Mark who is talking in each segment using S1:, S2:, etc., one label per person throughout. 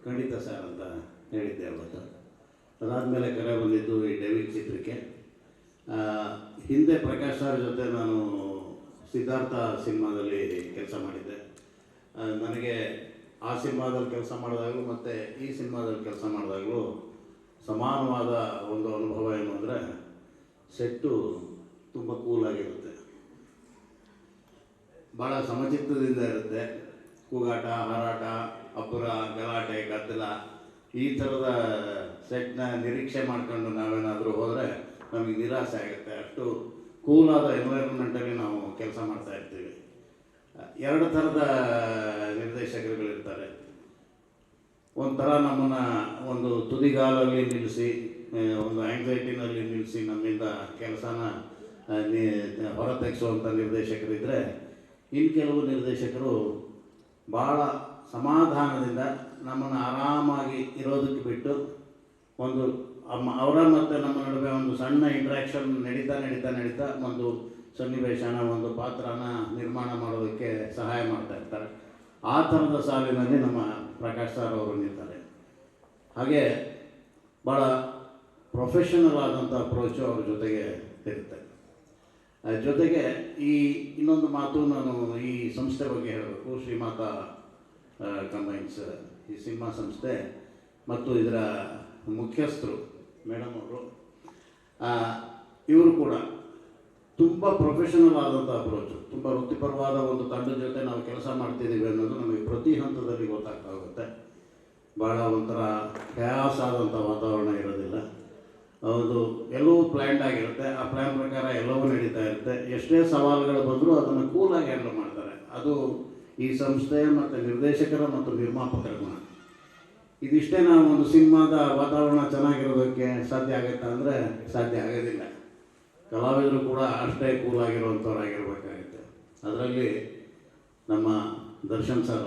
S1: ಖಂಡಿತ ಸರ್ ಅಂತ ಹೇಳಿದ್ದೆ ಅವತ್ತು. ಅದಾದಮೇಲೆ ಕರೆ ಬಂದಿದ್ದು ಈ ಡೆವಿಲ್ ಚಿತ್ರಕ್ಕೆ. ಹಿಂದೆ ಪ್ರಕಾಶ್ ಸರ್ ಜೊತೆ ನಾನು ಸಿದ್ಧಾರ್ಥ ಸಿನಿಮಾದಲ್ಲಿ ಕೆಲಸ ಮಾಡಿದ್ದೆ. ನನಗೆ ಆ ಸಿನಿಮಾದಲ್ಲಿ ಕೆಲಸ ಮಾಡಿದಾಗಲೂ ಮತ್ತು ಈ ಸಿನಿಮಾದಲ್ಲಿ ಕೆಲಸ ಮಾಡಿದಾಗಲೂ ಸಮಾನವಾದ ಒಂದು ಅನುಭವ ಏನು ಅಂದರೆ, ಸೆಟ್ಟು ತುಂಬ ಕೂಲಾಗಿರುತ್ತೆ, ಭಾಳ ಸಮಚಿತ್ತದಿಂದ ಇರುತ್ತೆ. ಕೂಗಾಟ, ಹಾರಾಟ, ಅಬ್ಬರ, ಗಲಾಟೆ, ಗದ್ದಲ ಈ ಥರದ ಸೆಟ್ನ ನಿರೀಕ್ಷೆ ಮಾಡ್ಕೊಂಡು ನಾವೇನಾದರೂ ಹೋದರೆ ನಮಗೆ ನಿರಾಸೆ ಆಗುತ್ತೆ. ಅಷ್ಟು ಕೂಲಾದ ಎನ್ವೈರನ್ಮೆಂಟಲ್ಲಿ ನಾವು ಕೆಲಸ ಮಾಡ್ತಾ ಇರ್ತೀವಿ. ಎರಡು ಥರದ ನಿರ್ದೇಶಕರುಗಳಿರ್ತಾರೆ. ಒಂಥರ ನಮ್ಮನ್ನು ಒಂದು ತುದಿಗಾಲಲ್ಲಿ ನಿಲ್ಲಿಸಿ, ಒಂದು ಆ್ಯಂಗ್ಸೈಟಿನಲ್ಲಿ ನಿಲ್ಲಿಸಿ ನಮ್ಮಿಂದ ಕೆಲಸನ ಹೊರತೆಗೆಸುವಂಥ ನಿರ್ದೇಶಕರಿದ್ದರೆ, ಇನ್ನು ಕೆಲವು ನಿರ್ದೇಶಕರು ಭಾಳ ಸಮಾಧಾನದಿಂದ ನಮ್ಮನ್ನು ಆರಾಮಾಗಿ ಇರೋದಕ್ಕೆ ಬಿಟ್ಟು ಒಂದು ಅವರ ಮತ್ತು ನಮ್ಮ ನಡುವೆ ಒಂದು ಸಣ್ಣ ಇಂಟ್ರ್ಯಾಕ್ಷನ್ ನಡೀತಾ ಒಂದು ಸನ್ನಿವೇಶನ, ಒಂದು ಪಾತ್ರನ ನಿರ್ಮಾಣ ಮಾಡೋದಕ್ಕೆ ಸಹಾಯ ಮಾಡ್ತಾ ಇರ್ತಾರೆ. ಆ ಥರದ ಸಾಲಿನಲ್ಲಿ ನಮ್ಮ ಪ್ರಕಾಶ್ ಸರ್ ಅವರು ನಿಲ್ತಾರೆ. ಹಾಗೆ ಭಾಳ ಪ್ರೊಫೆಷನಲ್ ಆದಂಥ ಅಪ್ರೋಚು ಅವ್ರ ಜೊತೆಗೆ ಇರುತ್ತೆ. ಜೊತೆಗೆ ಈ ಇನ್ನೊಂದು ಮಾತು ನಾನು ಈ ಸಂಸ್ಥೆ ಬಗ್ಗೆ ಹೇಳಬೇಕು. ಶ್ರೀಮಾತಾ ಕಂಬೈನ್ಸ್ ಈ ಸಿನಿಮಾ ಸಂಸ್ಥೆ ಮತ್ತು ಇದರ ಮುಖ್ಯಸ್ಥರು ಮೇಡಮ್ ಅವರು, ಇವರು ಕೂಡ ತುಂಬ ಪ್ರೊಫೆಷನಲ್ ಆದಂಥ ಅಪ್ರೋಚು, ತುಂಬ ವೃತ್ತಿಪರವಾದ ಒಂದು ತಂಡದ ಜೊತೆ ನಾವು ಕೆಲಸ ಮಾಡ್ತಿದ್ದೀವಿ ಅನ್ನೋದು ನಮಗೆ ಪ್ರತಿ ಹಂತದಲ್ಲಿ ಗೊತ್ತಾಗ್ತಾ ಹೋಗುತ್ತೆ. ಭಾಳ ಒಂಥರ ಖಯಾಸ್ ಆದಂಥ ವಾತಾವರಣ ಇರೋದಿಲ್ಲ. ಒಂದು ಎಲ್ಲವೂ ಪ್ಲ್ಯಾನ್ಡ್ ಆಗಿರುತ್ತೆ. ಆ ಪ್ಲ್ಯಾನ್ ಪ್ರಕಾರ ಎಲ್ಲವೂ ನಡೀತಾ ಇರುತ್ತೆ. ಎಷ್ಟೇ ಸವಾಲುಗಳು ಬಂದರೂ ಅದನ್ನು ಕೂಲಾಗಿ ಹ್ಯಾಂಡಲ್ ಮಾಡ್ತಾರೆ. ಅದು ಈ ಸಂಸ್ಥೆಯ ಮತ್ತು ನಿರ್ದೇಶಕರ ಮತ್ತು ನಿರ್ಮಾಪಕರ ಗುಣ. ಇದಿಷ್ಟೇ ನಾವು ಒಂದು ಸಿನಿಮಾದ ವಾತಾವರಣ ಚೆನ್ನಾಗಿರೋದಕ್ಕೆ ಸಾಧ್ಯ ಆಗುತ್ತೆ ಅಂದರೆ ಸಾಧ್ಯ ಆಗೋದಿಲ್ಲ. ಕಲಾವಿದರು ಕೂಡ ಅಷ್ಟೇ ಕೂಲಾಗಿರುವಂಥವ್ರಾಗಿರ್ಬೇಕಾಗುತ್ತೆ. ಅದರಲ್ಲಿ ನಮ್ಮ ದರ್ಶನ್ ಸರ್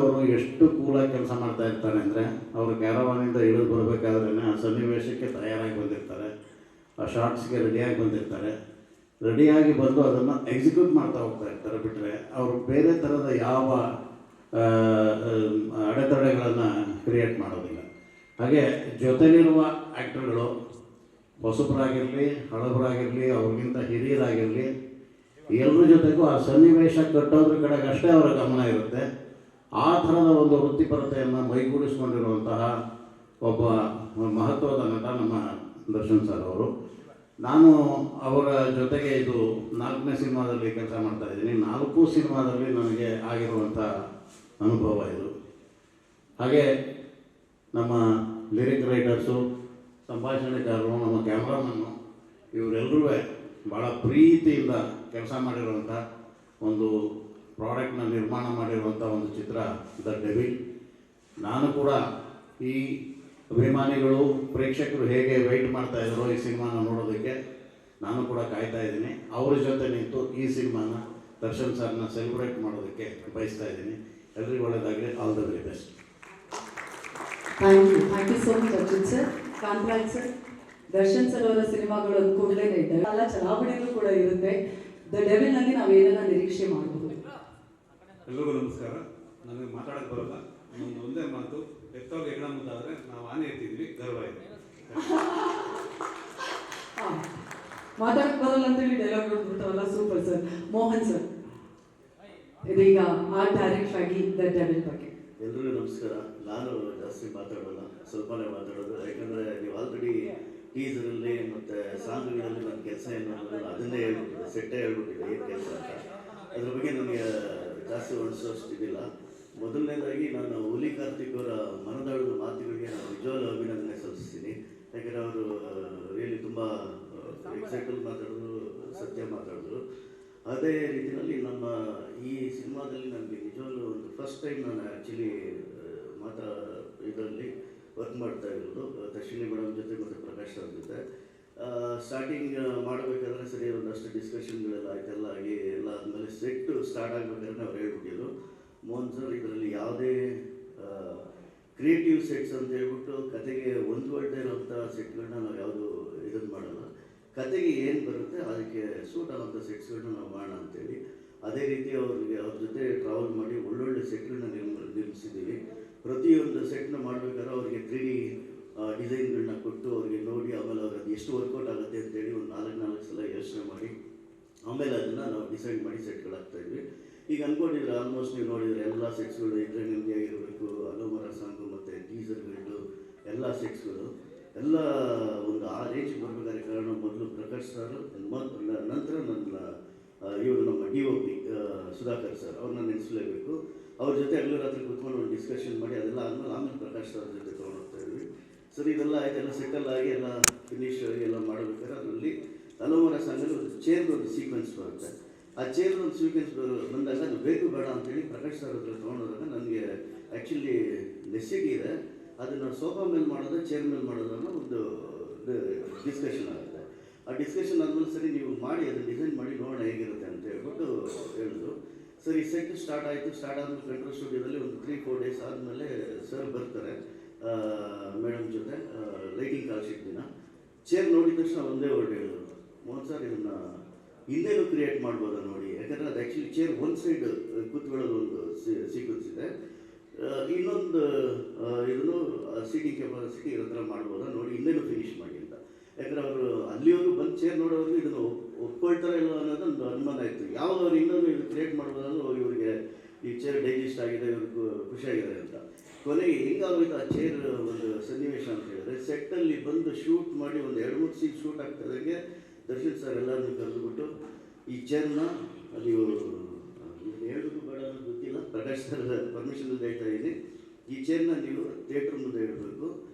S1: ಅವರು ಎಷ್ಟು ಕೂಲಾಗಿ ಕೆಲಸ ಮಾಡ್ತಾ ಇರ್ತಾರೆ ಅಂದರೆ, ಅವರು ಕ್ಯಾರವಾನಿಂದ ಇಳಿದು ಬರಬೇಕಾದ್ರೇ ಆ ಸನ್ನಿವೇಶಕ್ಕೆ ತಯಾರಾಗಿ ಬಂದಿರ್ತಾರೆ, ಆ ಶಾರ್ಟ್ಸ್ಗೆ ರೆಡಿಯಾಗಿ ಬಂದಿರ್ತಾರೆ. ರೆಡಿಯಾಗಿ ಬಂದು ಅದನ್ನು ಎಕ್ಸಿಕ್ಯೂಟ್ ಮಾಡ್ತಾ ಹೋಗ್ತಾ ಇರ್ತಾರೆ. ಬಿಟ್ಟರೆ ಅವರು ಬೇರೆ ಥರದ ಯಾವ ಅಡೆತಡೆಗಳನ್ನು ಕ್ರಿಯೇಟ್ ಮಾಡೋದಿಲ್ಲ. ಹಾಗೆ ಜೊತೆಲಿರುವ ಆ್ಯಕ್ಟರ್ಗಳು ಹೊಸಬರಾಗಿರಲಿ, ಹಳಬರಾಗಿರಲಿ, ಅವ್ರಿಗಿಂತ ಹಿರಿಯರಾಗಿರಲಿ, ಎಲ್ಲರ ಜೊತೆಗೂ ಆ ಸನ್ನಿವೇಶ ಕಟ್ಟೋದ್ರ ಕಡೆಗೆ ಅಷ್ಟೇ ಅವರ ಗಮನ ಇರುತ್ತೆ. ಆ ಥರದ ಒಂದು ವೃತ್ತಿಪರತೆಯನ್ನು ಮೈಗೂಡಿಸ್ಕೊಂಡಿರುವಂತಹ ಒಬ್ಬ ಮಹತ್ವದ ನಟ ನಮ್ಮ ದರ್ಶನ್ ಸರ್ ಅವರು. ನಾನು ಅವರ ಜೊತೆಗೆ ಇದು 4ನೇ ಸಿನಿಮಾದಲ್ಲಿ ಕೆಲಸ ಮಾಡ್ತಾಯಿದ್ದೀನಿ. 4 ಸಿನಿಮಾದಲ್ಲಿ ನನಗೆ ಆಗಿರುವಂಥ ಅನುಭವ ಇದು. ಹಾಗೆ ನಮ್ಮ ಲಿರಿಕ್ ರೈಟರ್ಸು, ಸಂಭಾಷಣೆಕಾರರು, ನಮ್ಮ ಕ್ಯಾಮ್ರಾಮನ್ನು, ಇವರೆಲ್ಲರೂ ಭಾಳ ಪ್ರೀತಿಯಿಂದ ಕೆಲಸ ಮಾಡಿರುವಂಥ ಒಂದು ಪ್ರಾಡಕ್ಟ್ನ ನಿರ್ಮಾಣ ಮಾಡಿರುವಂಥ ಒಂದು ಚಿತ್ರ ದ ಡೆವಿಲ್. ನಾನು ಕೂಡ ಈ ಅಭಿಮಾನಿಗಳು, ಪ್ರೇಕ್ಷಕರು ಹೇಗೆ ವೆಯ್ಟ್ ಮಾಡ್ತಾಯಿದ್ರು ಈ ಸಿನಿಮಾನ ನೋಡೋದಕ್ಕೆ, ನಾನು ಕೂಡ ಕಾಯ್ತಾ ಇದ್ದೀನಿ. ಅವ್ರ ಜೊತೆ ನಿಂತು ಈ ಸಿನಿಮಾನ ದರ್ಶನ್ ಸರ್ನ ಸೆಲೆಬ್ರೇಟ್ ಮಾಡೋದಕ್ಕೆ ಬಯಸ್ತಾ ಇದ್ದೀನಿ. ಎಲ್ರಿಗೂ ಒಳ್ಳೆಯದಾಗಲಿ. All the very best.
S2: Thank you so much Arjun sir. Contract sir, Darshan sir ಅವರ ಸಿನಿಮಾಗಳು ಅಂದ್ಕೊಂಡ್ಲೇ ಇದ್ದಾವೆ, ಎಲ್ಲ ಚಲಾವಣೆಗಳು ಕೂಡ ಇರುತ್ತೆ. ದ ಡೆವಿಲ್ನಲ್ಲಿ ನಾವು ಏನನ್ನ ನಿರೀಕ್ಷೆ ಮಾಡಬಹುದು?
S3: ಎಲ್ರಿಗೂ ನಮಸ್ಕಾರ. ನನಗೆ ಮಾತಾಡೋಕ್ಕೆ ಬರೋಲ್ಲ. ನಮ್ಮದು ಒಂದೇ ಮಾತು, ಎತ್ತೋಗಿ ಹೆಗ್ಣ ಮುಂದಾದರೆ ನಾವು ಆನೆ ಎತ್ತಿದ್ವಿ, ಗರ್ವ ಇದೆ.
S2: ಮಾತಾಡಕ್ಕೆ ಬರಲ್ಲ ಅಂತೇಳಿ ಡೈಲಾಗ್ಗಳು ಬಿಡ್ತಾವಲ್ಲ, ಸೂಪರ್ ಸರ್. ಮೋಹನ್ ಸರ್, ಇದೀಗ ಆರ್ಟ್ ಡೈರೆಕ್ಟ್ ಆಗಿ ದ ಡೆವಿಲ್ ಬಗ್ಗೆ.
S4: ಎಲ್ರಿಗೂ ನಮಸ್ಕಾರ. ನಾನು ಜಾಸ್ತಿ ಮಾತಾಡೋಲ್ಲ, ಸ್ವಲ್ಪನೇ ಮಾತಾಡೋದು. ಯಾಕಂದರೆ ನೀವು ಆಲ್ರೆಡಿ ಟೀಸರಲ್ಲಿ ಮತ್ತು ಸಾಂಗ್ಗಳಲ್ಲಿ ನನ್ನ ಕೆಲಸ ಏನು ಅನ್ನೋದು ಅದನ್ನೇ ಹೇಳ್ಬಿಟ್ಟಿದೆ, ಸೆಟ್ಟೇ ಹೇಳ್ಬಿಟ್ಟಿದೆ ಏನು ಕೆಲಸ ಅಂತ. ಅದ್ರ ಬಗ್ಗೆ ನನಗೆ ಜಾಸ್ತಿ ಹೊಣಿಸೋಷ್ಟಿದ್ದಿಲ್ಲ. ಮೊದಲನೇದಾಗಿ ನಾನು ಹುಲಿ ಕಾರ್ತಿಕ್ ಅವರ ಮನದಾಳದ ಮಾತುಗಳಿಗೆ ನಾನು ನಿಜವಾಗ್ಲೂ ಅಭಿನಂದನೆ ಸಲ್ಲಿಸ್ತೀನಿ. ಯಾಕಂದರೆ ಅವರು ರಿಯಲಿ ತುಂಬ ಎಕ್ಸಾಕ್ಟಲ್ಲಿ ಮಾತಾಡಿದ್ರು, ಸತ್ಯ ಮಾತಾಡಿದ್ರು. ಅದೇ ರೀತಿಯಲ್ಲಿ ನಮ್ಮ ಈ ಸಿನಿಮಾದಲ್ಲಿ ನನಗೆ ನಿಜವಾಗ್ಲೂ ಒಂದು ಫಸ್ಟ್ ಟೈಮ್ ನಾನು ಆ್ಯಕ್ಚುಲಿ ಇದರಲ್ಲಿ ವರ್ಕ್ ಮಾಡ್ತಾ ಇರೋದು ದರ್ಶಿನಿ ಮೇಡಮ್ ಜೊತೆ ಮತ್ತು ಪ್ರಕಾಶ್ ಅವ್ರ ಜೊತೆ. ಸ್ಟಾರ್ಟಿಂಗ್ ಮಾಡಬೇಕಾದ್ರೆ ಸರಿ ಒಂದಷ್ಟು ಡಿಸ್ಕಷನ್ಗಳೆಲ್ಲ ಆಯ್ತೆಲ್ಲ ಆಗಿ ಎಲ್ಲ ಆದಮೇಲೆ ಸೆಟ್ಟು ಸ್ಟಾರ್ಟ್ ಆಗಬೇಕಾದ್ರೆ ಅವ್ರು ಹೇಳ್ಬಿಟ್ಟಿದ್ರು, ಮೋಹನ್ ಸರ್ ಇದರಲ್ಲಿ ಯಾವುದೇ ಕ್ರಿಯೇಟಿವ್ ಸೆಟ್ಸ್ ಅಂತ ಹೇಳ್ಬಿಟ್ಟು ಕತೆಗೆ ಹೊಂದ್ಕೊಳ್ತಾ ಇರೋಂಥ ಸೆಟ್ಗಳನ್ನ ನಾವು ಯಾವುದು ಇದನ್ನು ಮಾಡಲ್ಲ, ಕತೆಗೆ ಏನು ಬರುತ್ತೆ ಅದಕ್ಕೆ ಸೂಟ್ ಆಗೋಂಥ ಸೆಟ್ಸ್ಗಳನ್ನ ನಾವು ಮಾಡೋಣ ಅಂತೇಳಿ. ಅದೇ ರೀತಿ ಅವ್ರ ಜೊತೆ ಟ್ರಾವೆಲ್ ಮಾಡಿ ಒಳ್ಳೊಳ್ಳೆ ಸೆಟ್ಗಳನ್ನ ನಿರ್ಮಿಸಿದ್ದೀವಿ. ಪ್ರತಿಯೊಂದು ಸೆಟ್ನ ಮಾಡಬೇಕಾದ್ರೆ ಅವರಿಗೆ 3D ಡಿಸೈನ್ಗಳನ್ನ ಕೊಟ್ಟು ಅವರಿಗೆ ನೋಡಿ ಆಮೇಲೆ ಅವ್ರಿಗೆ ಅದು ಎಷ್ಟು ವರ್ಕೌಟ್ ಆಗುತ್ತೆ ಅಂತೇಳಿ ಒಂದು 4 ಸಲ ಯೋಚನೆ ಮಾಡಿ ಆಮೇಲೆ ಅದನ್ನು ನಾವು ಡಿಸೈಡ್ ಮಾಡಿ ಸೆಟ್ಗಳಾಗ್ತಾಯಿದ್ವಿ. ಈಗ ಅಂದ್ಕೊಂಡಿದ್ರೆ ಆಲ್ಮೋಸ್ಟ್ ನೀವು ನೋಡಿದರೆ ಎಲ್ಲ ಸೆಟ್ಸ್ಗಳು ಇದ್ರೆ ನಿಮಗೆ ಆಗಿರಬೇಕು, ಅಲೋಮರ ಸಾಂಗು ಮತ್ತು ಟೀಸರ್ಗಳು ಎಲ್ಲ ಸೆಟ್ಸ್ಗಳು ಎಲ್ಲ ಒಂದು ಆ ರೇಂಜಿಗೆ ಬರಬೇಕಾದ್ರೆ ಕಾರಣ ಮೊದಲು ಪ್ರಕಾಶ್ ಸರ್, ನಂತರ ನನ್ನ ಇವರು ನಮ್ಮ DOP ಸುಧಾಕರ್ ಸರ್ ಅವ್ರನ್ನ ನೆನೆಸಲೇಬೇಕು. ಅವ್ರ ಜೊತೆ ಹಗಲು ರಾತ್ರಿ ಕೂತ್ಕೊಂಡು ಒಂದು ಡಿಸ್ಕಷನ್ ಮಾಡಿ ಅದೆಲ್ಲ ಆಮೇಲೆ ಪ್ರಕಾಶ್ ಸರ್ ಜೊತೆ ತೊಗೊಂಡು ಹೋಗ್ತಾ ಇದ್ವಿ. ಸರ್ ಇದೆಲ್ಲ ಆಯ್ತು, ಎಲ್ಲ ಸೆಟಲ್ ಆಗಿ ಎಲ್ಲ ಫಿನಿಶ್ ಆಗಿ ಎಲ್ಲ ಮಾಡಬೇಕಾದ್ರೆ ಅದರಲ್ಲಿ ಅಲೋಮರ ಸಾಂಗಲ್ಲಿ ಒಂದು ಚೇರ್ದು ಒಂದು ಸೀಕ್ವೆನ್ಸ್ ಬರುತ್ತೆ. ಆ ಚೇರ್ದು ಒಂದು ಸೀಕ್ವೆನ್ಸ್ ಬಂದಾಗ ಅದು ಬೇಕು ಬೇಡ ಅಂತೇಳಿ ಪ್ರಕಾಶ್ ಸರ್ ಹತ್ರ ತೊಗೊಂಡೋದಾಗ ನನಗೆ ಆ್ಯಕ್ಚುಲಿ ನೆಸಿಟಿ ಇದೆ, ಅದನ್ನು ಸೋಫಾ ಮೇಲೆ ಮಾಡೋದು ಚೇರ್ ಮೇಲೆ ಮಾಡೋದು ಅನ್ನೋ ಒಂದು ಡಿಸ್ಕಷನ್ ಆಗುತ್ತೆ. ಆ ಡಿಸ್ಕಷನ್ ಆದಮೇಲೆ ಸರಿ ನೀವು ಮಾಡಿ ಅದನ್ನು ಡಿಸೈನ್ ಮಾಡಿ ನೋಡೋಣ ಹೇಗಿರುತ್ತೆ ಅಂತ ಹೇಳ್ಬಿಟ್ಟು ಹೇಳಿದ್ರು. ಸರಿ ಸೆಟ್ ಸ್ಟಾರ್ಟ್ ಆಯಿತು. ಸ್ಟಾರ್ಟ್ ಆದಮೇಲೆ ಕಂಟ್ರೋಲ್ ಸ್ಟುಡಿಯೋದಲ್ಲಿ ಒಂದು 3-4 ಡೇಸ್ ಆದಮೇಲೆ ಸರ್ ಬರ್ತಾರೆ ಮೇಡಮ್ ಜೊತೆ ಲೈಟಿಂಗ್ ಕಾಲ್ ಶೀಟ್ ದಿನ. ಚೇರ್ ನೋಡಿದ ತಕ್ಷಣ ಒಂದೇ ವರ್ಡ್ ಹೇಳಿದ್ರು, ಮೋಹನ್ ಸರ್ ಇದನ್ನು ಹಿಂದೆನೂ ಕ್ರಿಯೇಟ್ ಮಾಡ್ಬೋದಾ ನೋಡಿ, ಯಾಕಂದರೆ ಅದು ಆ್ಯಕ್ಚುಲಿ ಚೇರ್ ಒಂದು ಸೈಡ್ ಕೂತ್ಕೊಳ್ಳೋದು ಒಂದು ಸೀಕ್ವೆನ್ಸ್ ಇದೆ, ಇನ್ನೊಂದು ಇದನ್ನು ಸೀಟಿಂಗ್ ಕೆಪಾಸಿಟಿ ಇರೋ ಥರ ಮಾಡ್ಬೋದಾ ನೋಡಿ, ಹಿಂದೆನೂ ಫಿನಿಶ್ ಮಾಡಿ ಅಂತ. ಯಾಕಂದರೆ ಅವರು ಅಲ್ಲಿವರೆಗೂ ಬಂದು ಚೇರ್ ನೋಡೋರು ಇದನ್ನು ಒಪ್ಕೊಳ್ತಾರೆ ಇಲ್ಲ ಅನ್ನೋದೊಂದು ಅನುಮಾನ ಇತ್ತು. ಯಾವಾಗ ಅವ್ರು ಇನ್ನೊಂದು ಇದು ಕ್ರಿಯೇಟ್ ಮಾಡ್ಬೋದಲ್ಲ ಇವರಿಗೆ ಈ ಚೇರ್ ಡೈಜೆಸ್ಟ್ ಆಗಿದೆ, ಇವ್ರಿಗೆ ಖುಷಿಯಾಗಿದೆ ಅಂತ. ಕೊನೆಗೆ ಹೆಂಗಾಗೋಯ್ತು ಆ ಚೇರ್ ಒಂದು ಸನ್ನಿವೇಶ ಅಂತ ಹೇಳಿದ್ರೆ, ಸೆಟ್ಟಲ್ಲಿ ಬಂದು ಶೂಟ್ ಮಾಡಿ ಒಂದು 2-3 ಸೀನ್ ಶೂಟ್ ಆಗ್ತದಂಗೆ ದರ್ಶನ್ ಸರ್ ಎಲ್ಲರನ್ನೂ ಕರೆದುಬಿಟ್ಟು ಈ ಚೇರ್ನ ನೀವು ಹೇಳೋದಕ್ಕೂ ಬೇಡ ಅನ್ನೋದು ಗೊತ್ತಿಲ್ಲ, ಪ್ರಕಾಶ್ ಸರ್ ಪರ್ಮಿಷನ್ ಹೇಳ್ತಾ ಇದ್ದೀನಿ, ಈ ಚೇರ್ನ ನೀವು ಥಿಯೇಟ್ರ್ ಮುಂದೆ ಇಡಬೇಕು,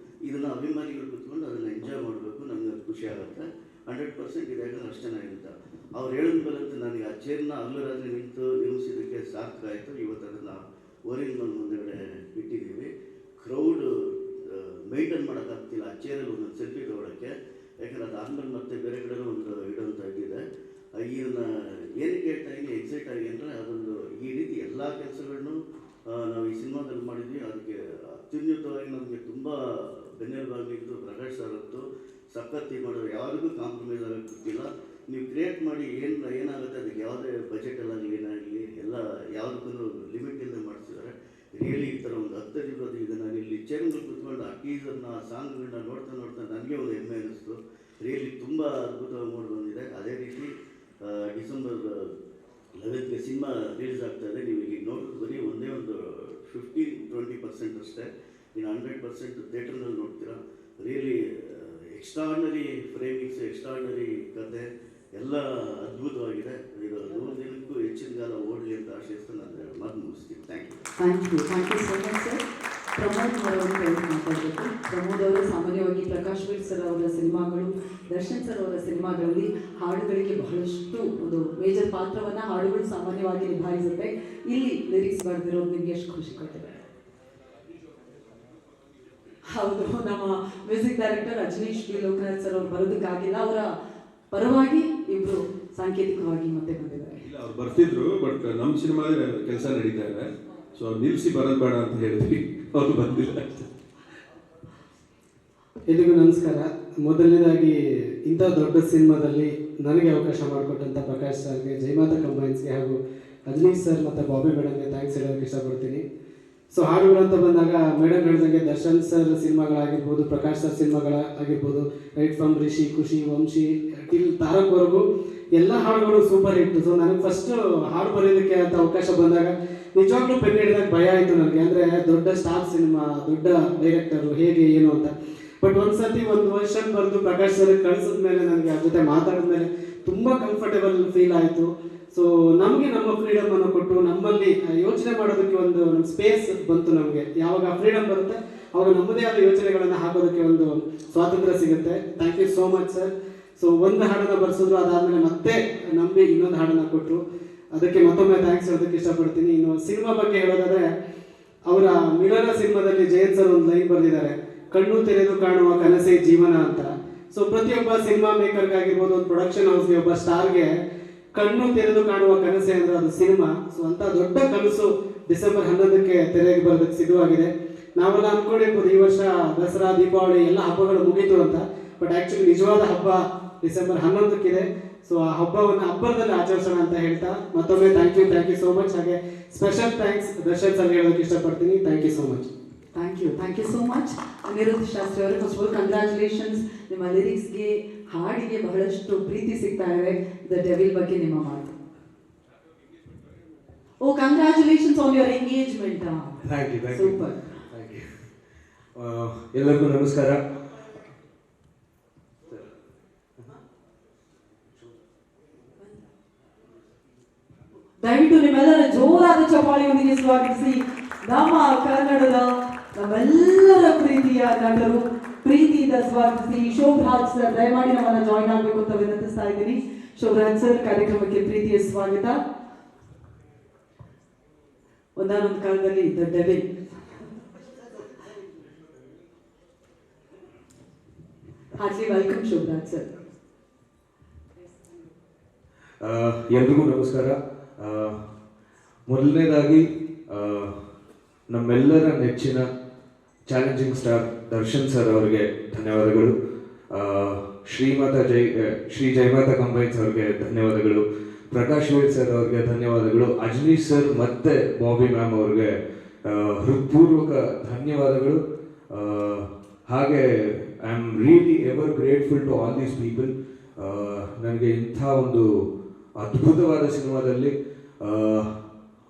S4: ಇದನ್ನು ಅಭಿಮಾನಿಗಳು ಕೂತ್ಕೊಂಡು ಅದನ್ನು ಎಂಜಾಯ್ ಮಾಡಬೇಕು, ನನಗೆ ಖುಷಿ ಆಗುತ್ತೆ, 100% ಇದೆ ಯಾಕಂದ್ರೆ ಅಷ್ಟು ಚೆನ್ನಾಗಿರುತ್ತೆ. ಅವ್ರು ಹೇಳಿದ ಮೇಲಂತೂ ನನಗೆ ಆ ಚೇರ್ನ ಹಗಲು ರಾತ್ರಿ ನಿಂತು ನಿರ್ಮಿಸಿದ್ದಕ್ಕೆ ಸಾರ್ಥಕ ಆಯಿತು. ಇವತ್ತು ಅದನ್ನು ಓರಿಯಂಟಲ್ ಮುಂದೆಗಡೆ ಇಟ್ಟಿದ್ದೀವಿ. ಕ್ರೌಡ್ ಮೇಂಟೈನ್ ಮಾಡೋಕ್ಕಾಗ್ತಿಲ್ಲ ಆ ಚೇರಲ್ಲಿ ಒಂದೊಂದು ಸೆಲ್ಫಿ ತೊಗೊಳಕ್ಕೆ, ಯಾಕಂದರೆ ಅದು ಆದಮೇಲೆ ಮತ್ತೆ ಬೇರೆ ಕಡೆನೂ ಒಂದು ಇಡೋಂಥ ಇದ್ದಿದೆ. ಇದನ್ನು ಏನಕ್ಕೆ ಹೇಳ್ತಾ ಇದ್ದೀನಿ ಎಕ್ಸೈಟ್ ಆಗಿ ಅಂದರೆ, ಅದೊಂದು ಈ ರೀತಿ ಎಲ್ಲ ಕೆಲಸಗಳನ್ನು ನಾವು ಈ ಸಿನಿಮಾದಲ್ಲಿ ಮಾಡಿದ್ವಿ. ಅದಕ್ಕೆ ಅತ್ಯುನ್ನತವಾಗಿ ನಮಗೆ ತುಂಬ ಬೆನ್ನೆಲುಬಾಗಿದ್ದು ಪ್ರಕಾಶ್ ಸರ್ ಅಂತೂ ಸಖತ್ತಿ ಮಾಡೋದು, ಯಾರಿಗೂ ಕಾಂಪ್ರಮೈಸ್ ಆಗೋಕ್ಕೆ ಗೊತ್ತಿಲ್ಲ. ನೀವು ಕ್ರಿಯೇಟ್ ಮಾಡಿ ಏನಾಗುತ್ತೆ ಅದಕ್ಕೆ ಯಾವುದೇ ಬಜೆಟಲ್ಲಾಗಲಿ ಏನಾಗಲಿ ಎಲ್ಲ ಯಾವುದಕ್ಕೂ ಲಿಮಿಟ್ ಇಲ್ಲದೆ ಮಾಡಿಸಿದ್ದಾರೆ. ರಿಯಲಿ ಈ ಥರ ಒಂದು 10 ಇರೋದು ಈಗ ನಾನು ಇಲ್ಲಿ ಚೇರ್ಗಳು ಕೂತ್ಕೊಂಡು ಆ ಟೀಸರ್ನ ಆ ಸಾಂಗ್ಗಳನ್ನ ನೋಡ್ತಾ ನನಗೆ ಒಂದು ಹೆಮ್ಮೆ ಅನ್ನಿಸ್ತು. ರಿಯಲಿ ತುಂಬ ಅದ್ಭುತವಾಗಿ ಮೂಡಿ ಬಂದಿದೆ. ಅದೇ ರೀತಿ ಡಿಸೆಂಬರ್ 11ಗೆ ಸಿನಿಮಾ ರಿಲೀಸ್ ಆಗ್ತಾಯಿದೆ. ನೀವು ಈಗ ನೋಡೋದು ಬರೀ ಒಂದೇ ಒಂದು 15-20% ಅಷ್ಟೇ, ಇನ್ನು 100% ಥಿಯೇಟರ್ನಲ್ಲಿ ನೋಡ್ತೀರಾ. ರಿಯಲಿ ಎಕ್ಸ್ಟ್ರಾರ್ಡನರಿ ಫ್ರೇಮಿಂಗ್ಸ್, ಎಕ್ಸ್ಟ್ರಾರ್ಡನರಿ ಕತೆ ಎಲ್ಲ ಅದ್ಭುತವಾಗಿದೆ. ಇದು 100 ದಿನಕ್ಕೂ ಹೆಚ್ಚಿನ ಕಾಲ ಓಡಲಿ ಅಂತ ಆಶಿಸ್ತು ನಾನು ಮಾತು ಮುಗಿಸ್ತೀನಿ. Thank you
S2: so much sir. Pramod ಅವರನ್ನು ಮಾತಾಡಬೇಕು. ಪ್ರಮೋದ್ ಅವರು ಸಾಮಾನ್ಯವಾಗಿ ಪ್ರಕಾಶ್ ವೀರ್ ಸರ್ ಅವರ ಸಿನಿಮಾಗಳು, ದರ್ಶನ್ ಸರ್ ಅವರ ಸಿನಿಮಾಗಳಲ್ಲಿ ಹಾಡುಗಳಿಗೆ ಬಹಳಷ್ಟು ಒಂದು ಮೇಜರ್ ಪಾತ್ರವನ್ನು ಹಾಡುಗಳು ಸಾಮಾನ್ಯವಾಗಿ ನಿಭಾಯಿಸುತ್ತೆ. ಇಲ್ಲಿ ಲಿರಿಕ್ಸ್ ಬರೆದಿರೋದು ನಿಮಗೆ ಎಷ್ಟು ಖುಷಿ ಕೊಟ್ಟಿದೆ? ಹೌದು, ನಮ್ಮ music director Rajneesh B Loknath sir ಅವರು ಬರೋದಕ್ಕಾಗಿಲ್ಲ, ಅವರ ಪರವಾಗಿ ಇಬ್ಬರು ಸಾಂಕೇತಿಕವಾಗಿ ಮತ್ತೆ ಬಂದಿದ್ದಾರೆ.
S5: ಇಲ್ಲ, ಅವ್ರು ಬರ್ತಿದ್ರು, ಬಟ್ ನಮ್ಮ ಸಿನಿಮಾ ಕೆಲಸ ನಡೀತಾ ಇದೆ, ಸೊ ಅವ್ರು ನಿಲ್ಲಿಸಿ ಬರೋದು ಬೇಡ ಅಂತ ಹೇಳಿದ್ವಿ, ಅವ್ರು ಬಂದಿಲ್ಲ.
S6: ಎಲ್ಲಿಗೂ ನಮಸ್ಕಾರ. ಮೊದಲನೇದಾಗಿ ಇಂಥ ದೊಡ್ಡ ಸಿನಿಮಾದಲ್ಲಿ ನನಗೆ ಅವಕಾಶ ಮಾಡಿಕೊಟ್ಟಂಥ ಪ್ರಕಾಶ್ ಸರ್ಗೆ, ಜಯಮಾತಾ ಕಂಬೈನ್ಸ್ಗೆ ಹಾಗೂ ರಜನೀಶ್ ಸರ್ ಮತ್ತು ಬಾಬಿ ಮೇಡಮ್ಗೆ ಥ್ಯಾಂಕ್ಸ್ ಹೇಳೋಕ್ಕೆ ಇಷ್ಟಪಡ್ತೀನಿ. ಸೊ ಹಾಡುಗಳು ಅಂತ ಬಂದಾಗ ಮೇಡಮ್ ಹೇಳಿದಂಗೆ ದರ್ಶನ್ ಸರ್ ಸಿನಿಮಾಗಳಾಗಿರ್ಬೋದು, ಪ್ರಕಾಶ್ ಸರ್ ಸಿನಿಮಾಗಳಾಗಿರ್ಬೋದು, right from Rishi, Khushi, Vamshi till ತಾರಕ್ವರೆಗೂ ಎಲ್ಲ ಹಾಡುಗಳು ಸೂಪರ್ ಹಿಟ್ಟು. ಸೊ ನನಗೆ ಫಸ್ಟು ಹಾಡು ಬರೆಯೋದಕ್ಕೆ ಅಂತ ಅವಕಾಶ ಬಂದಾಗ ನಿಜವಾಗ್ಲೂ ಪೆನ್ ಹಿಡಿದಾಗ ಭಯ ಆಯಿತು ನನಗೆ. ಅಂದರೆ ದೊಡ್ಡ ಸ್ಟಾರ್ ಸಿನಿಮಾ, ದೊಡ್ಡ ಡೈರೆಕ್ಟರು, ಹೇಗೆ ಏನು ಅಂತ. ಬಟ್ ಒಂದ್ಸತಿ ಒಂದು ವರ್ಷನ್ ಬರೆದು ಪ್ರಕಾಶ್ ಸರ್ ಕಳಿಸಿದ ಮೇಲೆ ನನಗೆ ಅದ್ರ ಜೊತೆ ಮಾತಾಡಿದ ಮೇಲೆ ತುಂಬ ಕಂಫರ್ಟೇಬಲ್ ಫೀಲ್ ಆಯಿತು. ಸೊ ನಮಗೆ ನಮ್ಮ ಫ್ರೀಡಮನ್ನು ಕೊಟ್ಟು ನಮ್ಮಲ್ಲಿ ಯೋಚನೆ ಮಾಡೋದಕ್ಕೆ ಒಂದು ನಮ್ಮ ಸ್ಪೇಸ್ ಬಂತು. ನಮಗೆ ಯಾವಾಗ ಫ್ರೀಡಮ್ ಬರುತ್ತೆ ಅವಾಗ ನಮ್ಮದೇ ಆದ ಯೋಚನೆಗಳನ್ನು ಹಾಕೋದಕ್ಕೆ ಒಂದು ಸ್ವಾತಂತ್ರ್ಯ ಸಿಗುತ್ತೆ. Thank you so much sir. So ಒಂದು ಹಾಡನ್ನು ಬರೆಸಿದ್ರು, ಅದಾದಮೇಲೆ ಮತ್ತೆ ನಂಬಿ ಇನ್ನೊಂದು ಹಾಡನ್ನು ಕೊಟ್ಟರು, ಅದಕ್ಕೆ ಮತ್ತೊಮ್ಮೆ ಥ್ಯಾಂಕ್ಸ್ ಹೇಳೋದಕ್ಕೆ ಇಷ್ಟಪಡ್ತೀನಿ. ಇನ್ನು ಸಿನಿಮಾ ಬಗ್ಗೆ ಹೇಳೋದಾದರೆ, ಅವರ ಮಿಲನ ಸಿನಿಮಾದಲ್ಲಿ ಜಯಂತ್ ಸರ್ ಒಂದು ಲೈನ್ ಬರೆದಿದ್ದಾರೆ, ಕಣ್ಣು ತೆರೆದು ಕಾಣುವ ಕನಸೇ ಜೀವನ ಅಂತ. ಸೊ ಪ್ರತಿಯೊಬ್ಬ ಸಿನಿಮಾ ಮೇಕರ್ಗಾಗಿರ್ಬೋದು, ಒಂದು ಪ್ರೊಡಕ್ಷನ್ ಹೌಸ್ಗೆ, ಒಬ್ಬ ಸ್ಟಾರ್ಗೆ ಕಣ್ಣು ತೆರೆದು ಕಾಣುವ ಕನಸೆ ಅಂದರೆ ಅದು ಸಿನಿಮಾ. ಸೊ ಅಂತ ದೊಡ್ಡ ಕನಸು ಡಿಸೆಂಬರ್ 11ಕ್ಕೆ ತೆರೆಗೆ ಬರೋದಕ್ಕೆ ಸಿದ್ಧವಾಗಿದೆ. ನಾವೆಲ್ಲ ಅಂದ್ಕೊಂಡಿರ್ಬೋದು ಈ ವರ್ಷ ದಸರಾ, ದೀಪಾವಳಿ ಎಲ್ಲ ಹಬ್ಬಗಳು ಮುಗೀತು ಅಂತ, ಬಟ್ ಆ್ಯಕ್ಚುಲಿ ನಿಜವಾದ ಹಬ್ಬ ಡಿಸೆಂಬರ್ 11ಕ್ಕಿದೆ. ಸೊ ಆ ಹಬ್ಬದಲ್ಲಿ ಆಚರಿಸೋಣ ಅಂತ ಹೇಳ್ತಾ ಮತ್ತೊಮ್ಮೆ ಥ್ಯಾಂಕ್ ಯು ಸೋ ಮಚ್. ಹಾಗೆ ಸ್ಪೆಷಲ್ ಥ್ಯಾಂಕ್ಸ್ ದರ್ಶನ್ ಸರ್ ಹೇಳೋದಕ್ಕೆ ಇಷ್ಟಪಡ್ತೀನಿ. Thank you so much.
S2: Thank you so much Anirudh Shastri ಅವರು. ಫಸ್ಟ್ ಆಫ್ ಆಲ್ ಕಂಗ್ರ್ಯಾಚುಲೇಷನ್ಸ್, ನಿಮ್ಮ ಲಿರಿಕ್ಸ್ಗೆ ಹಾಡಿಗೆ ಬಹಳಷ್ಟು ಪ್ರೀತಿ ಸಿಗ್ತಾ ಇದೆ. ದ ಡೆವಿಲ್ ಬಗ್ಗೆ ನಿಮ್ಮ ಮಾತು. Oh congratulations on your engagement.
S7: Thank you
S2: super.
S7: Thank you. ಎಲ್ಲರಿಗೂ ನಮಸ್ಕಾರ.
S2: ದಯವಿಟ್ಟು ನಿಮ್ಮೆಲ್ಲರ ಜೋರಾದ ಚಪ್ಪಾಳೆಯೊಂದಿಗೆ ಸ್ವಾಗತಿಸಿ ನಮ್ಮ ಕನ್ನಡದ ನಮ್ಮೆಲ್ಲರ ಪ್ರೀತಿಯ ನಟರು, ಪ್ರೀತಿಯಿಂದ ಸ್ವಾಗತಿಸಿ ಶೋಭರಾಜ್ ಸರ್. ದಯಮಾಡಿ ನಮ್ಮನ್ನ ಜಾಯ್ನ್ ಆಗಬೇಕು ಅಂತ ವಿನಂತಿಸ್ತಾ ಇದ್ದೀನಿ. ಶೋಭರಾಜ್ ಸರ್, ಕಾರ್ಯಕ್ರಮಕ್ಕೆ ಪ್ರೀತಿಯ ಸ್ವಾಗತ. ಒಂದಾನೊಂದು ಕಾಲದಲ್ಲಿ the Devil. Heartily welcome Shobharaj sir.
S7: ಎಲ್ರಿಗೂ ನಮಸ್ಕಾರ. ಮೊದಲನೇದಾಗಿ ನಮ್ಮೆಲ್ಲರ ನೆಚ್ಚಿನ ಚಾಲೆಂಜಿಂಗ್ ಸ್ಟಾರ್ ದರ್ಶನ್ ಸರ್ ಅವರಿಗೆ ಧನ್ಯವಾದಗಳು. ಶ್ರೀ ಜಯಮಾತಾ ಕಂಬೈನ್ಸ್ ಅವ್ರಿಗೆ ಧನ್ಯವಾದಗಳು. ಪ್ರಕಾಶ್ ವೈದ್ ಸರ್ ಅವ್ರಿಗೆ ಧನ್ಯವಾದಗಳು. ಅಜನೀಶ್ ಸರ್ ಮತ್ತೆ ಬಾಬಿ ಮ್ಯಾಮ್ ಅವ್ರಿಗೆ ಹೃತ್ಪೂರ್ವಕ ಧನ್ಯವಾದಗಳು. ಹಾಗೆ I am really ever grateful to all these people. ನನಗೆ ಇಂಥ ಒಂದು ಅದ್ಭುತವಾದ ಸಿನಿಮಾದಲ್ಲಿ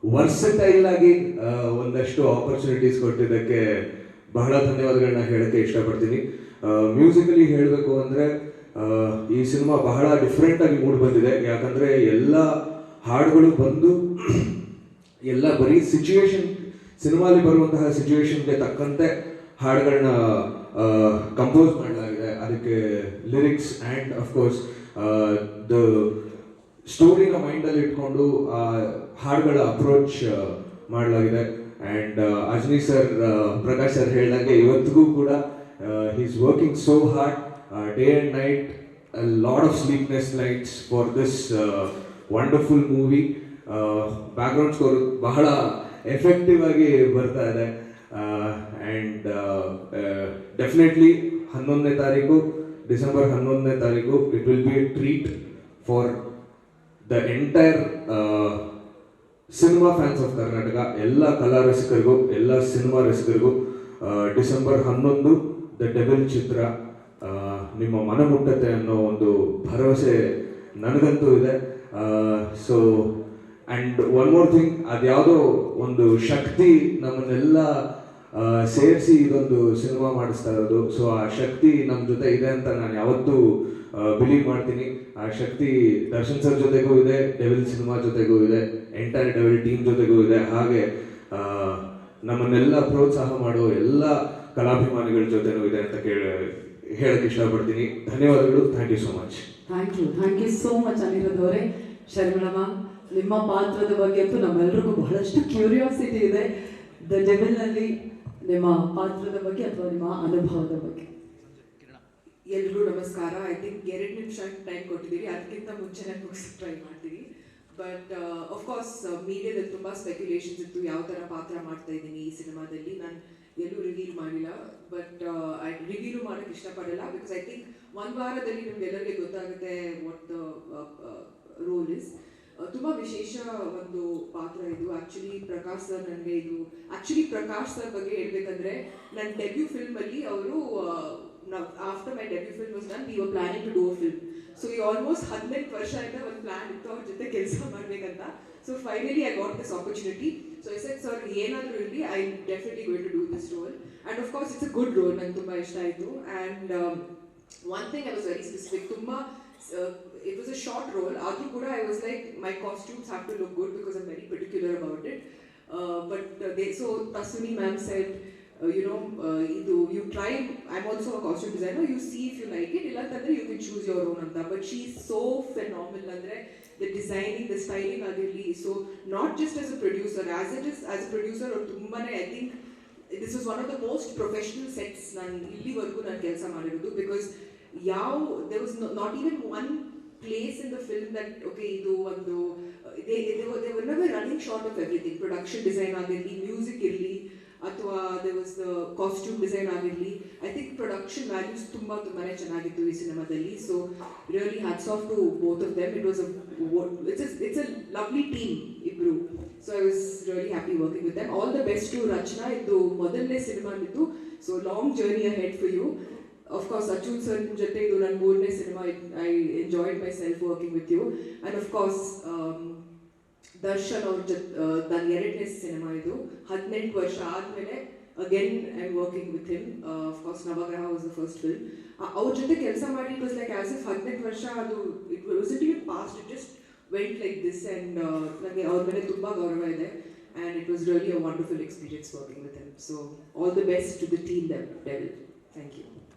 S7: ವರ್ಸಟೈಲ್ ಆಗಿ ಒಂದಷ್ಟು ಆಪರ್ಚುನಿಟೀಸ್ ಕೊಟ್ಟಿದ್ದಕ್ಕೆ ಬಹಳ ಧನ್ಯವಾದಗಳನ್ನ ಹೇಳಕ್ಕೆ ಇಷ್ಟಪಡ್ತೀನಿ. ಮ್ಯೂಸಿಕಲಿ ಹೇಳಬೇಕು ಅಂದರೆ ಈ ಸಿನಿಮಾ ಬಹಳ ಡಿಫ್ರೆಂಟ್ ಆಗಿ ಮೂಡ್ ಬಂದಿದೆ. ಯಾಕಂದರೆ ಎಲ್ಲ ಹಾಡುಗಳು ಬಂದು ಎಲ್ಲ ಬರೀ ಸಿನಿಮಾಲಿ ಬರುವಂತಹ ಸಿಚುವೇಶನ್ಗೆ ತಕ್ಕಂತೆ ಹಾಡುಗಳನ್ನ ಕಂಪೋಸ್ ಮಾಡಲಾಗಿದೆ. ಅದಕ್ಕೆ ಲಿರಿಕ್ಸ್ ಆ್ಯಂಡ್ ಅಫ್ಕೋರ್ಸ್ ದ ಸ್ಟೋರಿನ ಮೈಂಡಲ್ಲಿ ಇಟ್ಕೊಂಡು ಆ ಹಾಡುಗಳ ಅಪ್ರೋಚ್ ಮಾಡಲಾಗಿದೆ. And Ajaneesh sir, Prakash sir ಹೇಳ್ದಂಗೆ ಇವತ್ತಿಗೂ ಕೂಡ is working so hard day and night, lot of sleepless nights for this wonderful movie. Background score ಬಹಳ ಎಫೆಕ್ಟಿವ್ ಆಗಿ ಬರ್ತಾ ಇದೆ. ಆ್ಯಂಡ್ ಡೆಫಿನೆಟ್ಲಿ 11ನೇ ತಾರೀಕು, ಡಿಸೆಂಬರ್ 11ನೇ ತಾರೀಕು, it will be a treat for the entire cinema fans of Karnataka. ಎಲ್ಲ ಕಲಾ ರಸಿಕರಿಗೂ, ಎಲ್ಲ ಸಿನಿಮಾ ರಸಿಕರಿಗೂ ಡಿಸೆಂಬರ್ 11 ದ ಡೆವಿಲ್ ಚಿತ್ರ ನಿಮ್ಮ ಮನ ಮುಟ್ಟತ್ತೆ ಅನ್ನೋ ಒಂದು ಭರವಸೆ ನನಗಂತೂ ಇದೆ. So and one more thing, ಅದ್ಯಾವುದೋ ಒಂದು ಶಕ್ತಿ ನಮ್ಮನ್ನೆಲ್ಲ ಸೇರಿಸಿ ಇದೊಂದು ಸಿನಿಮಾ ಮಾಡಿಸ್ತಾ ಇರೋದು. ಸೊ ಆ ಶಕ್ತಿ ನಮ್ಮ ಜೊತೆ ಇದೆ ಅಂತ ನಾನು ಯಾವತ್ತೂ ಬಿಲೀವ್ ಮಾಡ್ತೀನಿ. ಆ ಶಕ್ತಿ ದರ್ಶನ್ ಸರ್ ಜೊತೆಗೂ ಇದೆ, ಡೆವಿಲ್ ಸಿನಿಮಾ ಜೊತೆಗೂ ಇದೆ, ಎಂಟೈರ್ ಡೆವಿಲ್ ಟೀಮ್ ಜೊತೆಗೂ ಇದೆ. ಹಾಗೆ ನಮ್ಮನ್ನೆಲ್ಲ ಪ್ರೋತ್ಸಾಹ ಮಾಡೋ ಎಲ್ಲ ಕಲಾಭಿಮಾನಿಗಳ ಜೊತೆನೂ ಇದೆ ಅಂತ ಹೇಳಕ್ಕೆ ಇಷ್ಟಪಡ್ತೀನಿ. ಧನ್ಯವಾದಗಳು. Thank you so much.
S2: Thank you so much Aniruddh ಅವರೇ. ಶರ್ಮಿಳಮ್ಮ, ನಿಮ್ಮ ಪಾತ್ರದ ಬಗ್ಗೆ ಅಂತೂ ನಮ್ಮೆಲ್ಲರಿಗೂ ಬಹಳಷ್ಟು ಕ್ಯೂರಿಯಾಸಿಟಿ ಇದೆ. ದ ಡೆವಿಲ್ನಲ್ಲಿ ನಿಮ್ಮ ಪಾತ್ರದ ಬಗ್ಗೆ ಅಥವಾ ನಿಮ್ಮ ಅನುಭವದ ಬಗ್ಗೆ.
S8: ಎಲ್ರಿಗೂ ನಮಸ್ಕಾರ. ಐ ಥಿಂಕ್ 2 ನಿಮಿಷ ಟೈಮ್ ಕೊಟ್ಟಿದ್ದೀರಿ, ಅದಕ್ಕಿಂತ ಮುಂಚೆನೇ ಮುಗಿಸಕ್ಕೆ ಟ್ರೈ ಮಾಡ್ತೀನಿ. ಬಟ್ ಆಫ್ಕೋರ್ಸ್ ಮೀಡಿಯಾದಲ್ಲಿ ತುಂಬ ಸ್ಪೆಕ್ಯುಲೇಷನ್ಸ್ ಇತ್ತು, ಯಾವ ಥರ ಪಾತ್ರ ಮಾಡ್ತಾ ಇದ್ದೀನಿ ಈ ಸಿನಿಮಾದಲ್ಲಿ. ನಾನು ಎಲ್ಲೂ ರಿವೀಲ್ ಮಾಡಿಲ್ಲ, ಬಟ್ ರಿವೀಲು ಮಾಡೋಕ್ಕೆ ಇಷ್ಟಪಡಲ್ಲ. ಬಿಕಾಸ್ ಐ ಥಿಂಕ್ 1 ವಾರದಲ್ಲಿ ನಿಮ್ಗೆಲ್ಲರಿಗೆ ಗೊತ್ತಾಗುತ್ತೆ ವಾಟ್ ದ ರೋಲ್ ಇಸ್. ತುಂಬ ವಿಶೇಷ ಒಂದು ಪಾತ್ರ ಇದು. ಪ್ರಕಾಶ್ ಸರ್ ಬಗ್ಗೆ ಹೇಳ್ಬೇಕಂದ್ರೆ, ನನ್ನ ಡೆಬ್ಯೂ ಫಿಲ್ಮಲ್ಲಿ ಅವರು, after my debut film was done, we were planning to do a film. So ಈ ಆಲ್ಮೋಸ್ಟ್ 18 ವರ್ಷದಿಂದ ಒಂದು ಪ್ಲಾನ್ ಇತ್ತು ಅವ್ರ ಜೊತೆ ಕೆಲಸ ಮಾಡಬೇಕಂತ. So finally I got this opportunity. So I said, sir ಏನಾದರೂ ಇರಲಿ, I definitely going to do this role. And of course it's a good role. ನಂಗೆ ತುಂಬ ಇಷ್ಟ ಆಯಿತು. And one thing I was very specific. ತುಂಬ it was a short role. Adu kuda I was like, my costumes have to look good because I'm very particular about it. So Tasuni ma'am said, you try. I'm also a costume designer. You see if you like it. Illa tandre you can choose your own anta. But she's so phenomenal. Andre the designing, the styling agirli. So not just as a producer, as a producer or tumbane, I think this was one of the most professional sets nan illi vargu nan kelsa ಮಾಡಿರೋದು. Because there was not even one place in the film that okay idu ಒಂದು they were never running short of everything. Production design ಆಗಿರಲಿ, music ಇರಲಿ, ಅಥವಾ there was the costume design ಆಗಿರಲಿ, I think production values ತುಂಬಾನೇ ಚೆನ್ನಾಗಿತ್ತು ಈ ಸಿನಿಮಾದಲ್ಲಿ. So really hats off to both of them. It was it's a lovely team ಇಬ್ರು. So I was really happy working with them. All the best to Rachana. ಇದು ಮೊದಲನೇ cinema ಇತ್ತು, so long journey ahead for you. Of course, Achyut sir jothe idu nan 3ನೇ cinema. I enjoyed myself working with you. And of course, Darshan ಅವ್ರ ನನ್ನ 2ನೇ cinema idu. 18 ವರ್ಷ ಆದ್ಮೇಲೆ again I'm working with him. Of course, Navagraha was the first film. ಅವ್ರ ಜೊತೆ ಕೆಲಸ ಮಾಡಿ it was like as if 18 ವರ್ಷ ಅದು it wasn't even past. It just went like this. And ನನಗೆ ಅವ್ರ ಮೇಲೆ ತುಂಬಾ ಗೌರವ ಇದೆ. And it was really a wonderful experience working with him. So all the best to the team, Devil. Thank you.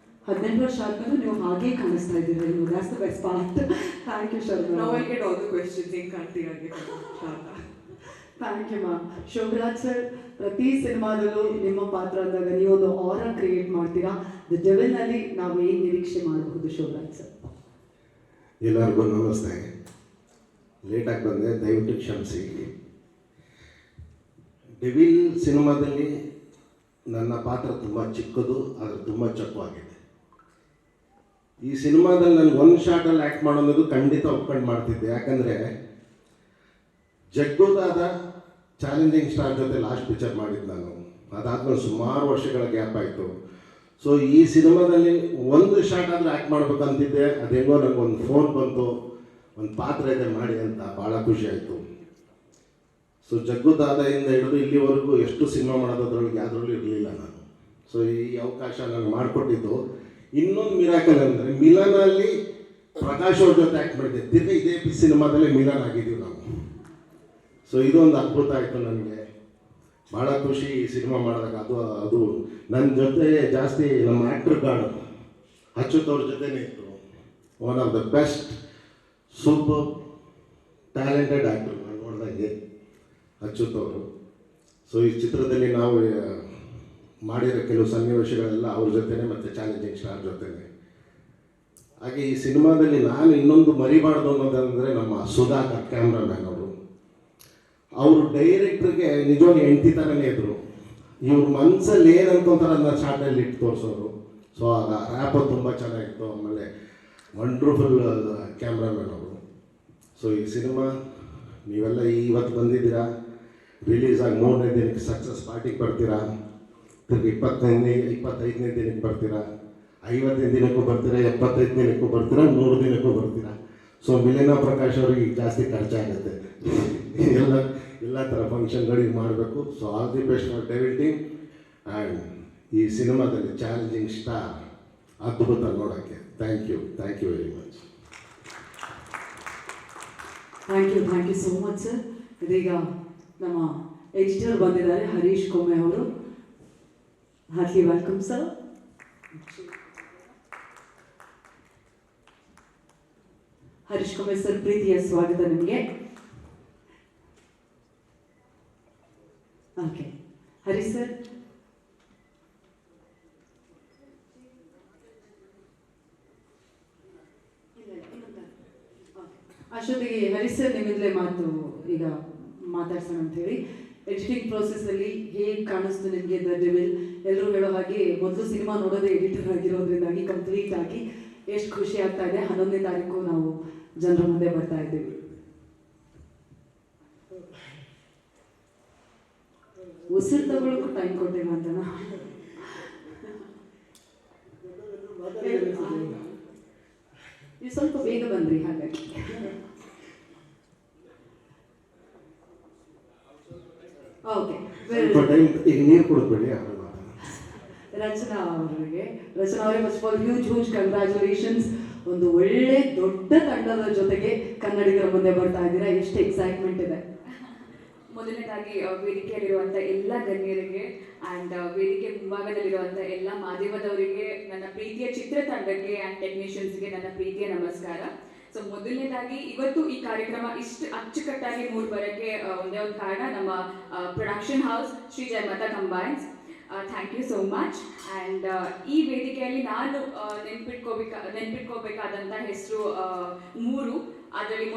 S2: 18 ವರ್ಷ ಆದ್ಮೇಲೆ ನೀವು ಹಾಗೆ ಕಾಣಿಸ್ತಾ ಇದ್ದೀರಾ. ನೀವು that's the best part. Thank you, Sharma.
S8: Now I get all the questions. Ain't kantirage Sharma.
S2: Thank you ma'am. Shobharaj sir, ಪ್ರತಿ ಸಿನಿಮಾದಲ್ಲೂ ನಿಮ್ಮ ಪಾತ್ರ ಅಂದಾಗ ನೀವೊಂದು ಆರಾ ಕ್ರಿಯೇಟ್ ಮಾಡ್ತೀರಾ. ದ ಡೆವಿಲ್ನಲ್ಲಿ ನಾವು ಏನು ನಿರೀಕ್ಷೆ ಮಾಡಬಹುದು ಶೋಭರಾಜ್ ಸರ್?
S9: ಎಲ್ಲರಿಗೂ ನಮಸ್ತೆ. ಲೇಟಾಗಿ ಬಂದೆ, ದಯವಿಟ್ಟು ಕ್ಷಮಿಸಿ. ಡೆವಿಲ್ ಸಿನಿಮಾದಲ್ಲಿ ನನ್ನ ಪಾತ್ರ ತುಂಬ ಚಿಕ್ಕದು, ಆದರೆ ತುಂಬ ಚಕ್ಕವಾಗಿದೆ. ಈ ಸಿನಿಮಾದಲ್ಲಿ ನಾನು ಒಂದು ಶಾರ್ಟಲ್ಲಿ ಆ್ಯಕ್ಟ್ ಮಾಡೋದು ಖಂಡಿತ ಒಪ್ಕೊಂಡು ಮಾಡ್ತಿದ್ದೆ. ಯಾಕಂದರೆ ಜಗ್ಗುದಾದ ಚಾಲೆಂಜಿಂಗ್ ಸ್ಟಾರ್ ಜೊತೆ ಲಾಸ್ಟ್ ಪಿಕ್ಚರ್ ಮಾಡಿದ್ದು ನಾನು. ಅದಾದ್ಮೇಲೆ ಸುಮಾರು ವರ್ಷಗಳ ಗ್ಯಾಪ್ ಆಯಿತು. ಸೊ ಈ ಸಿನಿಮಾದಲ್ಲಿ ಒಂದು ಶಾರ್ಟ್ ಆದರೂ ಆ್ಯಕ್ಟ್ ಮಾಡ್ಬೇಕಂತಿದ್ದೆ. ಅದೇನೋ ನನಗೊಂದು ಫೋನ್ ಬಂತು, ಒಂದು ಪಾತ್ರ ಇದೆ ಮಾಡಿ ಅಂತ. ಭಾಳ ಖುಷಿ ಆಯಿತು. ಸೊ ಜಗ್ಗುದಾದದಿಂದ ಹಿಡಿದು ಇಲ್ಲಿವರೆಗೂ ಎಷ್ಟು ಸಿನಿಮಾ ಮಾಡೋದ್ರೊಳಗೆ ಯಾವುದ್ರಲ್ಲೂ ಇರಲಿಲ್ಲ ನಾನು. ಸೊ ಈ ಅವಕಾಶ ನನಗೆ ಮಾಡಿಕೊಟ್ಟಿದ್ದು. ಇನ್ನೊಂದು ಮಿರಾಕಲ್ ಅಂದರೆ ಮಿಲನಲ್ಲಿ ಪ್ರಕಾಶ್ ಅವ್ರ ಜೊತೆ ಆ್ಯಕ್ಟ್ ಮಾಡಿದ್ದೆ. ತಿರ್ಗಿ ಇದೇ ಸಿನಿಮಾದಲ್ಲಿ ಮಿಲನ್ ಆಗಿದ್ದೀವಿ ನಾವು. ಸೊ ಇದೊಂದು ಅದ್ಭುತ ಆಯಿತು ನನಗೆ. ಭಾಳ ಖುಷಿ ಈ ಸಿನಿಮಾ ಮಾಡಿದಾಗ. ಅದು ನನ್ನ ಜೊತೆ ಜಾಸ್ತಿ ನಮ್ಮ ಆ್ಯಕ್ಟರ್ ಗಾರ್ಡ್ ಅಚ್ಯುತ್ ಅವ್ರ ಜೊತೆನೇ ಇತ್ತು. One of the best super talented actor ನಾನು ನೋಡಿದಂಗೆ ಅಚ್ಯುತ್ ಅವರು. ಸೊ ಈ ಚಿತ್ರದಲ್ಲಿ ನಾವು ಮಾಡಿರೋ ಕೆಲವು ಸನ್ನಿವೇಶಗಳೆಲ್ಲ ಅವ್ರ ಜೊತೆನೇ ಮತ್ತು ಚಾಲೆಂಜಿಂಗ್ ಸ್ಟಾರ್ ಜೊತೆನೇ. ಹಾಗೆ ಈ ಸಿನಿಮಾದಲ್ಲಿ ನಾನು ಇನ್ನೊಂದು ಮರಿಬಾರ್ದು ಅನ್ನೋದಂದರೆ ನಮ್ಮ ಸುಧಾಕರ್ ಕ್ಯಾಮ್ರಾಮ್ಯಾನ್ ಅವರು ಡೈರೆಕ್ಟ್ರಿಗೆ ನಿಜವಾಗಿ ಹೆಂಡತಿ ಥರನೇ ಇದ್ದರು. ಇವ್ರ ಮನಸ್ಸಲ್ಲಿ ಏನು ಅನ್ಕೊಂತಾರೆ ಅದನ್ನ ಶಾರ್ಟಲ್ಲಿ ಇಟ್ಟು ತೋರಿಸೋರು. ಸೊ ಆಗ ರ್ಯಾಪ್ ತುಂಬ ಚೆನ್ನಾಗಿತ್ತು. ಆಮೇಲೆ ವಂಡ್ರ್ಫುಲ್ ಕ್ಯಾಮ್ರಾಮ್ಯಾನ್ ಅವರು. ಸೊ ಈ ಸಿನಿಮಾ ನೀವೆಲ್ಲ ಇವತ್ತು ಬಂದಿದ್ದೀರಾ, ರಿಲೀಸ್ ಆಗಿ 3ನೇ ದಿನಕ್ಕೆ ಸಕ್ಸಸ್ ಪಾರ್ಟಿಗೆ ಬರ್ತೀರಾ, ತಿರ್ಗಿ 25ನೇ ದಿನಕ್ಕೆ ಬರ್ತೀರಾ, 50ನೇ ದಿನಕ್ಕೂ ಬರ್ತೀರಾ, 75 ದಿನಕ್ಕೂ ಬರ್ತೀರಾ, 100 ದಿನಕ್ಕೂ ಬರ್ತೀರಾ. ಸೊ ಮಿಲನ ಪ್ರಕಾಶ್ ಅವ್ರಿಗೆ ಈಗ ಜಾಸ್ತಿ ಖರ್ಚಾಗುತ್ತೆ. ಎಲ್ಲ ಥರ ಫಂಕ್ಷನ್ಗಳಿಗೆ ಮಾಡಬೇಕು. So all the best for Devil team. And ಈ ಸಿನಿಮಾದಲ್ಲಿ ಚಾಲೆಂಜಿಂಗ್ ಸ್ಟಾರ್ ಅದ್ಭುತ ನೋಡೋಕ್ಕೆ. Thank you very much.
S2: Thank you so much sir. ಇದೀಗ ನಮ್ಮ ಎಡಿಟರ್ ಬಂದಿದ್ದಾರೆ, ಹರೀಶ್ ಕೊಮ್ಮೆ ಅವರು. Heartly welcome sir. Harish Komme sir, ಪ್ರೀತಿಯ ಸ್ವಾಗತ ನಿಮಗೆ. ಓಕೆ ಹರೀಶ್ ಸರ್, ಅಷ್ಟೊತ್ತಿಗೆ ಹರೀಶ್ ಸರ್ ನಿಮ್ಮಿಂದಲೇ ಮಾತು ಈಗ ಮಾತಾಡ್ಸೋಣ ಅಂತ ಹೇಳಿ. ಎಡಿಟಿಂಗ್ ಪ್ರೋಸೆಸ್ಸಲ್ಲಿ ಹೇಗೆ ಕಾಣಿಸ್ತು ನಿಮಗೆ ದ ಡೆವಿಲ್? ಎಲ್ಲರೂ ಹೇಳೋ ಹಾಗೆ ಮೊದಲು ಸಿನಿಮಾ ನೋಡೋದೇ ಎಡಿಟರ್ ಆಗಿರೋದ್ರಿಂದಾಗಿ ಕಂಪ್ಲೀಟ್ ಆಗಿ ಎಷ್ಟು ಖುಷಿ ಆಗ್ತಾ ಇದೆ. 11ನೇ ತಾರೀಕು ನಾವು ಜನರ ಮುಂದೆ ಬರ್ತಾ ಇದ್ದೀವಿ. ಉಸಿರು ತಗೊಳ್ಳೋಕ್ಕೂ ಟೈಮ್ ಕೊಟ್ಟಿಲ್ಲ ಅಂತನಾ? ನೀವು ಸ್ವಲ್ಪ ಬೇಗ ಬಂದ್ರಿ, ಹಾಗಾಗಿ ಓಕೆ.
S9: ಈಗ ನೀರು ಕೊಡಬೇಡಿ.
S2: ರಚನಾ ಅವರೇ first of all huge congratulations. ಒಂದು ಒಳ್ಳೆ ದೊಡ್ಡ ತಂಡದ ಜೊತೆಗೆ ಕನ್ನಡಿಗರ ಮುಂದೆ ಬರ್ತಾ ಇದ್ದೀರಾ. ಎಷ್ಟು ಎಕ್ಸೈಟ್ಮೆಂಟ್ ಇದೆ.
S10: ಮೊದಲನೇದಾಗಿ ವೇದಿಕೆಯಲ್ಲಿರುವಂಥ ಎಲ್ಲ ಗಣ್ಯರಿಗೆ ಆ್ಯಂಡ್ ವೇದಿಕೆ ಮುಂಭಾಗದಲ್ಲಿರುವಂಥ ಎಲ್ಲ ಮಾಧ್ಯಮದವರಿಗೆ, ನನ್ನ ಪ್ರೀತಿಯ ಚಿತ್ರತಂಡಕ್ಕೆ ಆ್ಯಂಡ್ ಟೆಕ್ನಿಷಿಯನ್ಸ್ಗೆ ನನ್ನ ಪ್ರೀತಿಯ ನಮಸ್ಕಾರ. ಸೊ ಮೊದಲನೇದಾಗಿ ಇವತ್ತು ಈ ಕಾರ್ಯಕ್ರಮ ಇಷ್ಟು ಅಚ್ಚುಕಟ್ಟಾಗಿ ಮೂಡಿ ಬರೋಕ್ಕೆ ಒಂದೇ ಒಂದು ಕಾರಣ, ನಮ್ಮ production house Shri Jayamata Combines. Thank you so much. And ಈ ವೇದಿಕೆಯಲ್ಲಿ ನಾನು ನೆನ್ಪಿಟ್ಕೋಬೇಕಾದಂಥ ಹೆಸರು 3. ಅದರಲ್ಲಿ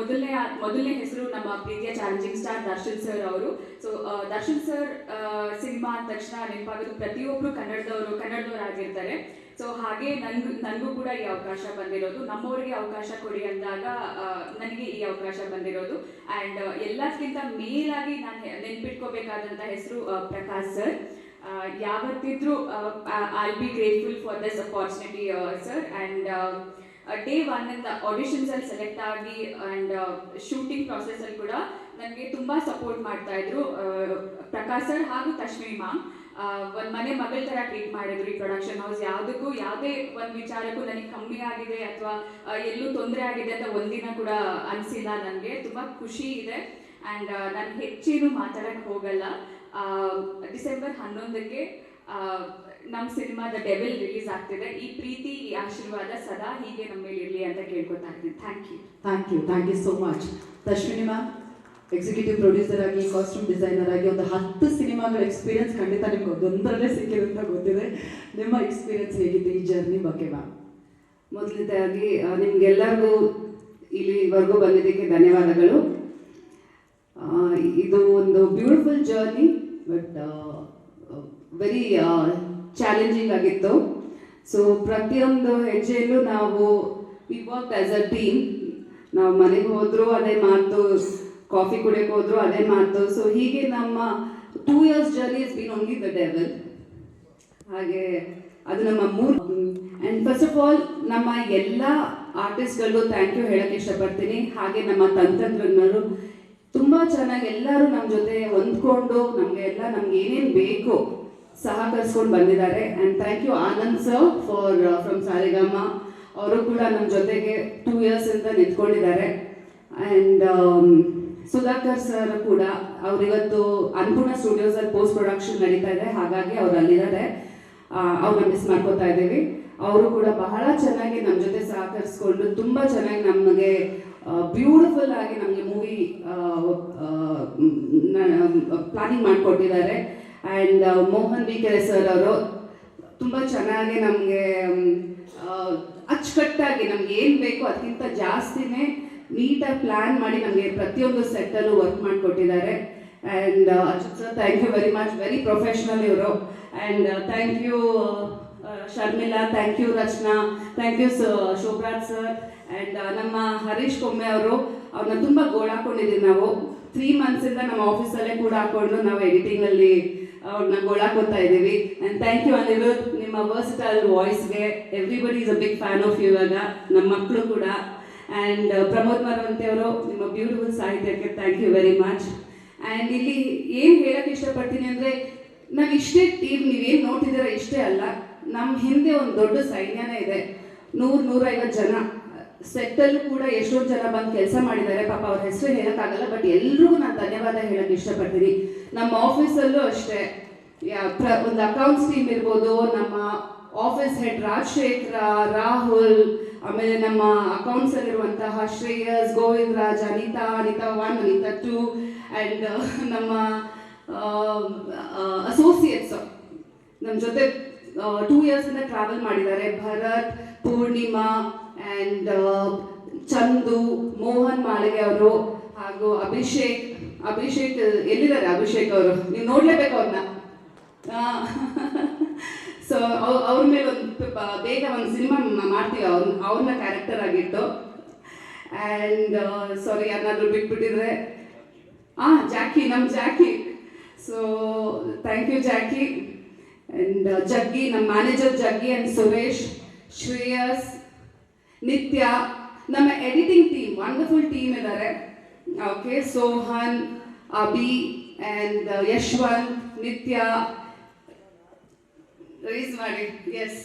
S10: ಮೊದಲನೇ ಹೆಸರು ನಮ್ಮ ಪ್ರೀತಿಯ ಚಾಲೆಂಜಿಂಗ್ ಸ್ಟಾರ್ ದರ್ಶನ್ ಸರ್ ಅವರು. ಸೊ ದರ್ಶನ್ ಸರ್ ಸಿನಿಮಾ ಅಂದ ತಕ್ಷಣ ನೆನಪಾಗೋದು ಪ್ರತಿಯೊಬ್ಬರು ಕನ್ನಡದವರಾಗಿರ್ತಾರೆ. ಸೊ ಹಾಗೆ ನನಗೂ ಕೂಡ ಈ ಅವಕಾಶ ಬಂದಿರೋದು, ನಮ್ಮವರಿಗೆ ಅವಕಾಶ ಕೊಡಿ ಅಂದಾಗ ನನಗೆ ಈ ಅವಕಾಶ ಬಂದಿರೋದು. ಆ್ಯಂಡ್ ಎಲ್ಲಕ್ಕಿಂತ ಮೇಲಾಗಿ ನಾನು ನೆನ್ಪಿಟ್ಕೋಬೇಕಾದಂಥ ಹೆಸರು ಪ್ರಕಾಶ್ ಸರ್. ಯಾವತ್ತಿದ್ರೂ I be grateful for this opportunity sir. And day ಒನ್ನಿಂದ ಆಡಿಷನ್ಸಲ್ಲಿ ಸೆಲೆಕ್ಟ್ ಆಗಿ ಆ್ಯಂಡ್ ಶೂಟಿಂಗ್ ಪ್ರಾಸೆಸಲ್ಲಿ ಕೂಡ ನನಗೆ ತುಂಬ ಸಪೋರ್ಟ್ ಮಾಡ್ತಾಯಿದ್ರು ಪ್ರಕಾಶ್ ಸರ್ ಹಾಗೂ ತಶ್ಮಿ ಮ್ಯಾಮ್. ಒಂದು ಮನೆ ಮಗಳ ಥರ ಟ್ರೀಟ್ ಮಾಡಿದ್ರು ಈ ಪ್ರೊಡಕ್ಷನ್ ಹೌಸ್. ಯಾವುದೇ ಒಂದು ವಿಚಾರಕ್ಕೂ ನನಗೆ ಕಮ್ಮಿ ಆಗಿದೆ ಅಥವಾ ಎಲ್ಲೂ ತೊಂದರೆ ಆಗಿದೆ ಅಂತ ಒಂದಿನ ಕೂಡ ಅನಿಸಿಲ್ಲ. ನನಗೆ ತುಂಬ ಖುಷಿ ಇದೆ. ಆ್ಯಂಡ್ ನಾನು ಹೆಚ್ಚೇನು ಮಾತಾಡೋಕ್ಕೆ ಹೋಗಲ್ಲ. ಡಿಸೆಂಬರ್ 11ಕ್ಕೆ ನಮ್ಮ ಸಿನಿಮಾದ ಡೆವಿಲ್ ರಿಲೀಸ್ ಆಗ್ತಿದೆ. ಈ ಪ್ರೀತಿ, ಈ ಆಶೀರ್ವಾದ ಸದಾ ಹೀಗೆ ನಮ್ಮ ಮೇಲೆ ಇರಲಿ ಅಂತ ಕೇಳ್ಕೊತಾ ಇದ್ದೀನಿ. Thank you so much.
S2: Tashwini ma'am, executive producer ಆಗಿ, ಕಾಸ್ಟ್ಯೂಮ್ ಡಿಸೈನರ್ ಆಗಿ ಒಂದು 10 ಸಿನಿಮಾಗಳ ಎಕ್ಸ್ಪೀರಿಯನ್ಸ್ ಖಂಡಿತ ನಿಮ್ಗೆ ಒಂದರಲ್ಲೇ ಸಿಕ್ಕಿದೆ ಅಂತ ಗೊತ್ತಿದೆ. ನಿಮ್ಮ ಎಕ್ಸ್ಪೀರಿಯನ್ಸ್ ಹೇಗಿದೆ ಈ ಜರ್ನಿ ಬಗ್ಗೆ ಮ್ಯಾಮ್?
S11: ಮೊದಲನೇದಾಗಿ ನಿಮಗೆಲ್ಲರಿಗೂ ಇಲ್ಲಿವರೆಗೂ ಬಂದಿದ್ದಕ್ಕೆ ಧನ್ಯವಾದಗಳು. ಇದು ಒಂದು beautiful journey, but very challenging ಆಗಿತ್ತು. ಸೊ ಪ್ರತಿಯೊಂದು ಹೆಜ್ಜೆಯಲ್ಲೂ ನಾವು we work as a team. ನಾವು ಮನೆಗೆ ಹೋದರೂ ಅದೇ ಮಾತು, ಕಾಫಿ ಕುಡಿಯೋಕೆ ಹೋದ್ರು ಅದೇ ಮಾತು. ಸೊ ಹೀಗೆ ನಮ್ಮ 2 years journey is been only the devil. ಹಾಗೆ ಅದು ನಮ್ಮ ಆ್ಯಂಡ್ ಫಸ್ಟ್ ಆಫ್ ಆಲ್ ನಮ್ಮ ಎಲ್ಲ ಆರ್ಟಿಸ್ಟ್ಗಳಿಗೂ ಥ್ಯಾಂಕ್ ಯು ಹೇಳೋಕ್ಕೆ ಇಷ್ಟಪಡ್ತೀನಿ. ಹಾಗೆ ನಮ್ಮ ತಂತ್ರಜ್ಞರು ತುಂಬ ಚೆನ್ನಾಗಿ ಎಲ್ಲರೂ ನಮ್ಮ ಜೊತೆ ಹೊಂದ್ಕೊಂಡು ನಮಗೆ ಏನೇನು ಬೇಕು ಸಹಕರಿಸ್ಕೊಂಡು ಬಂದಿದ್ದಾರೆ. And thank you Anand sir from Saregama. ಅವರು ಕೂಡ ನಮ್ಮ ಜೊತೆಗೆ 2 years ಇಂದ ನಿಂತ್ಕೊಂಡಿದ್ದಾರೆ. ಆ್ಯಂಡ್ ಸುಧಾಕರ್ ಸರ್ ಕೂಡ ಅವರಿವತ್ತು ಅನ್ನಪೂರ್ಣ ಸ್ಟುಡಿಯೋಸಲ್ಲಿ ಪೋಸ್ಟ್ ಪ್ರೊಡಕ್ಷನ್ ನಡೀತಾ ಇದೆ, ಹಾಗಾಗಿ ಅವ್ರು ಅಲ್ಲಿದ್ದಾರೆ. ಅವ್ರನ್ನ ಮಿಸ್ ಮಾಡ್ಕೋತಾ ಇದ್ದೀವಿ. ಅವರು ಕೂಡ ಬಹಳ ಚೆನ್ನಾಗಿ ನಮ್ಮ ಜೊತೆ ಸಹಕರಿಸ್ಕೊಂಡು ತುಂಬ ಚೆನ್ನಾಗಿ ನಮಗೆ ಬ್ಯೂಟಿಫುಲ್ ಆಗಿ ನಮಗೆ ಮೂವಿ ಪ್ಲಾನಿಂಗ್ ಮಾಡಿಕೊಟ್ಟಿದ್ದಾರೆ. ಆ್ಯಂಡ್ ಮೋಹನ್ ಬಿ ಕೆರೆ ಸರ್ ಅವರು ತುಂಬ ಚೆನ್ನಾಗಿ ನಮಗೆ ಅಚ್ಚುಕಟ್ಟಾಗಿ ನಮ್ಗೆ ಏನು ಬೇಕೋ ಅದಕ್ಕಿಂತ ಜಾಸ್ತಿನೇ ನೀಟಾಗಿ ಪ್ಲ್ಯಾನ್ ಮಾಡಿ ನಮಗೆ ಪ್ರತಿಯೊಂದು ಸೆಟ್ಟಲ್ಲೂ ವರ್ಕ್ ಮಾಡಿಕೊಟ್ಟಿದ್ದಾರೆ. And Achyuth sir, thank you very much, very professional ಇವರು. And thank you Sharmila, thank you Rachana, thank you Shobharaj sir. And ನಮ್ಮ ಹರೀಶ್ ಕೊಮ್ಮೆ ಅವರು, ಅವ್ರನ್ನ ತುಂಬ ಗೋಳಾಕೊಂಡಿದ್ದೀವಿ ನಾವು 3 months ನಮ್ಮ ಆಫೀಸಲ್ಲೇ ಕೂಡ ಹಾಕೊಂಡು ನಾವು ಎಡಿಟಿಂಗಲ್ಲಿ ಅವ್ರನ್ನ ಗೋಳಾಕೋತಾ ಇದ್ದೀವಿ. ಆ್ಯಂಡ್ ಥ್ಯಾಂಕ್ ಯು ಅನಿರುದ್ಧ್, ನಿಮ್ಮ ವರ್ಸಿಟೈಲ್ ವಾಯ್ಸ್ಗೆ everybody is a big fan of you. ಇವಾಗ ನಮ್ಮ ಮಕ್ಕಳು ಕೂಡ. ಆ್ಯಂಡ್ ಪ್ರಮೋದ್ ಮರವಂತೆ ಅವರು, ನಿಮ್ಮ ಬ್ಯೂಟಿಫುಲ್ ಸಾಹಿತ್ಯಕ್ಕೆ thank you very much. And ಇಲ್ಲಿ ಏನು ಹೇಳೋಕ್ಕೆ ಇಷ್ಟಪಡ್ತೀನಿ ಅಂದರೆ, ನಾವು ಇಷ್ಟೇ ಟೀಮ್, ನೀವೇನು ನೋಡ್ತಿದ್ದೀರ ಇಷ್ಟೇ ಅಲ್ಲ, ನಮ್ಮ ಹಿಂದೆ ಒಂದು ದೊಡ್ಡ ಸೈನ್ಯನೇ ಇದೆ. 100-150 ಜನ ಸೆಟ್ಟಲ್ಲೂ ಕೂಡ ಎಷ್ಟೊಂದು ಜನ ಬಂದು ಕೆಲಸ ಮಾಡಿದ್ದಾರೆ. ಪಾಪ ಅವ್ರ ಹೆಸರು ಹೇಳೋಕ್ಕಾಗಲ್ಲ, ಬಟ್ ಎಲ್ರಿಗೂ ನಾನು ಧನ್ಯವಾದ ಹೇಳೋಕ್ಕೆ ಇಷ್ಟಪಡ್ತೀನಿ. ನಮ್ಮ ಆಫೀಸಲ್ಲೂ ಅಷ್ಟೇ ಒಂದು ಅಕೌಂಟ್ಸ್ ಟೀಮ್ ಇರ್ಬೋದು, ನಮ್ಮ ಆಫೀಸ್ ಹೆಡ್ ರಾಜಶೇಖರ, ರಾಹುಲ್, ಆಮೇಲೆ ನಮ್ಮ ಅಕೌಂಟ್ಸಲ್ಲಿರುವಂತಹ ಶ್ರೇಯಸ್, ಗೋವಿಂದ್ ರಾಜ್, ಅನಿತಾ 1, ಅನಿತಾ 2, ಆ್ಯಂಡ್ ನಮ್ಮ ಅಸೋಸಿಯೇಟ್ಸ್ ನಮ್ಮ ಜೊತೆ 2 years ಇಂದ ಟ್ರಾವೆಲ್ ಮಾಡಿದ್ದಾರೆ. ಭರತ್, ಪೂರ್ಣಿಮಾ ಆ್ಯಂಡ್ ಚಂದು, ಮೋಹನ್ ಮಾಳಿಗೆ ಅವರು, ಹಾಗೂ ಅಭಿಷೇಕ್ ಎಲ್ಲಿದ್ದಾರೆ ಅಭಿಷೇಕ್ ಅವರು? ನೀವು ನೋಡಲೇಬೇಕು ಅವ್ರನ್ನ. ಸೊ ಅವ್ರ ಮೇಲೆ ಬೇಗ ಒಂದು ಸಿನಿಮಾ ಮಾಡ್ತೀವಿ ಅವ್ರನ್ನ ಕ್ಯಾರೆಕ್ಟರ್ ಆಗಿಟ್ಟು. ಆ್ಯಂಡ್ ಸಾರಿ, ಯಾರನ್ನಾದ್ರೂ ಬಿಟ್ಬಿಟ್ಟಿದ್ರೆ ಜಾಕಿ, ನಮ್ಮ Jackie. So thank you Jackie. And Jaggi, ನಮ್ಮ ಮ್ಯಾನೇಜರ್ ಜಗ್ಗಿ ಆ್ಯಂಡ್ ಸುರೇಶ್, ಶ್ರೇಯಸ್, ನಿತ್ಯ, ನಮ್ಮ ಎಡಿಟಿಂಗ್ ಟೀಮ್ ವಂಡರ್ಫುಲ್ ಟೀಮ್ ಇದ್ದಾರೆ. Okay, Sohan, Abhi and Yashwant, Nithya raise ಮಾಡಿ. ಎಸ್,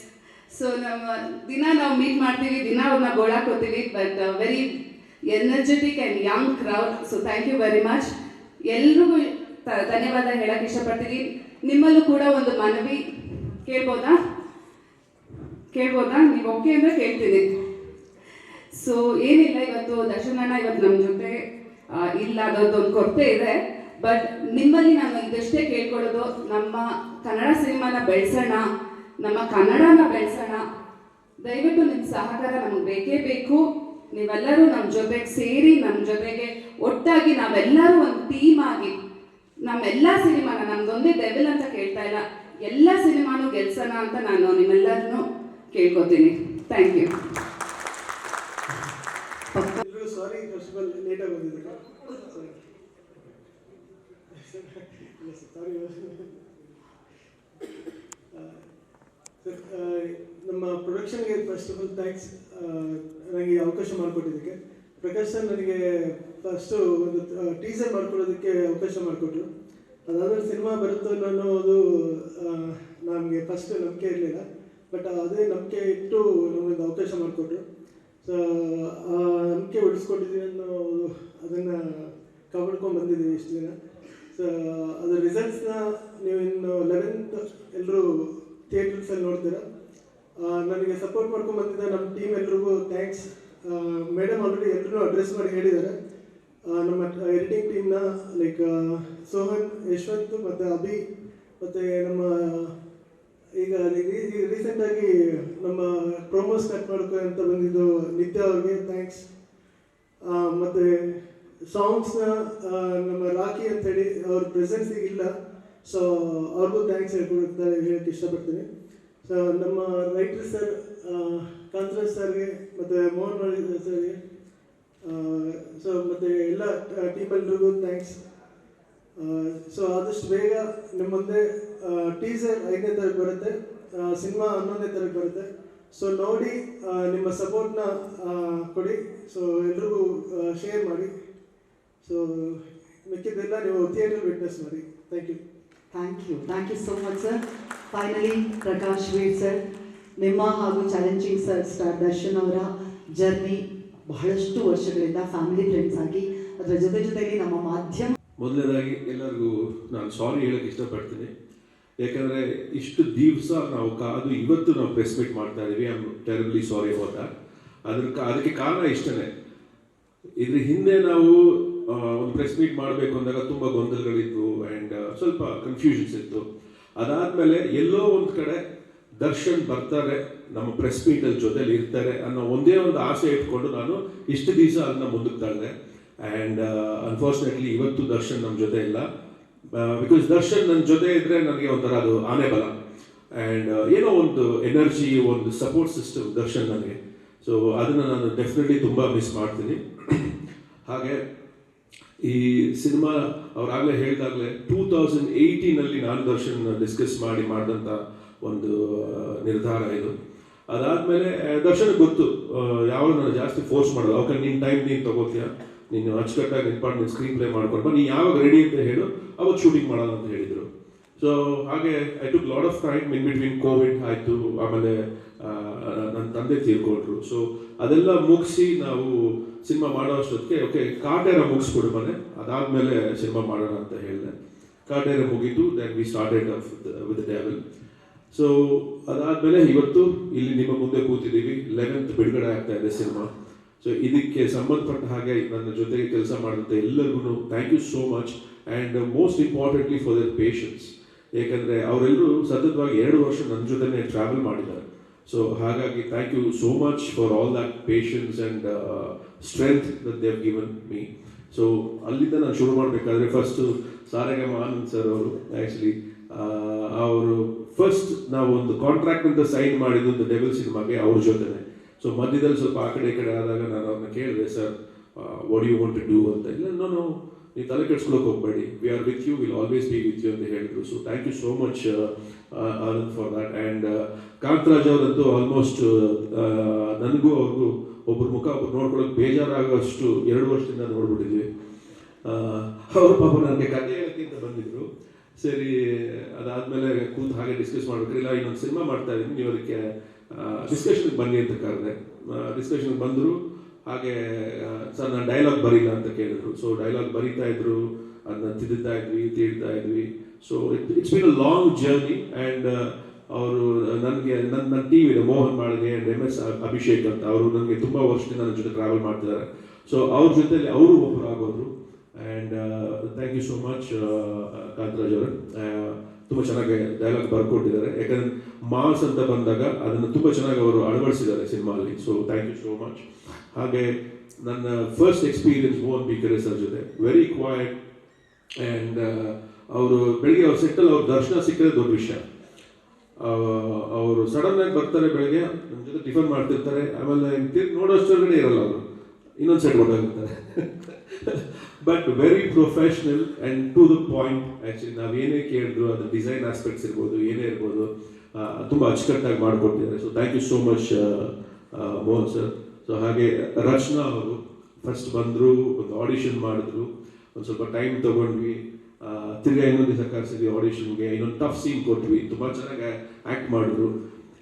S11: ಸೊ ನಾವು ಮೀಟ್ ಮಾಡ್ತೀವಿ, ದಿನ ಅವ್ರನ್ನ ಗೋಳಾಕೋತೀವಿ, but very energetic and young crowd. So thank you very much. ಎಲ್ರಿಗೂ ಧನ್ಯವಾದ ಹೇಳಕ್ಕೆ ಇಷ್ಟಪಡ್ತೀನಿ. ನಿಮ್ಮಲ್ಲೂ ಕೂಡ ಒಂದು ಮನವಿ ಕೇಳ್ಬೋದಾ? ನೀವು ಓಕೆ ಅಂದರೆ ಕೇಳ್ತೀನಿ. ಸೊ ಏನಿಲ್ಲ, ಇವತ್ತು ದರ್ಶನ್ ಅಣ್ಣ ಇವತ್ತು ನಮ್ಮ ಜೊತೆ ಇಲ್ಲ, ಅದೊಂದು ಕೊರತೆ ಇದೆ. ಬಟ್ ನಿಮ್ಮಲ್ಲಿ ನಾನು ಇದಷ್ಟೇ ಕೇಳ್ಕೊಳ್ಳೋದು, ನಮ್ಮ ಕನ್ನಡ ಸಿನಿಮಾನ ಬೆಳೆಸೋಣ, ನಮ್ಮ ಕನ್ನಡನ ಬೆಳೆಸೋಣ. ದಯವಿಟ್ಟು ನಿಮ್ಮ ಸಹಕಾರ ನಮಗೆ ಬೇಕೇ ಬೇಕು. ನೀವೆಲ್ಲರೂ ನಮ್ಮ ಜೊತೆಗೆ ಸೇರಿ ನಮ್ಮ ಜೊತೆಗೆ ಒಟ್ಟಾಗಿ ನಾವೆಲ್ಲರೂ ಒಂದು ಟೀಮ್ ಆಗಿ ನಮ್ಮೆಲ್ಲ ಸಿನಿಮಾನ, ನಮ್ದೊಂದೇ ಡೆವಿಲ್ ಅಂತ ಕೇಳ್ತಾ ಇಲ್ಲ, ಎಲ್ಲ ಸಿನಿಮಾನು ಗೆಲ್ಸೋಣ ಅಂತ ನಾನು ನಿಮ್ಮೆಲ್ಲರನ್ನೂ ಕೇಳ್ಕೊತೀನಿ. Thank you.
S6: Sorry, first of all ಲೇಟಾಗಿ ಬಂದಿದ್ದಕ್ಕೆ ಸಾರಿ. ನಮ್ಮ ಪ್ರೊಡಕ್ಷನ್ಗೆ ಫಸ್ಟ್ ಆಫ್ ಆಲ್ ಥ್ಯಾಂಕ್ಸ್, ನನಗೆ ಅವಕಾಶ ಮಾಡಿಕೊಟ್ಟಿದ್ದಕ್ಕೆ. ಪ್ರಕಾಶ್ ಸರ್ ನನಗೆ ಫಸ್ಟು ಒಂದು ಟೀಸರ್ ಮಾಡ್ಕೊಳ್ಳೋದಕ್ಕೆ ಅವಕಾಶ ಮಾಡಿಕೊಟ್ರು. ಅದಾದಮೇಲೆ ಸಿನಿಮಾ ಬರುತ್ತೋ ಅನ್ನೋದು ನಮಗೆ ಫಸ್ಟ್ ನಂಬಿಕೆ ಇರಲಿಲ್ಲ, ಬಟ್ ಅದೇ ನಂಬಿಕೆ ಇಟ್ಟು ನಮಗೆ ಅವಕಾಶ ಮಾಡಿಕೊಟ್ರು. ಸೊ ಆ ನಂಬಿಕೆ ಉಳಿಸ್ಕೊಟ್ಟಿದ್ದೀವಿ ಅನ್ನೋ ಅದನ್ನು ಕಾಪಾಡ್ಕೊಂಡು ಬಂದಿದ್ದೀವಿ ಇಷ್ಟು ದಿನ. ಸೊ ಅದರ ರಿಸಲ್ಟ್ಸ್ನ ನೀವು ಇನ್ನು 11th ಎಲ್ಲರೂ ಥಿಯೇಟರ್ಸಲ್ಲಿ ನೋಡ್ತೀರಾ. ನನಗೆ ಸಪೋರ್ಟ್ ಮಾಡ್ಕೊಂಡು ಬಂದಿದ್ದ ನಮ್ಮ ಟೀಮ್ ಎಲ್ರಿಗೂ ಥ್ಯಾಂಕ್ಸ್. ಮೇಡಮ್ ಆಲ್ರೆಡಿ ಎಲ್ಲರೂ ಅಡ್ರೆಸ್ ಮಾಡಿ ಹೇಳಿದ್ದಾರೆ. ನಮ್ಮ ಎಡಿಟಿಂಗ್ ಟೀಮ್ನ ಲೈಕ್ ಸೋಹನ್, ಯಶವಂತ್ ಮತ್ತು ಅಭಿ, ಮತ್ತು ನಮ್ಮ ಈಗ ರೀಸೆಂಟಾಗಿ ನಮ್ಮ ಪ್ರೊಮೋಸ್ ಕಟ್ ಮಾಡ್ಕೊ ಅಂತ ಬಂದಿದ್ದು ನಿತ್ಯ ಅವ್ರಿಗೆ ಥ್ಯಾಂಕ್ಸ್. ಮತ್ತು ಸಾಂಗ್ಸ್ನ ನಮ್ಮ ರಾಕಿ ಅಂತೇಳಿ ಅವ್ರ ಪ್ರೆಸೆನ್ಸ್ ಈಗ ಇಲ್ಲ, ಸೊ ಅವ್ರಿಗೂ ಥ್ಯಾಂಕ್ಸ್ ಹೇಳೋಕ್ಕೆ ಇಷ್ಟಪಡ್ತೀನಿ. ಸೊ ನಮ್ಮ ರೈಟರ್ ಸರ್ ಕಾಂತರಾಜ್ ಸರ್ಗೆ ಮತ್ತು ಮೋಹನ್ ಸರ್ಗೆ, ಸೊ ಮತ್ತು ಎಲ್ಲ ಟೀಮೆಲ್ರಿಗೂ ಥ್ಯಾಂಕ್ಸ್. ಸೊ ಆದಷ್ಟು ಬೇಗ ನಿಮ್ಮ ಮುಂದೆ ಟೀಸರ್ 5ನೇ ತಾರೀಕು ಬರುತ್ತೆ, ಸಿನಿಮಾ 11ನೇ ತಾರೀಕು ಬರುತ್ತೆ. ಸೊ ನೋಡಿ ನಿಮ್ಮ ಸಪೋರ್ಟ್ನ ಕೊಡಿ. ಸೊ ಎಲ್ರಿಗೂ ಶೇರ್ ಮಾಡಿ. ಸೊ ಮಿಕ್ಕಿದ್ದೆಲ್ಲ ನೀವು ಥಿಯೇಟರ್ ವಿಟ್ನೆಸ್ ಮಾಡಿ. Thank you.
S2: Thank you so much sir. Finally Prakash Veer sir, ನಿಮ್ಮ ಹಾಗೂ ಚಾಲೆಂಜಿಂಗ್ ಸ್ಟಾರ್ ದರ್ಶನ್ ಅವರ ಜರ್ನಿ ಬಹಳಷ್ಟು ವರ್ಷಗಳಿಂದ ಫ್ಯಾಮಿಲಿ ಫ್ರೆಂಡ್ಸ್ ಆಗಿ, ಅದರ ಜೊತೆಗೆ ನಮ್ಮ ಮಾಧ್ಯಮ.
S5: ಮೊದಲನೇದಾಗಿ ಎಲ್ಲರಿಗೂ ನಾನು ಸಾರಿ ಹೇಳೋಕ್ಕೆ ಇಷ್ಟಪಡ್ತೀನಿ. ಯಾಕಂದರೆ ಇಷ್ಟು ದಿವಸ ನಾವು ಕಾದು ಇವತ್ತು ನಾವು ಪ್ರೆಸ್ ಮೀಟ್ ಮಾಡ್ತಾ ಇದ್ದೀವಿ. I am terribly sorry for that. ಅದಕ್ಕೆ ಕಾರಣ ಇಷ್ಟೇ. ಇದ್ರ ಹಿಂದೆ ನಾವು ಒಂದು ಪ್ರೆಸ್ ಮೀಟ್ ಮಾಡಬೇಕು ಅಂದಾಗ ತುಂಬ ಗೊಂದಲಗಳಿತ್ತು ಆ್ಯಂಡ್ ಸ್ವಲ್ಪ ಕನ್ಫ್ಯೂಷನ್ಸ್ ಇತ್ತು. ಅದಾದಮೇಲೆ ಎಲ್ಲೋ ಒಂದು ಕಡೆ ದರ್ಶನ್ ಬರ್ತಾರೆ, ನಮ್ಮ ಪ್ರೆಸ್ ಮೀಟಲ್ಲಿ ಜೊತೆಲಿ ಇರ್ತಾರೆ ಅನ್ನೋ ಒಂದೇ ಒಂದು ಆಸೆ ಇಟ್ಕೊಂಡು ನಾನು ಇಷ್ಟು ದಿವಸ ಅದನ್ನ ಮುಂದಕ್ಕೆ ತಳ್ಳಿದೆ. ಆ್ಯಂಡ್ ಅನ್ಫಾರ್ಚುನೇಟ್ಲಿ ಇವತ್ತು ದರ್ಶನ್ ನಮ್ಮ ಜೊತೆ ಇಲ್ಲ. ಬಿಕಾಸ್ ದರ್ಶನ್ ನನ್ನ ಜೊತೆ ಇದ್ದರೆ ನನಗೆ ಒಂಥರ ಅದು ಆನೆ ಬಲ ಆ್ಯಂಡ್ ಏನೋ ಒಂದು ಎನರ್ಜಿ, ಒಂದು ಸಪೋರ್ಟ್ ಸಿಸ್ಟಮ್ ದರ್ಶನ್ ನನಗೆ. ಸೊ ಅದನ್ನು ನಾನು ಡೆಫಿನೆಟ್ಲಿ ತುಂಬ ಮಿಸ್ ಮಾಡ್ತೀನಿ. ಹಾಗೆ ಈ ಸಿನಿಮಾ ಅವರಾಗಲೇ ಹೇಳಿದಾಗಲೇ 2018 ನಾನು ದರ್ಶನ್ ಡಿಸ್ಕಸ್ ಮಾಡಿದಂಥ ಒಂದು ನಿರ್ಧಾರ ಇದು. ಅದಾದಮೇಲೆ ದರ್ಶನ್ಗೆ ಗೊತ್ತು, ಯಾವಾಗ ನಾನು ಜಾಸ್ತಿ ಫೋರ್ಸ್ ಮಾಡೋದು, ಅವಾಗ ನಿನ್ನ ಟೈಮ್ ನೀನು ತಗೋತೀಯ, ನೀನು ಅಚ್ಚುಕಟ್ಟಾಗಿ ನಿಂತ್ಕೊಂಡು ನೀನು ಸ್ಕ್ರೀನ್ ಪ್ಲೇ ಮಾಡ್ಕೊಂಡು ನೀನು ಯಾವಾಗ ರೆಡಿ ಅಂತ ಹೇಳು ಅವಾಗ ಶೂಟಿಂಗ್ ಮಾಡೋಣ ಅಂತ ಹೇಳಿದರು. ಸೊ ಹಾಗೆ I took lot of time in between. Covid ಆಯಿತು, ಆಮೇಲೆ ನನ್ನ ತಂದೆ ತೀರ್ಕೊಂಡ್ರು. ಸೊ ಅದೆಲ್ಲ ಮುಗಿಸಿ ನಾವು ಸಿನಿಮಾ ಮಾಡೋ ಅಷ್ಟೊತ್ತಿಗೆ ಓಕೆ ಕಾಟೇರ ಮುಗಿಸ್ಕೊಡು ಮನೆ, ಅದಾದಮೇಲೆ ಸಿನಿಮಾ ಮಾಡೋಣ ಅಂತ ಹೇಳಿದೆ. ಕಾಟೇರ ಮುಗೀತು, then we started with Devil. So ಅದಾದಮೇಲೆ ಇವತ್ತು ಇಲ್ಲಿ ನಿಮ್ಮ ಮುಂದೆ ಕೂತಿದ್ದೀವಿ. 11th ಬಿಡುಗಡೆ ಆಗ್ತಾ ಇದೆ ಸಿನಿಮಾ. ಸೊ ಇದಕ್ಕೆ ಸಂಬಂಧಪಟ್ಟ ಹಾಗೆ ನನ್ನ ಜೊತೆಗೆ ಕೆಲಸ ಮಾಡಿದಂಥ ಎಲ್ಲರಿಗೂ thank you so much. And most importantly for their patience. ಏಕೆಂದರೆ ಅವರೆಲ್ಲರೂ ಸತತವಾಗಿ 2 ವರ್ಷ ನನ್ನ ಜೊತೆನೇ ಟ್ರಾವೆಲ್ ಮಾಡಿದ್ದಾರೆ. ಸೊ ಹಾಗಾಗಿ thank you so much for all that patience and strength that they have given me. So ಅಲ್ಲಿಂದ ನಾನು ಶುರು ಮಾಡಬೇಕಾದ್ರೆ ಫಸ್ಟು ಸಾರೆಗಮ ಆನಂದ್ ಸರ್ ಅವರು ಆ್ಯಕ್ಚುಲಿ ಅವರು ಫಸ್ಟ್ ನಾವು ಒಂದು ಕಾಂಟ್ರಾಕ್ಟ್ ಅಂತ ಸೈನ್ ಮಾಡಿದ್ದು ಡೆವಿಲ್ ಸಿನಿಮಾಗೆ ಅವ್ರ ಜೊತೆನೆ. ಸೊ ಮಧ್ಯದಲ್ಲಿ ಸ್ವಲ್ಪ ಆ ಕಡೆ ಈ ಕಡೆ ಆದಾಗ ನಾನು ಅವ್ರನ್ನ ಕೇಳಿದೆ, sir what you want to do ಅಂತ. ಇಲ್ಲ ನಾನು ನೀವು ತಲೆ ಕೆಡ್ಸ್ಕೊಳಕ್ಕೆ ಹೋಗಬೇಡಿ, we are with you, will always be with you ಅಂತ ಹೇಳಿದ್ರು. So thank you so much Anand for that. And Kantharaj ಅವರಂತೂ ಆಲ್ಮೋಸ್ಟ್ ನನಗೂ ಅವ್ರಿಗೂ ಒಬ್ಬರು ಮುಖ ಒಬ್ಬರು ನೋಡ್ಕೊಳ್ಳೋಕೆ ಬೇಜಾರಾಗೋಷ್ಟು 2 ವರ್ಷದಿಂದ ನೋಡ್ಬಿಟ್ಟಿದ್ವಿ. ಅವರು ಪಾಪ ನನಗೆ ಕಥೆ ಹೇಳೋಕ್ಕಿಂತ ಬಂದಿದ್ರು. ಸರಿ, ಅದಾದಮೇಲೆ ಕೂತು ಹಾಗೆ ಡಿಸ್ಕಸ್ ಮಾಡ್ಬೇಕ್ರಿ, ಇಲ್ಲ ಇನ್ನೊಂದು ಸಿನಿಮಾ ಮಾಡ್ತಾ ಇದ್ದೀನಿ, ನೀವು ಅದಕ್ಕೆ ಡಿಸ್ಕಷನ್ಗೆ ಬನ್ನಿ ಅಂತ ಕರೆದೆ. ಡಿಸ್ಕಷನ್ಗೆ ಬಂದರು. ಹಾಗೆ ಸರ್ ನಾನು ಡೈಲಾಗ್ ಬರೀಲ್ಲ ಅಂತ ಕೇಳಿದ್ರು. ಸೊ ಡೈಲಾಗ್ ಬರೀತಾ ಇದ್ರು, ಅದನ್ನ ತಿದ್ದುತ್ತಾ ಇದ್ವಿ, ತೀಡ್ತಾ ಇದ್ವಿ. So it's been a long journey. And ಅವರು ನನಗೆ ನನ್ನ ಟೀಮ್ ಇದೆ, ಮೋಹನ್ ಮಾಳ್ಗೆ ಆ್ಯಂಡ್ MS ಅಭಿಷೇಕ್ ಅಂತ, ಅವರು ನನಗೆ ತುಂಬ ವರ್ಷದಿಂದ ನನ್ನ ಜೊತೆ ಟ್ರಾವೆಲ್ ಮಾಡ್ತಿದ್ದಾರೆ. ಸೊ ಅವ್ರ ಜೊತೆಲಿ ಅವರು ಒಬ್ಬರು ಆಗೋದ್ರು. And thank you so much Kantharaj ಅವರೇ. ತುಂಬ ಚೆನ್ನಾಗಿ ಡೈಲಾಗ್ ಬರ್ಕೊಟ್ಟಿದ್ದಾರೆ. ಯಾಕಂದರೆ ಮಾಸ್ ಅಂತ ಬಂದಾಗ ಅದನ್ನು ತುಂಬ ಚೆನ್ನಾಗಿ ಅವರು ಅಳವಡಿಸಿದ್ದಾರೆ ಸಿನಿಮಾಲಿ. So thank you so much. ಹಾಗೆ ನನ್ನ first experience Mohan Bikare sir ಜೊತೆ, ವೆರಿ ಕ್ವಾಯಟ್ ಆ್ಯಂಡ್ ಅವರು ಬೆಳಿಗ್ಗೆ ಅವ್ರ ಸೆಟ್ಟಲ್ಲಿ ಅವ್ರ ದರ್ಶನ ಸಿಕ್ಕಿದ್ರೆ ದೊಡ್ಡ ವಿಷಯ. ಅವರು ಸಡನ್ನಾಗಿ ಬರ್ತಾರೆ, ಬೆಳಗ್ಗೆ ನಮ್ಮ ಜೊತೆ ಟಿಫನ್ ಮಾಡ್ತಿರ್ತಾರೆ, ಆಮೇಲೆ ತಿರ್ಗಿ ನೋಡೋಷ್ಟೊಳಗಡೆ ಇರಲ್ಲ ಅವರು, ಇನ್ನೊಂದು ಸೈಡ್ ಹೊರಟಾಗಿರ್ತಾರೆ. But very professional and to the point. Actually ನಾವೇನೇ ಕೇಳಿದ್ರು ಅದು ಡಿಸೈನ್ ಆಸ್ಪೆಕ್ಟ್ಸ್ ಇರ್ಬೋದು, ಏನೇ ಇರ್ಬೋದು, ತುಂಬ ಅಚ್ಚುಕಟ್ಟಾಗಿ ಮಾಡಿಕೊಟ್ಟಿದ್ದಾರೆ. So thank you so much Mohan sir. So ಹಾಗೆ ರಚನಾ ಅವರು ಫಸ್ಟ್ ಬಂದರು, ಒಂದು ಆಡಿಷನ್ ಮಾಡಿದ್ರು, ಒಂದು ಸ್ವಲ್ಪ ಟೈಮ್ ತೊಗೊಂಡ್ವಿ, ತಿರ್ಗಾ ಇನ್ನೊಂದು ದಿವಸ ಕರೆಸಿದ್ವಿ ಆಡಿಷನ್ಗೆ, ಇನ್ನೊಂದು ಟಫ್ ಸೀನ್ ಕೊಟ್ವಿ, ತುಂಬ ಚೆನ್ನಾಗಿ ಆ್ಯಕ್ಟ್ ಮಾಡಿದ್ರು.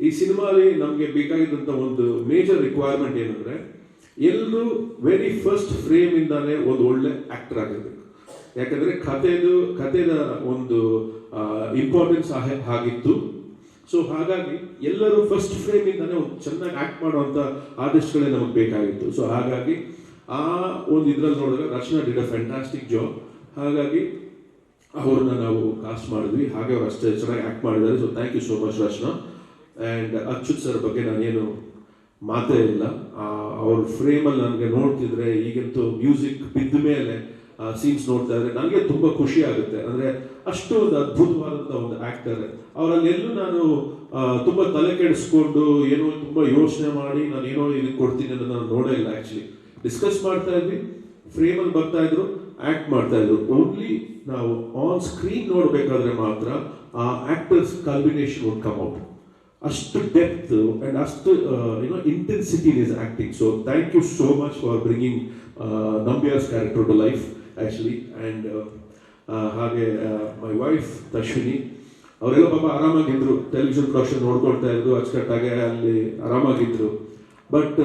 S5: ಈ ಸಿನಿಮಾಲಿ ನಮಗೆ ಬೇಕಾಗಿದ್ದಂಥ ಒಂದು ಮೇಜರ್ ರಿಕ್ವೈರ್ಮೆಂಟ್ ಏನಂದರೆ ಎಲ್ಲರೂ ವೆರಿ ಫಸ್ಟ್ ಫ್ರೇಮಿಂದಾನೇ ಒಂದು ಒಳ್ಳೆ ಆ್ಯಕ್ಟರ್ ಆಗಿರಬೇಕು. ಯಾಕಂದರೆ ಕಥೆದ ಒಂದು ಇಂಪಾರ್ಟೆನ್ಸ್ ಆಗಿತ್ತು. ಸೊ ಹಾಗಾಗಿ ಎಲ್ಲರೂ ಫಸ್ಟ್ ಫ್ರೇಮಿಂದಾನೇ ಒಂದು ಚೆನ್ನಾಗಿ ಆ್ಯಕ್ಟ್ ಮಾಡುವಂಥ ಆರ್ಟಿಸ್ಟ್ಗಳೇ ನಮಗೆ ಬೇಕಾಗಿತ್ತು. ಸೊ ಹಾಗಾಗಿ ಆ ಒಂದು ಇದರಲ್ಲಿ ನೋಡಿದ್ರೆ ರಚನಾ ಡಿಡ್ ಅ ಫ್ಯಾಂಟಾಸ್ಟಿಕ್ ಜಾಬ್. ಹಾಗಾಗಿ ಅವ್ರನ್ನ ನಾವು ಕಾಸ್ಟ್ ಮಾಡಿದ್ವಿ. ಹಾಗೆ ಅವ್ರು ಅಷ್ಟೇ ಚೆನ್ನಾಗಿ ಆ್ಯಕ್ಟ್ ಮಾಡಿದ್ದಾರೆ. So thank you so much Rachana. And Achyuth sir ಬಗ್ಗೆ ನಾನೇನು ಮಾತೇ ಇಲ್ಲ. ಅವ್ರ ಫ್ರೇಮಲ್ಲಿ ನನಗೆ ನೋಡ್ತಿದ್ರೆ ಈಗಂತೂ ಮ್ಯೂಸಿಕ್ ಬಿದ್ದ ಮೇಲೆ ಸೀನ್ಸ್ ನೋಡ್ತಾ ಇದ್ರೆ ನನಗೆ ತುಂಬ ಖುಷಿ ಆಗುತ್ತೆ. ಅಂದರೆ ಅಷ್ಟು ಒಂದು ಅದ್ಭುತವಾದಂಥ ಒಂದು ಆ್ಯಕ್ಟರ್. ಅವರಲ್ಲೆಲ್ಲೂ ನಾನು ತುಂಬ ತಲೆ ಕೆಡಿಸ್ಕೊಂಡು ಏನೋ ತುಂಬ ಯೋಚನೆ ಮಾಡಿ ನಾನು ಏನೋ ಇದಕ್ಕೆ ಕೊಡ್ತೀನಿ ಅನ್ನೋದು ನಾನು ನೋಡೇ ಇಲ್ಲ. ಆ್ಯಕ್ಚುಲಿ ಡಿಸ್ಕಸ್ ಮಾಡ್ತಾ ಇದ್ವಿ, ಫ್ರೇಮಲ್ಲಿ ಬರ್ತಾ ಇದ್ರು, ಆ್ಯಕ್ಟ್ ಮಾಡ್ತಾ ಇದ್ರು. ಓನ್ಲಿ ನಾವು ಆನ್ ಸ್ಕ್ರೀನ್ ನೋಡಬೇಕಾದ್ರೆ ಮಾತ್ರ ಆ actors combination would come out. ಅಷ್ಟು ಡೆಪ್ತ್ ಆ್ಯಂಡ್ ಅಷ್ಟು intensity in his acting. So thank you so much for bringing ನಂಬಿಯಾಸ್ character to life actually. And ಹಾಗೆ ಮೈ ವೈಫ್ ತಶ್ವಿನಿ, ಅವರೆಲ್ಲ ಪಾಪ ಆರಾಮಾಗಿದ್ರು, ಟೆಲಿವಿಷನ್ ಪ್ರೊಡಕ್ಷನ್ ನೋಡ್ಕೊಳ್ತಾ ಇದ್ರು, ಅಚ್ಚುಕಟ್ಟಾಗೆ ಅಲ್ಲಿ ಆರಾಮಾಗಿದ್ರು. ಬಟ್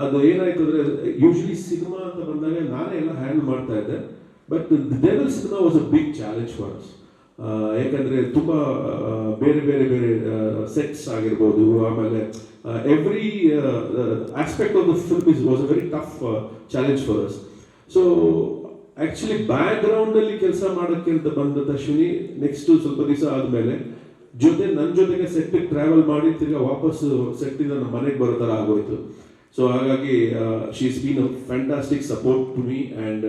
S5: ಅದು ಏನಾಯ್ತು ಅಂದರೆ ಯೂಶ್ವಲಿ ಸಿನಿಮಾ ಅಂತ ಬಂದಾಗ ನಾನೇ ಎಲ್ಲ ಹ್ಯಾಂಡಲ್ ಮಾಡ್ತಾ ಇದ್ದೆ. But Devil cinema was a big challenge for us. ಯಾಕಂದರೆ ತುಂಬ ಬೇರೆ ಬೇರೆ ಬೇರೆ ಸೆಟ್ಸ್ ಆಗಿರ್ಬೋದು, ಆಮೇಲೆ every aspect of the film was a very tough challenge for us. So actually ಬ್ಯಾಕ್ಗ್ರೌಂಡಲ್ಲಿ ಕೆಲಸ ಮಾಡೋಕ್ಕೆ ಅಂತ ಬಂದ ತಶ್ವಿನಿ ನೆಕ್ಸ್ಟ್ ಸ್ವಲ್ಪ ದಿವಸ ಆದಮೇಲೆ ನನ್ನ ಜೊತೆಗೆ ಸೆಟ್ಟಿಗೆ ಟ್ರಾವೆಲ್ ಮಾಡಿ ತಿರ್ಗಾ ವಾಪಸ್ಸು ಸೆಟ್ಟಿಂದ ನಮ್ಮ ಮನೆಗೆ ಬರೋ ಥರ ಆಗೋಯ್ತು. ಸೊ ಹಾಗಾಗಿ she is been a fantastic support to me and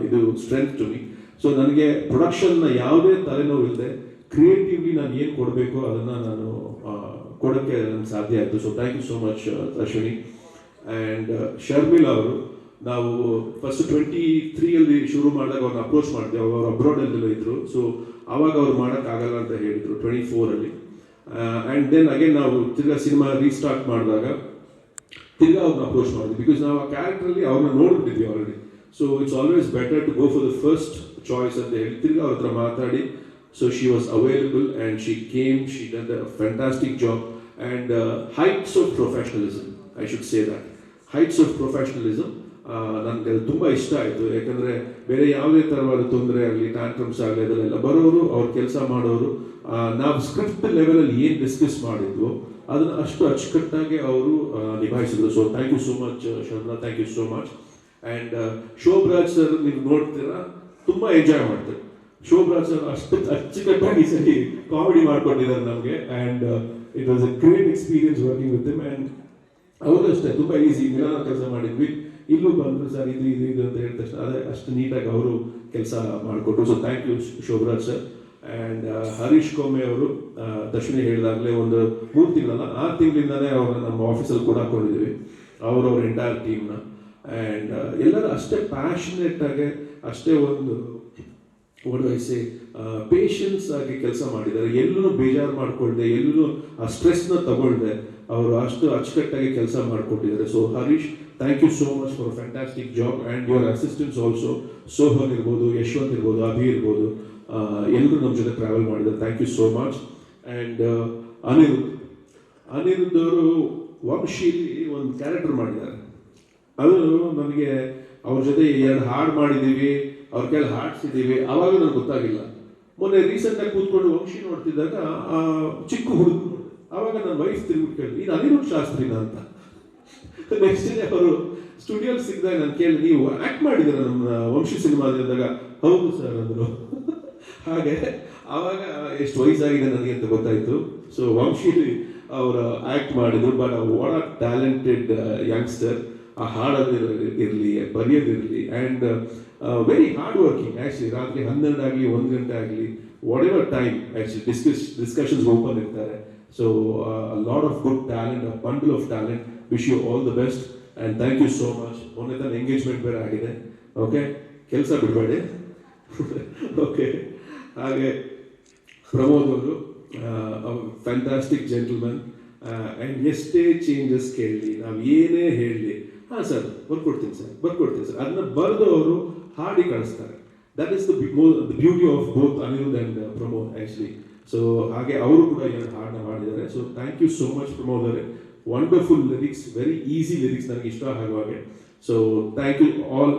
S5: ಇದು ಸ್ಟ್ರೆಂತ್ ಟು ಮೀ. ಸೊ ನನಗೆ ಪ್ರೊಡಕ್ಷನ್ನ ಯಾವುದೇ ತಲೆನೋವು ಇಲ್ಲದೆ ಕ್ರಿಯೇಟಿವ್ಲಿ ನಾನು ಏನು ಕೊಡಬೇಕು ಅದನ್ನು ನಾನು ಕೊಡೋಕ್ಕೆ ನನಗೆ ಸಾಧ್ಯ ಆಯಿತು. So thank you so much Ashwini. And Sharmila ಅವರು, ನಾವು ಫಸ್ಟ್ 23 ಶುರು ಮಾಡಿದಾಗ ಅವ್ರನ್ನ ಅಪ್ರೋಚ್ ಮಾಡಿದೆ. ಅವರು ಅಬ್ರಾಡಲ್ಲೆಲ್ಲ ಇದ್ದರು. ಸೊ ಆವಾಗ ಅವ್ರು ಮಾಡೋಕ್ಕಾಗಲ್ಲ ಅಂತ ಹೇಳಿದರು 24 ಆ್ಯಂಡ್ ದೆನ್ ಅಗೇನ್ ನಾವು ತಿರ್ಗಾ ಸಿನಿಮಾ ರೀಸ್ಟಾರ್ಟ್ ಮಾಡಿದಾಗ ತಿರ್ಗಾ ಅವ್ರನ್ನ ಅಪ್ರೋಚ್ ಮಾಡಿದ್ವಿ. ಬಿಕಾಸ್ ನಾವು ಆ ಕ್ಯಾರೆಕ್ಟ್ರಲ್ಲಿ ಅವ್ರನ್ನ ನೋಡ್ಬಿಟ್ಟಿದ್ವಿ already. So it's always better to go for the first choice ಅಂತ ಹೇಳಿ ತಿರ್ಗಾ ಅವ್ರ ಹತ್ರ ಮಾತಾಡಿ. So she was available and she came, she done a fantastic job and heights of professionalism, I should say that. Heights of professionalism ನನಗೆ ಅದು ತುಂಬ ಇಷ್ಟ ಆಯಿತು. ಯಾಕಂದರೆ ಬೇರೆ ಯಾವುದೇ ಥರವಾದ ತೊಂದರೆ ಆಗಲಿ, ಟ್ಯಾಂಟ್ರಮ್ಸ್ ಆಗಲಿ, ಅದರಲ್ಲೆಲ್ಲ ಬರೋರು, ಅವ್ರು ಕೆಲಸ ಮಾಡೋರು, ನಾವು ಸ್ಕ್ರಿಪ್ಟ್ ಲೆವೆಲಲ್ಲಿ ಏನು ಡಿಸ್ಕಸ್ ಮಾಡಿದ್ವು ಅದನ್ನು ಅಷ್ಟು ಅಚ್ಚುಕಟ್ಟಾಗಿ ಅವರು ನಿಭಾಯಿಸಿದ್ರು. So thank you so much Sharma, thank you so much. And Shobharaj sir ನೀವು ನೋಡ್ತೀರಾ, ತುಂಬ ಎಂಜಾಯ್ ಮಾಡ್ತಾರೆ. ಶೋಭರಾಜ್ ಸರ್ ಅಷ್ಟು ಅಚ್ಚುಕಟ್ಟಾಗಿ ಸರಿ ಕಾಮಿಡಿ ಮಾಡ್ಕೊಂಡಿದ್ದಾರೆ ನಮಗೆ. And it was a great experience working with him. And ಅವರು ಅಷ್ಟೇ ತುಂಬ ಈಸಿ ಮಿಲಾನ ಕೆಲಸ ಮಾಡಿದ್ವಿ. ಇಲ್ಲೂ ಬಂದರು ಸರ್ ಇದು ಇದು ಇದು ಅಂತ ಹೇಳಿದ ತಕ್ಷಣ ಅದೇ ಅಷ್ಟು ನೀಟಾಗಿ ಅವರು ಕೆಲಸ ಮಾಡಿಕೊಟ್ರು. So thank you Shobharaj sir. And Harish Komme ಅವರು ದರ್ಶನಿ ಹೇಳಿದಾಗಲೇ ಒಂದು 3 ತಿಂಗಳಲ್ಲ 6 ತಿಂಗಳಿಂದಲೇ ಅವ್ರನ್ನ ನಮ್ಮ ಆಫೀಸಲ್ಲಿ ಕೂಡ ಹಾಕೊಂಡಿದ್ದೀವಿ, ಅವ್ರ ಎಂಟೈರ್ ಟೀಮ್ನ. ಆ್ಯಂಡ್ ಎಲ್ಲರೂ ಅಷ್ಟೇ ಪ್ಯಾಷನೇಟ್ ಆಗಿ, ಅಷ್ಟೇ ಒಂದು ಒಡವಹಿಸಿ ಪೇಷನ್ಸ್ ಆಗಿ ಕೆಲಸ ಮಾಡಿದ್ದಾರೆ. ಎಲ್ಲೂ ಬೇಜಾರು ಮಾಡ್ಕೊಳ್ದೆ, ಎಲ್ಲೂ ಆ ಸ್ಟ್ರೆಸ್ನ ತಗೊಳ್ದೆ ಅವರು ಅಷ್ಟು ಅಚ್ಚುಕಟ್ಟಾಗಿ ಕೆಲಸ ಮಾಡಿಕೊಟ್ಟಿದ್ದಾರೆ. So Harish, thank you so much for fantastic job. And your assistants also, Sohan ಇರ್ಬೋದು, ಯಶವಂತ್ ಇರ್ಬೋದು, ಅಭಿ ಇರ್ಬೋದು, ಎಲ್ಲರೂ ನಮ್ಮ ಜೊತೆ ಟ್ರಾವೆಲ್ ಮಾಡಿದ್ದಾರೆ. Thank you so much. And Aniruddh ಅವರು ವಂಶೀಲಿ ಒಂದು ಕ್ಯಾರೆಕ್ಟರ್ ಮಾಡಿದ್ದಾರೆ. ಅದು ನನಗೆ ಅವ್ರ ಜೊತೆ 2 ಹಾಡು ಮಾಡಿದ್ದೀವಿ, ಅವ್ರ ಕೈಲಿ ಹಾಡ್ಸಿದ್ದೀವಿ, ಆವಾಗ ನನಗೆ ಗೊತ್ತಾಗಿಲ್ಲ. ಮೊನ್ನೆ ರೀಸೆಂಟಾಗಿ ಕೂತ್ಕೊಂಡು ವಂಶಿ ನೋಡ್ತಿದ್ದಾಗ ಚಿಕ್ಕ ಹುಡುಗ, ಆವಾಗ ನನ್ನ ವೈಫ್ ತಿರುಗಿ ಕೇಳಿ ಇದು ಅನಿರುದ್ಧ್ ಶಾಸ್ತ್ರಿನ ಅಂತ. ನೆಕ್ಸ್ಟ್ ಡೇ ಅವರು ಸ್ಟುಡಿಯೋಲಿ ಸಿಕ್ಕಿದಾಗ ನಾನು ಕೇಳಿ ನೀವು ಆ್ಯಕ್ಟ್ ಮಾಡಿದ್ದೀರ ನಮ್ಮ ವಂಶಿ ಸಿನಿಮಾದಾಗ? ಹೌದು ಸರ್ ಅಂದರು. ಹಾಗೆ ಆವಾಗ ಎಷ್ಟು ವಯಸ್ಸಾಗಿದೆ ನನಗೆ ಅಂತ ಗೊತ್ತಾಯಿತು. ಸೊ ವಂಶಿ ಅವರ ಆ್ಯಕ್ಟ್ ಮಾಡಿದ್ರು, but what are talented youngster. ಆ ಹಾಡೋದಿರಲಿ, ಬರೆಯೋದಿರಲಿ, and very hard working actually. ರಾತ್ರಿ 12 ಆಗಲಿ 1 ಗಂಟೆ ಆಗಲಿ, whatever time actually discussions open ಇರ್ತಾರೆ. So lot of good talent, a bundle of talent. Wish you all the best and thank you so much. ಮೊನ್ನೆ ತನ್ನ ಎಂಗೇಜ್ಮೆಂಟ್ ಬೇರೆ ಆಗಿದೆ. Okay, ಕೆಲಸ ಬಿಡಬೇಡಿ. ಓಕೆ, ಹಾಗೆ ಪ್ರಮೋದ್ ಅವರು ಫ್ಯಾಂಟಾಸ್ಟಿಕ್ ಜೆಂಟಲ್ಮನ್. ಆ್ಯಂಡ್ ಎಷ್ಟೇ ಚೇಂಜಸ್ ಕೇಳಲಿ, ನಾವು ಏನೇ ಹೇಳಲಿ, ಹಾಂ ಸರ್ ಬರ್ಕೊಡ್ತೀನಿ ಸರ್ ಅದನ್ನ ಬರೆದು ಅವರು ಹಾಡಿ ಕಳಿಸ್ತಾರೆ. That is the beauty of both Anirudh and Pramod actually. So ಹಾಗೆ ಅವರು ಕೂಡ 2 ಹಾಡನ್ನ ಮಾಡಿದ್ದಾರೆ. So thank you so much Pramod ಅವರೇ. Wonderful lyrics, very easy lyrics, ನನಗೆ ಇಷ್ಟ ಆಗುವಾಗೆ. So thank you all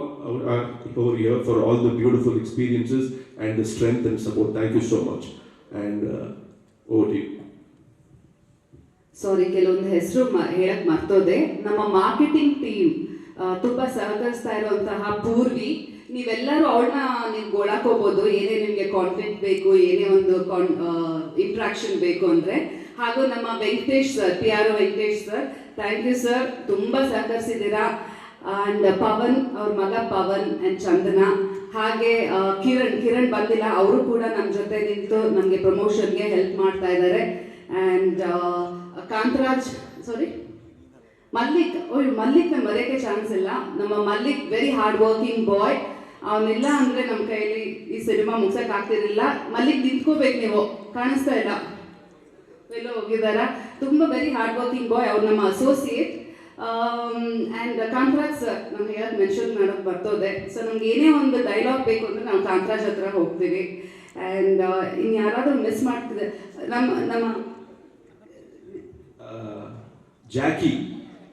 S5: over here for all the beautiful experiences and the strength and support. Thank you so much. And over to you.
S11: ಸಾರಿ, ಕೆಲವೊಂದು ಹೆಸರು ಹೇಳಕ್ ಮರ್ತೋದೆ. ನಮ್ಮ marketing team ತುಂಬಾ ಸಹಕರಿಸ್ತಾ ಇರುವಂತಹ ಪೂರ್ವಿ, ನೀವೆಲ್ಲರೂ ಅವಳನ್ನ ನೀವು ಗೋಳಾಕೋಬಹುದು, ಏನೇ ನಿಮಗೆ ಕಾಂಟೆಂಟ್ ಬೇಕು, ಏನೇ ಒಂದು ಇಂಟ್ರಾಕ್ಷನ್ ಬೇಕು ಅಂದ್ರೆ. ಹಾಗೂ ನಮ್ಮ Venkatesh sir, PRO Venkatesh sir, thank you sir, ತುಂಬಾ ಸಹಕರಿಸಿದ್ದೀರಾ. ಅಂಡ್ ಪವನ್, ಅವ್ರ ಮಗ ಪವನ್ ಅಂಡ್ ಚಂದನ, ಹಾಗೆ ಕಿರಣ್ ಬಂದಿಲ್ಲ, ಅವರು ಕೂಡ ನಮ್ಮ ಜೊತೆ ನಿಂತು ನಮಗೆ ಪ್ರಮೋಷನ್ಗೆ ಹೆಲ್ಪ್ ಮಾಡ್ತಾ ಇದ್ದಾರೆ. ಆ್ಯಂಡ್ ಕಾಂತರಾಜ್, ಮಲ್ಲಿಕ್ ನಾನು ಮರೆಯೋಕ್ಕೆ ಚಾನ್ಸ್ ಇಲ್ಲ. ನಮ್ಮ ಮಲ್ಲಿಕ್ ವೆರಿ ಹಾರ್ಡ್ ವರ್ಕಿಂಗ್ ಬಾಯ್. ಅವನಿಲ್ಲ ಅಂದರೆ ನಮ್ಮ ಕೈಯಲ್ಲಿ ಈ ಸಿನಿಮಾ ಮುಗ್ಸಕ್ಕೆ ಆಗ್ತಿರಲಿಲ್ಲ. ಮಲ್ಲಿಕ್ ನಿಂತ್ಕೋಬೇಕು, ನೀವು ಕಾಣಿಸ್ತಾ ಇಲ್ಲ, ಎಲ್ಲೋ ಹೋಗಿದಾರ. ತುಂಬ ವೆರಿ ಹಾರ್ಡ್ ವರ್ಕಿಂಗ್ ಬಾಯ್, ಅವ್ರು ನಮ್ಮ ಅಸೋಸಿಯೇಟ್. ಆ್ಯಂಡ್ ಕಾಂತರಾಜ್ ಸರ್, ನಾನು ಹೇಳಕ್ಕೆ ಮೆನ್ಷನ್ ಮಾಡೋಕ್ಕೆ ಬರ್ತೋದೆ. ಸೊ ನಮ್ಗೆ ಏನೇ ಒಂದು ಡೈಲಾಗ್ ಬೇಕು ಅಂದರೆ ನಾವು ಕಾಂತರಾಜ್ ಹತ್ರ ಹೋಗ್ತೀವಿ. ಆ್ಯಂಡ್ ಇನ್ನು ಯಾರಾದರೂ ಮಿಸ್ ಮಾಡ್ತಿದೆ, ನಮ್ಮ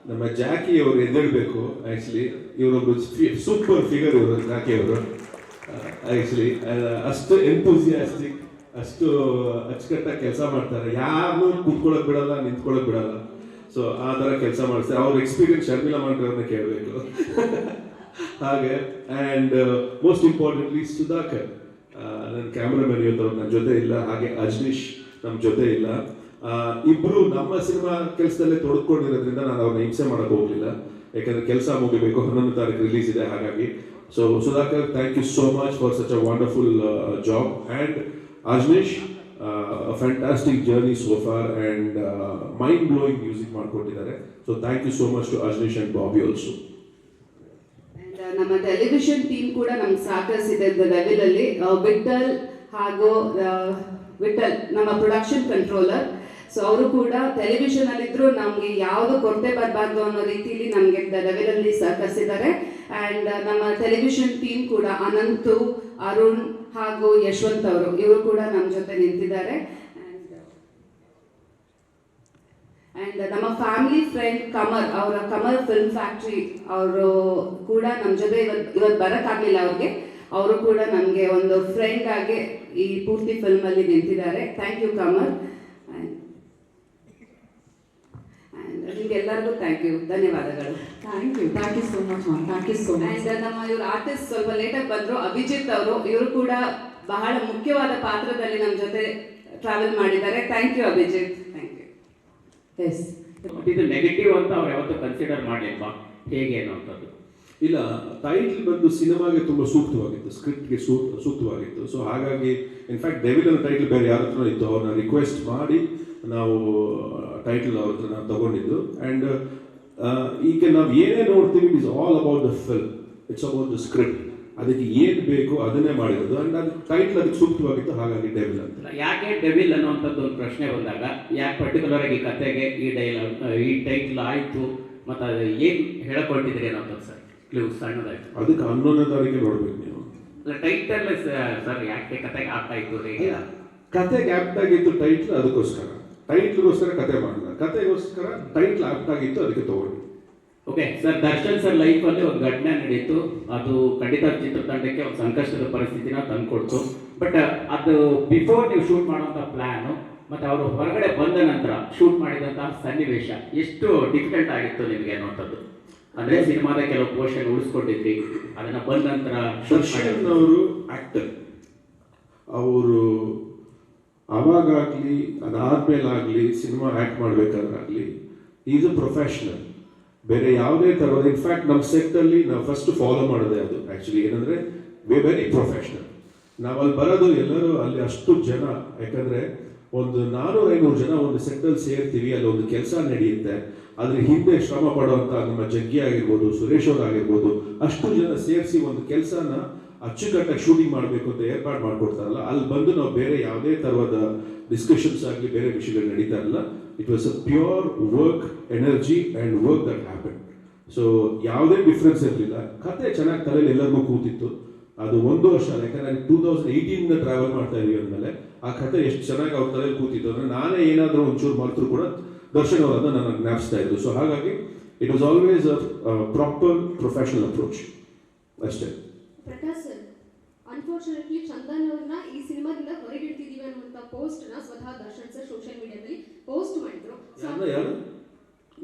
S5: ನಮ್ಮ ಜಾಕಿ ಅವರು ಎದ್ದೇಳಬೇಕು. ಆ್ಯಕ್ಚುಲಿ ಇವರೊಬ್ಬರು ಸೂಪರ್ ಫಿಗರ್ ಇವರು, ಜಾಕಿ ಅವರು. ಆ್ಯಕ್ಚುಲಿ ಅಷ್ಟು ಎಂಥೂಸಿಯಾಸ್ಟಿಕ್, ಅಷ್ಟು ಅಚ್ಚುಕಟ್ಟಾಗಿ ಕೆಲಸ ಮಾಡ್ತಾರೆ. ಯಾರನ್ನೂ ಕೂತ್ಕೊಳ್ಳೋಕೆ ಬಿಡಲ್ಲ, ನಿಂತ್ಕೊಳ್ಳೋಕೆ ಬಿಡಲ್ಲ. ಸೊ ಆ ಥರ ಕೆಲಸ ಮಾಡ್ತಾರೆ. ಅವ್ರ ಎಕ್ಸ್ಪೀರಿಯನ್ಸ್ ಶರ್ಮಿಳಾ ಮಾಡ್ರವ್ರನ್ನ ಕೇಳಬೇಕು. ಹಾಗೆ ಆ್ಯಂಡ್ ಮೋಸ್ಟ್ ಇಂಪಾರ್ಟೆಂಟ್ಲಿ ಸುಧಾಕರ್, ನನ್ನ ಕ್ಯಾಮ್ರಾಮನ್ ಇವತ್ತು ನನ್ನ ಜೊತೆ ಇಲ್ಲ. ಹಾಗೆ ಅಜ್ನೀಶ್ ನಮ್ಮ ಜೊತೆ ಇಲ್ಲ. ಇಬ್ಬರು ನಮ್ಮ ಸಿನಿಮಾ ಕೆಲಸದಲ್ಲೇ ತೊಡ್ಕೊಂಡಿರೋದ್ರಿಂದ ನಾನು ಅವ್ರನ್ನ ಹಿಂಸೆ ಮಾಡೋಕೆ ಹೋಗಲಿಲ್ಲ, ಯಾಕಂದರೆ ಕೆಲಸ ಮುಗಿಬೇಕು. 11ನೇ ತಾರೀಕು ರಿಲೀಸ್ ಇದೆ. ಹಾಗಾಗಿ so Sudhakar, thank you so much for such a wonderful job. And Ajneesh, a fantastic journey so far and mind-blowing music ಮಾಡ್ಕೊಟ್ಟಿದ್ದಾರೆ. So thank you so much to Ajnish and Bobby also.
S11: And ನಮ್ಮ television team ಕೂಡ ನಮ್ಗೆ ಸಹಕರಿಸಿದೆ ಲೆವೆಲಲ್ಲಿ. ವಿಠಲ್ ಹಾಗೂ ವಿಠಲ್ ನಮ್ಮ production controller. So ಅವರು ಕೂಡ ಟೆಲಿವಿಷನಲ್ಲಿದ್ದರೂ ನಮಗೆ ಯಾವುದು ಕೊರತೆ ಬರಬಾರ್ದು ಅನ್ನೋ ರೀತಿಯಲ್ಲಿ ನಮಗೆ ಲೆವೆಲಲ್ಲಿ ಸಹಕರಿಸಿದ್ದಾರೆ. ಆ್ಯಂಡ್ ನಮ್ಮ ಟೆಲಿವಿಷನ್ ಟೀಮ್ ಕೂಡ ಅನಂತು, ಅರುಣ್ ಹಾಗೂ ಯಶವಂತ್ ಅವರು, ಇವರು ಕೂಡ ನಮ್ಮ ಜೊತೆ ನಿಂತಿದ್ದಾರೆ. ಆ್ಯಂಡ್ ನಮ್ಮ ಫ್ಯಾಮಿಲಿ ಫ್ರೆಂಡ್ ಕಮರ್ ಫಿಲ್ಮ್ ಫ್ಯಾಕ್ಟ್ರಿ ಅವರು ಕೂಡ ನಮ್ಮ ಜೊತೆ ಇವತ್ತು ಬರೋಕ್ಕಾಗಲಿಲ್ಲ ಅವ್ರಿಗೆ. ಅವರು ಕೂಡ ನಮಗೆ ಒಂದು ಫ್ರೆಂಡ್ ಆಗಿ ಈ ಪೂರ್ತಿ ಫಿಲ್ಮಲ್ಲಿ ನಿಂತಿದ್ದಾರೆ. ಥ್ಯಾಂಕ್ ಯು ಕಮರ್. ಆ್ಯಂಡ್ ನಿಮ್ಗೆಲ್ಲರಿಗೂ ಥ್ಯಾಂಕ್ ಯು, ಧನ್ಯವಾದಗಳು.
S2: Thank you so much ma'am, thank you so much.
S11: And ನಮ್ಮ ಇವ್ರು ಆರ್ಟಿಸ್ಟ್ ಸ್ವಲ್ಪ ಲೇಟಾಗಿ ಬಂದರು, ಅಭಿಜಿತ್ ಅವರು, ಇವರು ಕೂಡ ಬಹಳ ಮುಖ್ಯವಾದ ಪಾತ್ರದಲ್ಲಿ ನಮ್ಮ ಜೊತೆ ಟ್ರಾವೆಲ್ ಮಾಡಿದ್ದಾರೆ. Thank you Abhijith, thank you.
S2: Yes,
S12: ಇದು ನೆಗೆಟಿವ್ ಅಂತ ಅವ್ರು ಯಾವತ್ತೂ ಕನ್ಸಿಡರ್ ಮಾಡಲಿಲ್ವಾ, ಹೇಗೆ ಅನ್ನೋಂಥದ್ದು?
S5: ಇಲ್ಲ, ಟೈಟ್ಲ್ ಬಂದು ಸಿನಿಮಾಗೆ ತುಂಬ ಸೂಕ್ತವಾಗಿತ್ತು, ಸ್ಕ್ರಿಪ್ಟ್ಗೆ ಸೂಕ್ತವಾಗಿತ್ತು. ಸೊ ಹಾಗಾಗಿ ಇನ್ಫ್ಯಾಕ್ಟ್ ಡೆವಿಲ್ ಅನ್ನೋ ಟೈಟ್ಲ್ ಬೇರೆ ಯಾರ ಹತ್ರ ಇತ್ತು, ಅವ್ರನ್ನ ರಿಕ್ವೆಸ್ಟ್ ಮಾಡಿ ನಾವು ಟೈಟಲ್ ಅವ್ರ ಹತ್ರ ನಾವು ತಗೊಂಡಿದ್ದು. ಆ್ಯಂಡ್ ಈಗ ನಾವು ಏನೇ ನೋಡ್ತೀವಿ, it is all about the film, it's about the script. ಅದಕ್ಕೆ ಏನು ಬೇಕು ಅದನ್ನೇ ಮಾಡಿರೋದು. ಆ್ಯಂಡ್ ಅದು ಟೈಟ್ಲ್ ಅದಕ್ಕೆ ಸೂಕ್ತವಾಗಿತ್ತು, ಹಾಗಾಗಿ ಡೆವಿಲ್ ಅಂತ.
S12: ಯಾಕೆ ಡೆವಿಲ್ ಅನ್ನೋಂಥದ್ದು ಒಂದು ಪ್ರಶ್ನೆ ಬಂದಾಗ ಯಾಕೆ ಪರ್ಟಿಕ್ಯುಲರ್ ಆಗಿ ಕತೆಗೆ ಈ ಟೈಟ್ಲ್ ಆಯಿತು ಮತ್ತು ಅದು ಏನು ಹೇಳಕೊಟ್ಟಿದ್ದೀರಿ ಅನ್ನೋಂಥದ್ದು ಸರ್ ಕ್ಲೂ ಸಣ್ಣದಾಯಿತು.
S5: ಅದಕ್ಕೆ 11ನೇ ತಾರೀಕಿಗೆ ನೋಡ್ಬೇಕು ನೀವು.
S12: ಟೈಟಲ್ ಸರ್ ಯಾಕೆ ಕತೆಗೆ ಆಗ್ತಾ ಇತ್ತು, ಹೇಗೆ
S5: ಕತೆಗೆ ಆ್ಯಪ್ಟ್ ಆಗಿತ್ತು ಟೈಟ್ಲ್, ಅದಕ್ಕೋಸ್ಕರ. ಟೈಟ್ಲ್ಗೋಸ್ಕರ ಕತೆ ಮಾಡಲ್ಲ, ಕತೆಗೋಸ್ಕರ ಟೈಟ್ಲ್ ಆ್ಯಪ್ಟ್ ಆಗಿತ್ತು, ಅದಕ್ಕೆ ತಗೊಂಡು.
S12: ಓಕೆ ಸರ್, ದರ್ಶನ್ ಸರ್ ಲೈಫಲ್ಲಿ ಒಂದು ಘಟನೆ ನಡೀತು, ಅದು ಖಂಡಿತ ಚಿತ್ರತಂಡಕ್ಕೆ ಒಂದು ಸಂಕಷ್ಟದ ಪರಿಸ್ಥಿತಿನ ತಂದುಕೊಡ್ತು. ಬಟ್ ಅದು ಬಿಫೋರ್ ನೀವು ಶೂಟ್ ಮಾಡುವಂಥ ಪ್ಲ್ಯಾನು ಮತ್ತು ಅವರು ಹೊರಗಡೆ ಬಂದ ನಂತರ ಶೂಟ್ ಮಾಡಿದಂಥ ಸನ್ನಿವೇಶ ಎಷ್ಟು ಡಿಫಿಕಲ್ಟ್ ಆಗಿತ್ತು ನಿಮಗೆ ಅನ್ನೋಂಥದ್ದು? ಅಂದರೆ ಸಿನಿಮಾದ ಕೆಲವು ಪೋರ್ಷನ್ ಉಳಿಸ್ಕೊಂಡಿದ್ರಿ, ಅದನ್ನು ಬಂದ ನಂತರ
S5: ದರ್ಶನ್ ಅವರು ಆ್ಯಕ್ಟರ್, ಅವರು ಅವಾಗಲಿ ಅದಾದಮೇಲಾಗಲಿ ಸಿನಿಮಾ ಆ್ಯಕ್ಟ್ ಮಾಡಬೇಕಾದ್ರಾಗಲಿ ಈಸ್ ಅ ಪ್ರೊಫೆಷ್ನಲ್. ಬೇರೆ ಯಾವುದೇ ಥರದ ಇನ್ಫ್ಯಾಕ್ಟ್ ನಮ್ಮ ಸೆಟ್ಟಲ್ಲಿ ನಾವು ಫಸ್ಟ್ ಫಾಲೋ ಮಾಡೋದೇ ಅದು ಆ್ಯಕ್ಚುಲಿ ಏನಂದರೆ ವೆರಿ ಪ್ರೊಫೆಷ್ನಲ್. ನಾವು ಅಲ್ಲಿ ಬರೋದು ಎಲ್ಲರೂ ಅಲ್ಲಿ ಅಷ್ಟು ಜನ, ಯಾಕಂದರೆ ಒಂದು 400-500 ಜನ ಒಂದು ಸೆಟ್ಟಲ್ಲಿ ಸೇರ್ತೀವಿ, ಅಲ್ಲಿ ಒಂದು ಕೆಲಸ ನಡೆಯುತ್ತೆ. ಅದ್ರ ಹಿಂದೆ ಶ್ರಮ ಪಡುವಂಥ ನಮ್ಮ ಜಗ್ಗಿ ಆಗಿರ್ಬೋದು, ಸುರೇಶ್ ಅವ್ರು ಆಗಿರ್ಬೋದು, ಅಷ್ಟು ಜನ ಸೇರಿಸಿ ಒಂದು ಕೆಲಸನ ಅಚ್ಚುಕಟ್ಟಾಗಿ ಶೂಟಿಂಗ್ ಮಾಡಬೇಕು ಅಂತ ಏರ್ಪಾಡು ಮಾಡಿಕೊಡ್ತಾರಲ್ಲ, ಅಲ್ಲಿ ಬಂದು ನಾವು ಬೇರೆ ಯಾವುದೇ ಥರದ ಡಿಸ್ಕಷನ್ಸ್ ಆಗಲಿ ಬೇರೆ ವಿಷಯಗಳು ನಡೀತಾ ಇರಲ್ಲ. It was a pure work energy and work that happen. So ಯಾವುದೇ ಡಿಫ್ರೆನ್ಸ್ ಇರಲಿಲ್ಲ. ಕತೆ ಚೆನ್ನಾಗಿ ತಲೆಯಲ್ಲಿ ಎಲ್ಲರಿಗೂ ಕೂತಿತ್ತು. ಅದು 1 ವರ್ಷ, ಯಾಕಂದರೆ 2018 ಟ್ರಾವೆಲ್ ಮಾಡ್ತಾ ಇದೀವಿ ಅಂದಮೇಲೆ ಆ ಕತೆ ಎಷ್ಟು ಚೆನ್ನಾಗಿ ಅವ್ರ ತಲೆಯಲ್ಲಿ ಕೂತಿತ್ತು ಅಂದರೆ ನಾನೇ ಏನಾದರೂ ಒಂಚೂರು ಮರೆತರೂ ಕೂಡ ದರ್ಶನ್ ಅವರನ್ನು ನನಗೆ ಜ್ಞಾಪಿಸ್ತಾ ಇದ್ದು. ಸೊ ಹಾಗಾಗಿ it was always a proper professional approach ಅಷ್ಟೇ.
S13: ಪ್ರಕಾಶ್ ಸರ್, ಅನ್ಫಾರ್ಚುನೇಟ್ಲಿ ಚಂದನ್ ಅವ್ರನ್ನ ಈ ಸಿನಿಮಾದಿಂದ ಹೊರಗಿಡ್ತಿದೀವಿ ಅನ್ನುವಂಥ ಪೋಸ್ಟ್ನ ಸ್ವತಃ ದರ್ಶನ್ ಸರ್ ಸೋಷಿಯಲ್ ಮೀಡಿಯಾದಲ್ಲಿ ಪೋಸ್ಟ್ ಮಾಡಿದ್ರು. ಚಂದು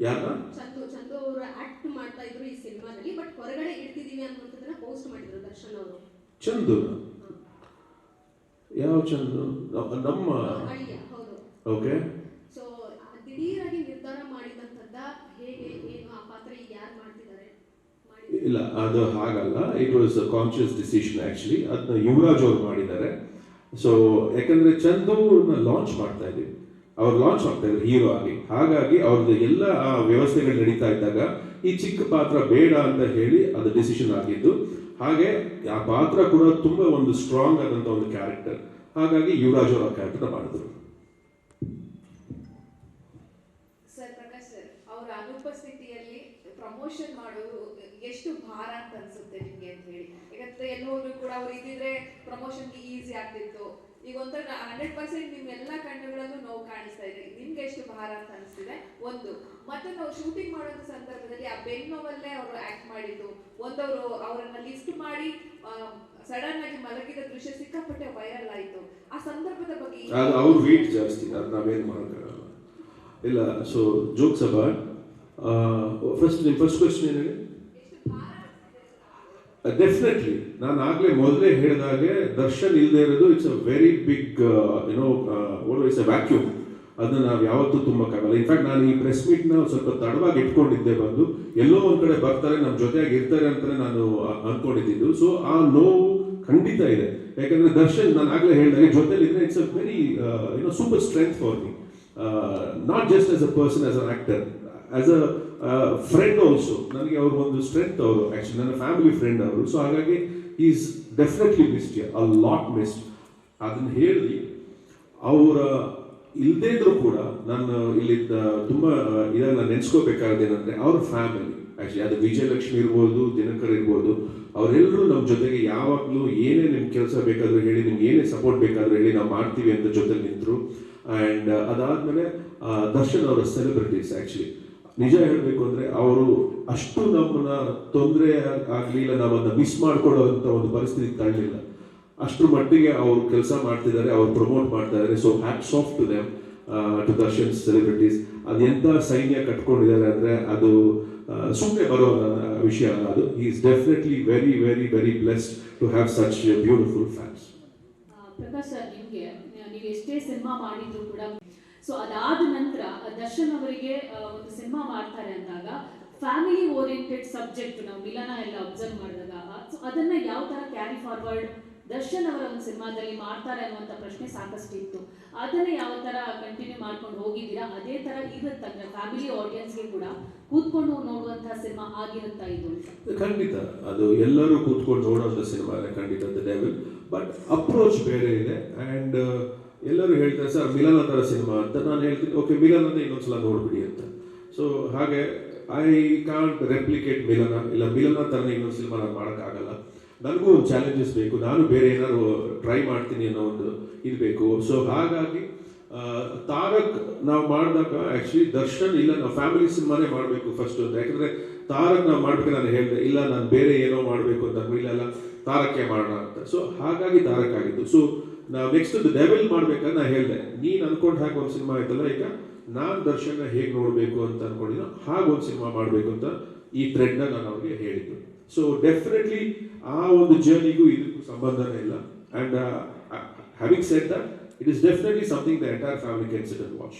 S13: ಅವರು ಆಕ್ಟ್ ಮಾಡ್ತಾ ಇದ್ರು ಈ ಸಿನಿಮಾದಲ್ಲಿ, ಬಟ್ ಹೊರಗಡೆ ಇಡ್ತಿದೀವಿ ಅನ್ನುವಂಥದ್ದನ್ನ ಪೋಸ್ಟ್ ಮಾಡಿದ್ರು ದರ್ಶನ್ ಅವರು.
S5: ಚಂದು ಯಾವ ಚಂದು? ನಮ್ಮ
S13: ಅಳಿಯ, ಹೌದು.
S5: ಓಕೆ.
S13: ಸೊ ದಿಢೀರಾಗಿ ನಿರ್ಧಾರ ಮಾಡಿದಂಥದ್ದ ಹೇಗೆ, ಏನು ಆ ಪಾತ್ರ ಈಗ ಯಾರು ಮಾಡ್ತಿದ್ದಾರೆ?
S5: ಇಲ್ಲ, ಅದು ಹಾಗಲ್ಲ. It was a conscious decision actually. ಅದನ್ನ ಯುವರಾಜ್ ಅವರು ಮಾಡಿದ್ದಾರೆ. ಸೊ ಯಾಕಂದರೆ ಚಂದುನ ಲಾಂಚ್ ಮಾಡ್ತಾ ಇದ್ದೀವಿ, ಅವ್ರು ಲಾಂಚ್ ಆಗ್ತಾ ಇದ್ರು ಹೀರೋ ಆಗಿ. ಹಾಗಾಗಿ ಅವ್ರದ್ದು ಎಲ್ಲ ಆ ವ್ಯವಸ್ಥೆಗಳು ನಡೀತಾ ಇದ್ದಾಗ ಈ ಚಿಕ್ಕ ಪಾತ್ರ ಬೇಡ ಅಂತ ಹೇಳಿ ಅದು ಡಿಸಿಷನ್ ಆಗಿದ್ದು. ಹಾಗೆ ಆ ಪಾತ್ರ ಕೂಡ ತುಂಬ ಒಂದು ಸ್ಟ್ರಾಂಗ್ ಆದಂಥ ಒಂದು ಕ್ಯಾರೆಕ್ಟರ್. ಹಾಗಾಗಿ ಯುವರಾಜ್ ಅವರ ಕ್ಯಾರೆಕ್ಟರ್ ಮಾಡಿದ್ರು.
S11: ಸರ್, ಪ್ರಕಾಶ್ ಸರ್ ಅವರ ಅನುಪಸ್ಥಿತಿಯಲ್ಲಿ ಪ್ರಮೋಷನ್ ಮಾಡೋದು ಎಷ್ಟು ಭಾರ ಅಂತ ಅನ್ಸುತ್ತೆ ನಿಮ್ಗೆ ಅಂತ ಹೇಳಿ? ಯಾಕಂದ್ರೆ ಎಲ್ಲೋದ್ರು ಕೂಡ ಅವ್ರು ಇದ್ದಿದ್ರೆ ಪ್ರಮೋಷನ್ಗೆ ಈಸಿ ಆಗ್ತಿತ್ತು. ಈಗ ಒಂಥರ 100% ನಿಮ್ಮ ಎಲ್ಲ ಕಣ್ಣುಗಳಲ್ಲೂ ನೋವು ಕಾಣಿಸ್ತಾ ಇದೆ. ನಿಮ್ಗೆ ಎಷ್ಟು ಭಾರ ಅಂತ ಅನಿಸ್ತಿದೆ ಒಂದು. ಮತ್ತೆ ನಾವು ಶೂಟಿಂಗ್ ಮಾಡುವಂತ ಸಂದರ್ಭದಲ್ಲಿ ಆ ಬೆನ್ನೋವಲ್ಲೇ ಅವರು ಆಕ್ಟ್ ಮಾಡಿದ್ದು, ಒಂದವರು ಅವರನ್ನ ಲಿಫ್ಟ್ ಮಾಡಿ ಸಡನ್ ಆಗಿ ಮಲಗಿದ ದೃಶ್ಯ ಸಿಕ್ಕಾಪಟ್ಟೆ ವೈರಲ್ ಆಯಿತು. ಆ ಸಂದರ್ಭದ ಬಗ್ಗೆ
S5: ಅವ್ರ ವೇಟ್ ಜಾಸ್ತಿ, ಅದು ನಾವೇನು ಮಾಡೋಕ್ಕಾಗಲ್ಲ. ಇಲ್ಲ, ಸೊ ಜೋಕ್ಸ್ ಅಬೌಟ್ ಫಸ್ಟ್ ನಿಮ್ಮ ಫಸ್ಟ್ ಕ್ವೆಶ್ಚನ್ ಏನಿದೆ? ಡೆಫಿನೆಟ್ಲಿ ನಾನು ಆಗಲೇ ಮೊದಲೇ ಹೇಳಿದಾಗೆ ದರ್ಶನ್ ಇಲ್ಲದೆ ಇರೋದು it's a very big it's a vacuum. ಅದನ್ನ ನಾವು ಯಾವತ್ತೂ ತುಂಬಕ್ಕಾಗಲ್ಲ. ಇನ್ಫ್ಯಾಕ್ಟ್ ನಾನು ಈ ಪ್ರೆಸ್ ಮೀಟ್ನ ಸ್ವಲ್ಪ ತಡವಾಗಿ ಇಟ್ಕೊಂಡಿದ್ದೆ. ಬಂದು ಎಲ್ಲೋ ಒಂದು ಕಡೆ ಬರ್ತಾರೆ, ನಮ್ಮ ಜೊತೆಯಾಗಿ ಇರ್ತಾರೆ ಅಂತಲೇ ನಾನು ಅಂದ್ಕೊಂಡಿದ್ದು. ಸೊ ಆ ನೋವು ಖಂಡಿತ ಇದೆ. ಯಾಕಂದರೆ ದರ್ಶನ್ ನಾನು ಆಗಲೇ ಹೇಳಿದಾಗೆ ಜೊತೆಲಿದ್ರೆ it's a very super strength for me, not just as a person, as an actor, as a friend also. ನನಗೆ ಅವರು ಒಂದು ಸ್ಟ್ರೆಂತ್. ಅವರು ಆ್ಯಕ್ಚುಲಿ ನನ್ನ ಫ್ಯಾಮಿಲಿ ಫ್ರೆಂಡ್ ಅವರು. ಸೊ ಹಾಗಾಗಿ is definitely missed, a lot missed. ಅದನ್ನು ಹೇಳಿ ಅವರ ಇಲ್ಲದೇ ಇದ್ರೂ ಕೂಡ ನಾನು ಇಲ್ಲಿ ತುಂಬ ಇದಾಗ ನಾನು ನೆನೆಸ್ಕೋಬೇಕಾದೇನೆಂದರೆ ಅವ್ರ ಫ್ಯಾಮಿಲಿ ಆ್ಯಕ್ಚುಲಿ. ಅದು ವಿಜಯಲಕ್ಷ್ಮಿ ಇರ್ಬೋದು, ದಿನಕರ್ ಇರ್ಬೋದು, ಅವರೆಲ್ಲರೂ ನಮ್ಮ ಜೊತೆಗೆ ಯಾವಾಗಲೂ ಏನೇ ನಿಮ್ಮ ಕೆಲಸ ಬೇಕಾದರೂ ಹೇಳಿ, ನಿಮ್ಗೆ ಏನೇ ಸಪೋರ್ಟ್ ಬೇಕಾದರೂ ಹೇಳಿ ನಾವು ಮಾಡ್ತೀವಿ ಅಂತ ಜೊತೆಲಿ ನಿಂತರು. ಆ್ಯಂಡ್ ಅದಾದಮೇಲೆ ದರ್ಶನ್ ಅವರ ಸೆಲೆಬ್ರಿಟೀಸ್ ಆ್ಯಕ್ಚುಲಿ ನಿಜ ಹೇಳಬೇಕು ಅಂದರೆ ಅವರು ಅಷ್ಟು ನಮ್ಮನ್ನ ತೊಂದರೆ ಆಗಲಿ, ಇಲ್ಲ ನಾವನ್ನ ಮಿಸ್ ಮಾಡ್ಕೊಳ್ಳೋವಂಥ ಒಂದು ಪರಿಸ್ಥಿತಿ ತಳ್ಳಲಿಲ್ಲ. ಅಷ್ಟರ ಮಟ್ಟಿಗೆ ಅವರು ಕೆಲಸ ಮಾಡ್ತಿದ್ದಾರೆ, ಅವ್ರು ಪ್ರಮೋಟ್ ಮಾಡ್ತಾ ಇದ್ದಾರೆ. So hats off to them, to Darshan celebrities. ಅದು ಎಂಥ ಸೈನ್ಯ ಕಟ್ಕೊಂಡಿದ್ದಾರೆ ಅಂದರೆ ಅದು ಸುಮ್ಮನೆ ಬರೋ ವಿಷಯ ಅಲ್ಲ. ಅದು he is definitely very very very blessed to have such beautiful fans.
S10: Prakash sir, ನಿಮಗೆ ನೀವು ಎಷ್ಟೇ ಸಿನಿಮಾ ಮಾಡಿದ್ರು ಕೂಡ, ಸೊ ಅದಾದ ನಂತರ ದರ್ಶನ್ ಅವರಿಗೆ ಒಂದು ಸಿನಿಮಾ ಮಾಡ್ತಾರೆ ಅಂದಾಗ ಫ್ಯಾಮಿಲಿ ಓರಿಯೆಂಟೆಡ್ ಸಬ್ಜೆಕ್ಟ್ ನಾವು ಮಿಲನ ಎಲ್ಲ ಅಬ್ಸರ್ವ್ ಮಾಡಿದಾಗ, ಸೊ ಅದನ್ನ ಯಾವ ತರ ಕ್ಯಾರಿ ಫಾರ್ವರ್ಡ್ ದರ್ಶನ್ ಅವರ ಒಂದು ಸಿನಿಮಾದಲ್ಲಿ ಮಾಡ್ತಾರೆ ಅನ್ನುವಂಥ ಪ್ರಶ್ನೆ ಸಾಕಷ್ಟು ಇತ್ತು. ಅದನ್ನ ಯಾವ ತರ ಕಂಟಿನ್ಯೂ ಮಾಡ್ಕೊಂಡು ಹೋಗಿದ್ದೀರಾ? ಅದೇ ತರ ಇರುತ್ತಂದ್ರೆ ಫ್ಯಾಮಿಲಿ ಆಡಿಯನ್ಸ್ಗೆ ಕೂಡ ಕೂತ್ಕೊಂಡು ನೋಡುವಂತಹ ಸಿನಿಮಾ ಆಗಿರುತ್ತಾ ಇದು?
S5: ಖಂಡಿತ ಅದು ಎಲ್ಲರೂ ಕೂತ್ಕೊಂಡು ನೋಡುವಂಥ ಸಿನಿಮಾ ಖಂಡಿತ ದ ಡೆವಿಲ್. ಬಟ್ ಅಪ್ರೋಚ್ ಬೇರೆ ಇದೆ. ಆ್ಯಂಡ್ ಎಲ್ಲರೂ ಹೇಳ್ತಾರೆ ಸರ್ ಮಿಲನ ಥರ ಸಿನಿಮಾ ಅಂತ. ನಾನು ಹೇಳ್ತೀನಿ ಓಕೆ, ಮಿಲನ್ ಅಂದರೆ ಇನ್ನೊಂದ್ಸಲ ನೋಡ್ಬಿಡಿ ಅಂತ. ಸೊ ಹಾಗೆ ಐ ಕಾಂಟ್ ರೆಪ್ಲಿಕೇಟ್ ಮಿಲನ, ಇಲ್ಲ ಮಿಲನ ಥರನೇ ಇನ್ನೊಂದು ಸಿನಿಮಾ ನಾನು ಮಾಡೋಕ್ಕಾಗಲ್ಲ. ನನಗೂ ಒಂದು ಚಾಲೆಂಜಸ್ ಬೇಕು, ನಾನು ಬೇರೆ ಏನಾದ್ರು ಟ್ರೈ ಮಾಡ್ತೀನಿ ಅನ್ನೋ ಒಂದು ಇದು ಬೇಕು. ಸೊ ಹಾಗಾಗಿ ತಾರಕ್ ನಾವು ಮಾಡಿದಾಗ ಆ್ಯಕ್ಚುಲಿ ದರ್ಶನ್ ಇಲ್ಲ ನಾವು ಫ್ಯಾಮಿಲಿ ಸಿನಿಮಾನೇ ಮಾಡಬೇಕು ಫಸ್ಟ್ ಅಂತ. ಯಾಕಂದರೆ ತಾರಕ್ ನಾವು ಮಾಡಬೇಕು ನಾನು ಹೇಳಿದೆ, ಇಲ್ಲ ನಾನು ಬೇರೆ ಏನೋ ಮಾಡಬೇಕು ಅಂತ ಇಲ್ಲ ತಾರಕ್ಕೆ ಮಾಡೋಣ ಅಂತ. ಸೊ ಹಾಗಾಗಿ ತಾರಕ್ ಆಗಿದ್ದು. ಸೊ ನಾವು ನೆಕ್ಸ್ಟ್ ದ ಡೆವಿಲ್ ಮಾಡ್ಬೇಕಾದ್ರೆ ನಾನು ಹೇಳಿದೆ, ನೀನು ಅನ್ಕೊಂಡು ಹಾಗೆ ಒಂದು ಸಿನಿಮಾ ಆಯ್ತಲ್ಲ, ಈಗ ನಾನು ದರ್ಶನ ಹೇಗೆ ನೋಡಬೇಕು ಅಂತ ಅನ್ಕೊಂಡಿದ್ದು ಹಾಗೆ ಒಂದು ಸಿನಿಮಾ ಮಾಡಬೇಕು ಅಂತ ಈ ಥ್ರೆಡ್ನ ನಾನು ಅವ್ರಿಗೆ ಹೇಳಿದ್ದು. ಸೊ ಡೆಫಿನೆಟ್ಲಿ ಆ ಒಂದು ಜರ್ನಿಗೂ ಇದಕ್ಕೂ ಸಂಬಂಧನೇ ಇಲ್ಲ. And having said that, it is definitely something the entire family can sit and watch.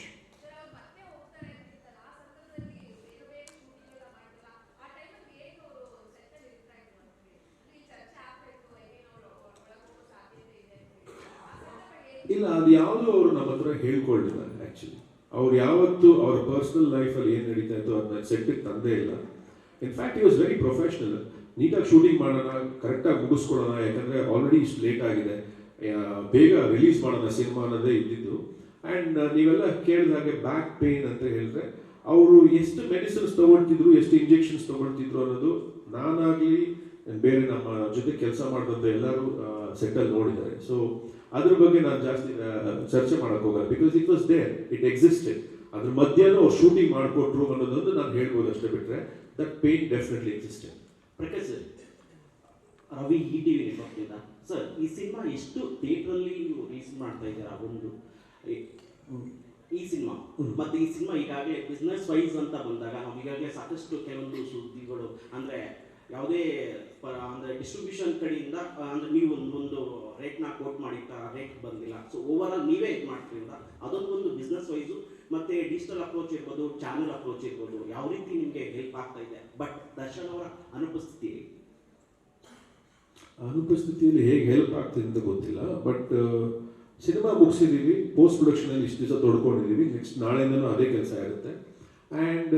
S5: ಇಲ್ಲ, ಅದು ಯಾವುದು ಅವರು ನಮ್ಮ ಹತ್ರ ಹೇಳ್ಕೊಳ್ಳಿಲ್ಲ ಆ್ಯಕ್ಚುಲಿ. ಅವ್ರು ಯಾವತ್ತೂ ಅವ್ರ ಪರ್ಸ್ನಲ್ ಲೈಫಲ್ಲಿ ಏನು ನಡೀತಾ ಇತ್ತು ಅದನ್ನ ಸೆಟ್ಟಿಗೆ ತಂದೇ ಇಲ್ಲ. ಇನ್ಫ್ಯಾಕ್ಟ್ ಈ ವಾಸ್ ವೆರಿ ಪ್ರೊಫೆಷ್ನಲ್. ನೀಟಾಗಿ ಶೂಟಿಂಗ್ ಮಾಡೋಣ, ಕರೆಕ್ಟಾಗಿ ಮುಗಿಸ್ಕೊಳ್ಳೋಣ, ಯಾಕಂದರೆ ಆಲ್ರೆಡಿ ಇಷ್ಟು ಲೇಟ್ ಆಗಿದೆ, ಬೇಗ ರಿಲೀಸ್ ಮಾಡೋಣ ಸಿನಿಮಾ ಅನ್ನೋದೇ ಇದ್ದಿದ್ದು. ಆ್ಯಂಡ್ ನೀವೆಲ್ಲ ಕೇಳಿದ ಹಾಗೆ ಬ್ಯಾಕ್ ಪೇಯ್ನ್ ಅಂತ ಹೇಳಿದ್ರೆ ಅವರು ಎಷ್ಟು ಮೆಡಿಸಿನ್ಸ್ ತೊಗೊಳ್ತಿದ್ರು, ಎಷ್ಟು ಇಂಜೆಕ್ಷನ್ಸ್ ತೊಗೊಳ್ತಿದ್ರು ಅನ್ನೋದು ನಾನಾಗಲಿ ಬೇರೆ ನಮ್ಮ ಜೊತೆ ಕೆಲಸ ಮಾಡಿದಂಥ ಎಲ್ಲರೂ ಸೆಟ್ಟಲ್ಲಿ ನೋಡಿದ್ದಾರೆ. ಸೊ ಅದ್ರ ಬಗ್ಗೆ ನಾನು ಜಾಸ್ತಿ ಚರ್ಚೆ ಮಾಡೋಕ್ಕೆ ಹೋಗಲ್ಲ, because it was there, it existed. ಅದ್ರ ಮಧ್ಯಾಹ್ನ ಅವ್ರು ಶೂಟಿಂಗ್ ಮಾಡಿಕೊಟ್ರು ಅನ್ನೋದೊಂದು ನಾನು ಹೇಳ್ಬೋದು ಅಷ್ಟೇ, ಬಿಟ್ಟರೆ that pain definitely existed.
S14: Prakash sir, Ravi ETV ನೆಟ್ವರ್ಕ್ನಿಂದ ಸರ್, ಈ ಸಿನಿಮಾ ಎಷ್ಟು ಥಿಯೇಟ್ರಲ್ಲಿ ನೀವು ರಿಲೀಸ್ ಮಾಡ್ತಾ ಇದ್ದೀರಾ? ಒಂದು ಈ ಸಿನಿಮಾ ಮತ್ತು ಈ ಸಿನಿಮಾ ಈಗಾಗಲೇ ಬಿಸ್ನೆಸ್ ವೈಸ್ ಅಂತ ಬಂದಾಗ ನಾವು ಈಗಾಗಲೇ ಸಾಕಷ್ಟು ಕೆಲವೊಂದು ಸುದ್ದಿಗಳು ಅಂದರೆ ಯಾವುದೇ ಅಂದರೆ ಡಿಸ್ಟ್ರಿಬ್ಯೂಷನ್ ಕಡೆಯಿಂದ ಅಂದರೆ ನೀವು ಒಂದು ರೇಟ್ನ ಕೋಟ್ ಮಾಡಿರ್ತಾ ರೇಟ್ ಬಂದಿಲ್ಲ. ಸೊ ಓವರ್ ಆಲ್ ನೀವೇ ಇದು ಮಾಡ್ತೀರಿಂದ ಅದೊಂದು ಬಿಸ್ನೆಸ್ ವೈಸು ಮತ್ತು ಡಿಜಿಟಲ್ ಅಪ್ರೋಚ್ ಇರ್ಬೋದು, ಚಾನಲ್ ಅಪ್ರೋಚ್ ಇರ್ಬೋದು, ಯಾವ ರೀತಿ ನಿಮಗೆ ಹೆಲ್ಪ್ ಆಗ್ತಾ ಇದೆ? ಬಟ್ ದರ್ಶನ್ ಅವರ
S5: ಅನುಪಸ್ಥಿತಿಯಲ್ಲಿ ಹೇಗೆ ಹೆಲ್ಪ್ ಆಗ್ತಿದೆ ಅಂತ ಗೊತ್ತಿಲ್ಲ. ಬಟ್ ಸಿನಿಮಾ ಮುಗಿಸಿದ್ದೀವಿ, ಪೋಸ್ಟ್ ಪ್ರೊಡಕ್ಷನಲ್ಲಿ ಇಷ್ಟು ದಿವಸ ತೊಡ್ಕೊಂಡಿದ್ದೀವಿ, ನೆಕ್ಸ್ಟ್ ನಾಳೆಯಿಂದನೂ ಅದೇ ಕೆಲಸ ಇರುತ್ತೆ. ಆ್ಯಂಡ್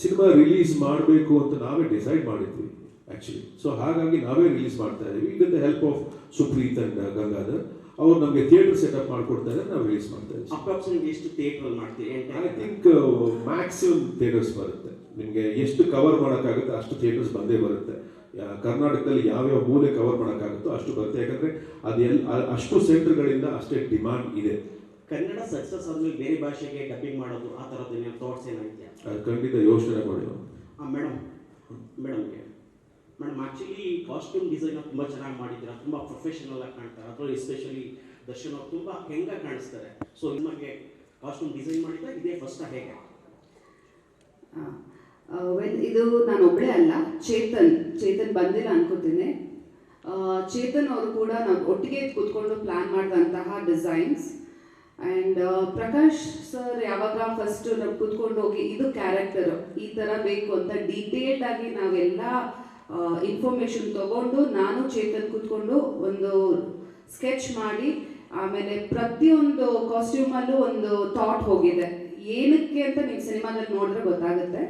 S5: ಸಿನಿಮಾ ರಿಲೀಸ್ ಮಾಡಬೇಕು ಅಂತ ನಾವೇ ಡಿಸೈಡ್ ಮಾಡಿದ್ವಿ ಆ್ಯಕ್ಚುಲಿ. ಸೊ ಹಾಗಾಗಿ ನಾವೇ ರಿಲೀಸ್ ಮಾಡ್ತಾ ಇದ್ದೀವಿ with the help of Supreeth and Gangadhar. ಅವ್ರು ನಮಗೆ ಥಿಯೇಟರ್ ಸೆಟಪ್ ಮಾಡಿಕೊಡ್ತಾರೆ, ನಾವು ರಿಲೀಸ್ ಮಾಡ್ತಾ ಇದ್ದೀವಿ.
S14: ಅಪ್ರಾಕ್ಸಿಮೇಟ್ಲಿ ಎಷ್ಟು ಥಿಯೇಟ್ರಲ್ಲಿ ಮಾಡ್ತೀವಿ?
S5: ಐ ಥಿಂಕ್ ಮ್ಯಾಕ್ಸಿಮಮ್ ಥಿಯೇಟರ್ಸ್ ಬರುತ್ತೆ. ನಿಮಗೆ ಎಷ್ಟು ಕವರ್ ಮಾಡೋಕ್ಕಾಗುತ್ತೆ ಅಷ್ಟು ಥಿಯೇಟರ್ಸ್ ಬಂದೇ ಬರುತ್ತೆ. ಕರ್ನಾಟಕದಲ್ಲಿ ಯಾವ್ಯಾವ ಮೂಲೆ ಕವರ್ ಮಾಡೋಕ್ಕಾಗುತ್ತೋ ಅಷ್ಟು ಬರುತ್ತೆ, ಯಾಕಂದರೆ ಅಷ್ಟು ಸೆಂಟರ್ಗಳಿಂದ ಅಷ್ಟೇ ಡಿಮಾಂಡ್ ಇದೆ.
S14: ಕನ್ನಡ ಸಕ್ಸಸ್ ಆದಮೇಲೆ ಬೇರೆ ಭಾಷೆಗೆ ಡಬ್ಬಿಂಗ್ ಮಾಡೋದು ಆ ಥರದ್ದು ಏನಾದ್ರು ಥಾಟ್ಸ್ ಏನಾಯ್ತು?
S5: ಅದು ಖಂಡಿತ ಯೋಚನೆ ಮಾಡಿಲ್ಲ.
S14: ಮೇಡಮ್ ಆ್ಯಕ್ಚುಲಿ ಕಾಸ್ಟ್ಯೂಮ್ ಡಿಸೈನ್ ತುಂಬ ಚೆನ್ನಾಗಿ ಮಾಡಿದ್ದೀರಾ, ತುಂಬ ಪ್ರೊಫೆಷನಲ್ ಆಗಿ ಕಾಣ್ತಾರೆ. ಅದರಲ್ಲಿ ಎಸ್ಪೆಷಲಿ ದರ್ಶನ್ ಅವ್ರು ತುಂಬ ಹೆಂಗಾಗಿ ಕಾಣಿಸ್ತಾರೆ. ಸೊ ನಿಮಗೆ ಕಾಸ್ಟ್ಯೂಮ್ ಡಿಸೈನ್ ಮಾಡಿದ್ರೆ ಇದೇ ಫಸ್ಟ್ ಹೇಗೆ?
S11: ಇದು ನಾನು ಒಬ್ಬಳೇ ಅಲ್ಲ, ಚೇತನ್ ಬಂದಿಲ್ಲ ಅನ್ಕೋತೀನಿ. ಚೇತನ್ ಅವರು ಕೂಡ ನಾವು ಒಟ್ಟಿಗೆ ಕೂತ್ಕೊಂಡು ಪ್ಲ್ಯಾನ್ ಮಾಡಿದಂತಹ ಡಿಸೈನ್ಸ್. ಆ್ಯಂಡ್ ಪ್ರಕಾಶ್ ಸರ್ ಯಾವಾಗ ಫಸ್ಟ್ ನಾವು ಕೂತ್ಕೊಂಡು ಹೋಗಿ ಇದು ಕ್ಯಾರೆಕ್ಟರು ಈ ಥರ ಬೇಕು ಅಂತ ಡೀಟೇಲ್ಡ್ ಆಗಿ ನಾವೆಲ್ಲ ಇನ್ಫಾರ್ಮೇಷನ್ ತಗೊಂಡು ನಾನು ಚೇತನ್ ಕೂತ್ಕೊಂಡು ಒಂದು ಸ್ಕೆಚ್ ಮಾಡಿ, ಆಮೇಲೆ ಪ್ರತಿಯೊಂದು ಕಾಸ್ಟ್ಯೂಮಲ್ಲೂ ಒಂದು ಥಾಟ್ ಹೋಗಿದೆ, ಏನಕ್ಕೆ ಅಂತ ನೀವು ಸಿನಿಮಾದಲ್ಲಿ ನೋಡಿದ್ರೆ ಗೊತ್ತಾಗುತ್ತೆ.